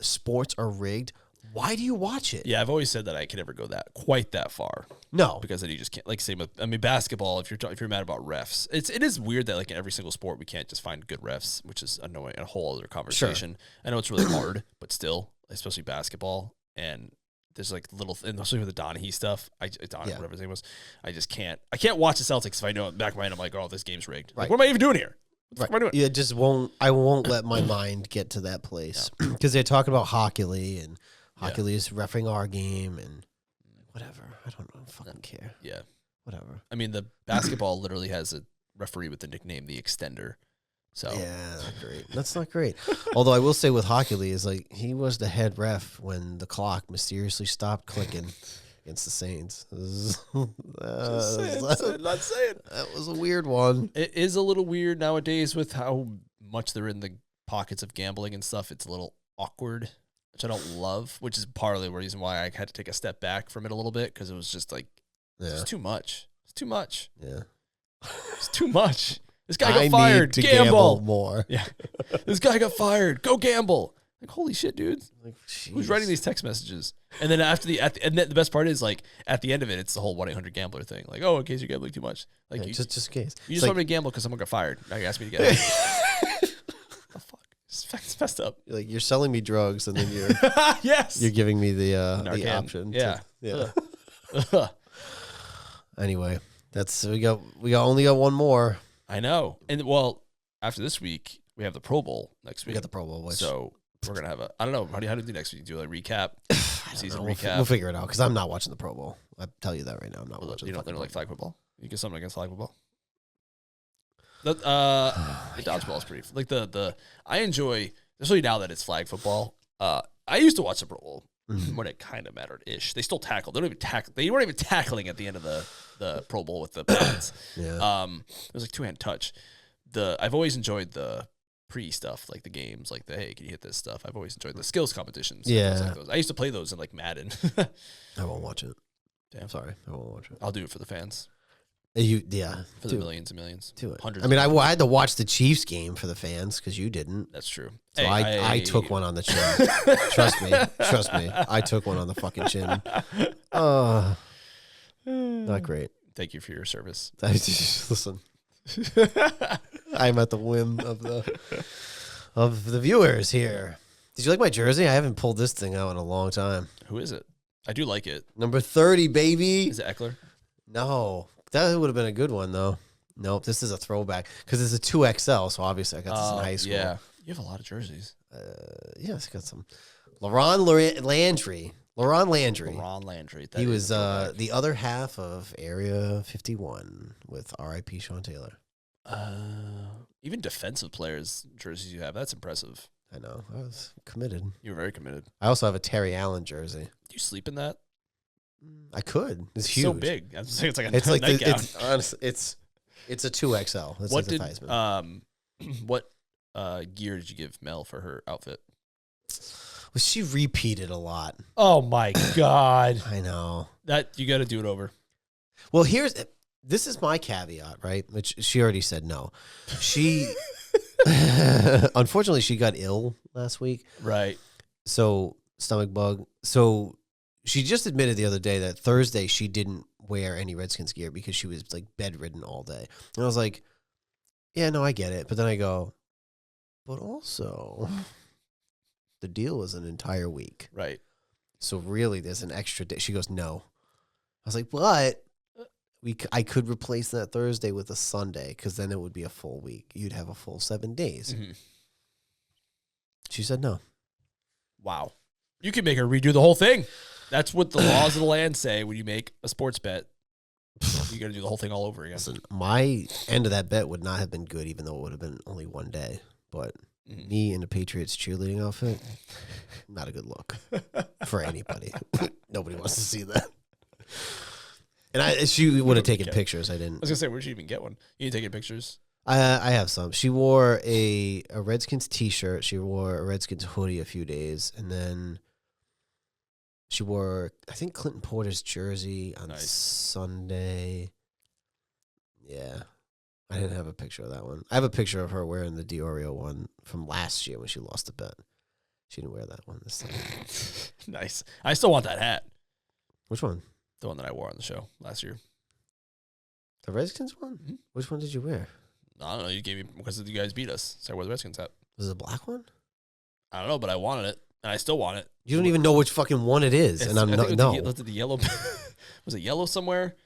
A: sports are rigged, why do you watch it?
B: Yeah, I've always said that I can never go quite that far.
A: No,
B: because then you just can't. Like same with basketball. If you're mad about refs, it is weird that in every single sport we can't just find good refs, which is annoying. A whole other conversation. Sure. I know it's really hard, but still, especially basketball and. There's especially with the Donahue stuff. Whatever his name was. I just can't. I can't watch the Celtics if I know in the back of my mind I'm like, oh, this game's rigged. Right. Like, what am I even doing here? What am I doing?
A: Yeah, just won't. I won't let my mind get to that place because they're talking about Hockey Lee and Hockey Lee is refereeing our game and whatever. I don't fucking care.
B: Yeah,
A: whatever.
B: I mean, the basketball literally has a referee with the nickname the Extender. So
A: yeah, not great. That's not great. Although I will say with Hockey Lee is he was the head ref when the clock mysteriously stopped clicking against the Saints. Not saying. That was a weird one.
B: It is a little weird nowadays with how much they're in the pockets of gambling and stuff. It's a little awkward, which I don't love, which is partly the reason why I had to take a step back from it a little bit because it was just it's too much. It's too much.
A: Yeah.
B: It's too much. This guy got fired.
A: Need to gamble more.
B: Yeah. This guy got fired. Go gamble. Like, holy shit, dude. Who's writing these text messages? And then the best part is at the end of it, it's the whole 1-800-GAMBLER thing. Like, oh, in case you're gambling too much. Like,
A: just in case.
B: You just want me to gamble because someone got fired. Now you ask me to get out. The fuck? It's messed up.
A: You're selling me drugs and then you're
B: yes.
A: You're giving me the option.
B: Yeah.
A: Anyway, we only got one more.
B: I know. And after this week, we have the Pro Bowl next week.
A: We got the Pro Bowl,
B: so we're gonna have I don't know. How do you do next week? Do a recap, season recap.
A: We'll figure it out because I'm not watching the Pro Bowl. I tell you that right now. I'm not watching.
B: You don't like flag football? You get something against flag football? The dodgeball is pretty I enjoy, especially now that it's flag football. I used to watch the Pro Bowl when it kind of mattered ish. They still tackle. They don't even tackle. They weren't even tackling at the end of the Pro Bowl with the Pats.
A: Yeah.
B: It was two-hand touch. I've always enjoyed the pre stuff, like the games, like the hey, can you hit this stuff? I've always enjoyed the skills competitions.
A: Yeah.
B: Like those. I used to play those in Madden.
A: I won't watch it.
B: Damn.
A: Sorry, I won't watch it.
B: I'll do it for the fans.
A: For
B: the millions and millions.
A: Do it.
B: Hundreds.
A: I mean, I had to watch the Chiefs game for the fans because you didn't.
B: That's true.
A: So I took one on the chin. Trust me. I took one on the fucking chin. Not great.
B: Thank you for your service.
A: Listen, I'm at the whim of the viewers here. Did you like my jersey? I haven't pulled this thing out in a long time.
B: Who is it? I do like it.
A: Number 30, baby.
B: Is it Eckler?
A: No, that would have been a good one though. Nope, this is a throwback because it's a 2XL. So obviously I got this in high school.
B: Yeah, you have a lot of jerseys.
A: Yes, I got some. Laurent Landry.
B: That
A: He was the other half of Area 51 with R.I.P. Sean Taylor.
B: Even defensive players jerseys you have, that's impressive.
A: I know. I was committed.
B: You were very committed.
A: I also have a Terry Allen jersey.
B: Do you sleep in that?
A: I could. It's huge.
B: So big. It's like a
A: it's like
B: nightgown.
A: It's a 2XL. That's
B: what
A: like the
B: what gear did you give Mel for her outfit?
A: Well, she repeated a lot.
B: Oh my God.
A: I know.
B: That you got to do it over.
A: Well, this is my caveat, right? Which she already said no. She Unfortunately, she got ill last week.
B: Right.
A: So stomach bug. So she just admitted the other day that Thursday she didn't wear any Redskins gear because she was like bedridden all day. And I was like, yeah, no, I get it. But then I go, but also the deal was an entire week.
B: Right.
A: So really there's an extra day. She goes, no. I was like, but I could replace that Thursday with a Sunday because then it would be a full week. You'd have a full 7 days. Mm-hmm. She said no.
B: Wow. You can make her redo the whole thing. That's what the laws of the land say when you make a sports bet. You got to do the whole thing all over again.
A: Listen, my end of that bet would not have been good, even though it would have been only one day. But me in the Patriots cheerleading outfit, not a good look for anybody. Nobody wants to see that. And she would have taken pictures. I didn't.
B: I was gonna say, where'd she even get one? You taking pictures?
A: I have some. She wore a Redskins t-shirt. She wore a Redskins hoodie a few days, and then she wore, I think, Clinton Porter's jersey on Sunday. Yeah. I didn't have a picture of that one. I have a picture of her wearing the DiOrio one from last year when she lost the bet. She didn't wear that one this time.
B: Nice. I still want that hat.
A: Which one?
B: The one that I wore on the show last year.
A: The Redskins one? Mm-hmm. Which one did you wear?
B: I don't know. You gave me, because you guys beat us. So I wore the Redskins hat.
A: Was it a black one?
B: I don't know, but I wanted it. And I still want it.
A: You don't even know which fucking one it is. And I'm not, no.
B: The yellow. Was it yellow somewhere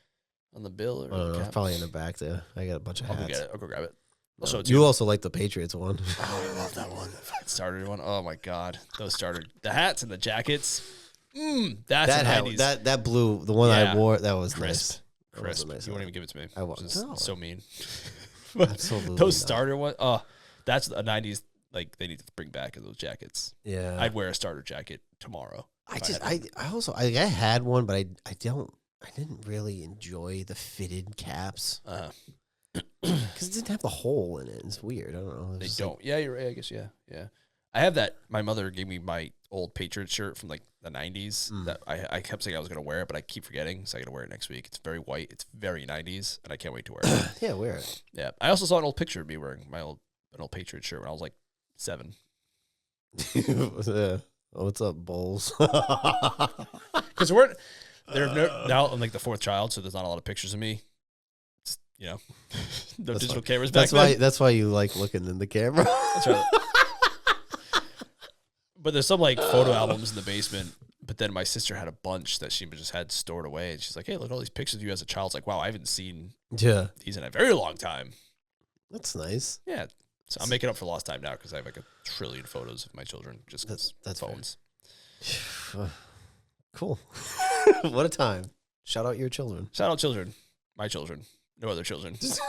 B: on the bill? Or
A: I don't know. It's probably in the back there. I got a bunch of hats.
B: I'll go get it. I'll go grab it. I'll show it to you.
A: You also like the Patriots one.
B: Oh, I love that one. The starter one. Oh, my God. Those starter. The hats and the jackets. That's
A: that hat,
B: 90s.
A: that blue, the one I wore, that was
B: crisp.
A: Nice.
B: Crisp.
A: Nice
B: you won't even give it to me.
A: I won't. No.
B: So mean.
A: Absolutely.
B: Those starter ones. Oh, that's a 90s. Like, they need to bring back those jackets.
A: Yeah.
B: I'd wear a starter jacket tomorrow.
A: I had one, but I didn't really enjoy the fitted caps. Because it didn't have the hole in it. It's weird. I don't know.
B: They don't. Yeah, you're right. I guess, yeah. I have that. My mother gave me my old Patriots shirt from, like, the 90s. That I kept saying I was going to wear it, but I keep forgetting, so I got to wear it next week. It's very white. It's very 90s, and I can't wait to wear it.
A: Yeah, wear it.
B: Yeah. I also saw an old picture of me wearing an old Patriots shirt when I was, like, 7.
A: Yeah. Oh, what's up, Bulls?
B: Because they're now I'm like the fourth child, so there's not a lot of pictures of me. It's, no digital cameras back then.
A: That's why you like looking in the camera.
B: That's right. But there's some like photo albums in the basement. But then my sister had a bunch that she just had stored away, and she's like, "Hey, look at all these pictures of you as a child." It's like, wow, I haven't seen these in a very long time.
A: That's nice.
B: Yeah. So I'm making up for lost time now because I have like 1 trillion photos of my children just because that's phones.
A: Cool. What a time. Shout out your children.
B: Shout out children. My children. No other children. just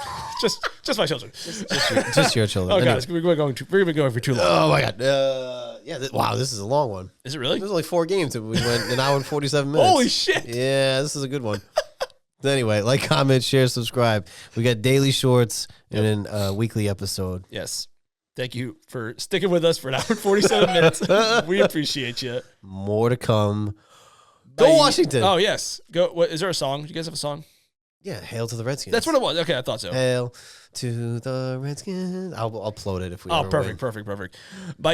B: my children.
A: Just your children.
B: Oh, anyway. Guys, we're going for too long.
A: Oh, my God. Wow, this is a long one.
B: Is it really?
A: There's only 4 games. We went an hour and 47 minutes.
B: Holy shit.
A: Yeah, this is a good one. Anyway, like, comment, share, subscribe. We got daily shorts and then a weekly episode.
B: Yes. Thank you for sticking with us for an hour and 47 minutes. We appreciate you.
A: More to come. Go Washington.
B: Oh, yes. Go. What, is there a song? Do you guys have a song?
A: Yeah, Hail to the Redskins.
B: That's what it was. Okay, I thought so.
A: Hail to the Redskins. I'll upload it if we
B: perfect. Bye.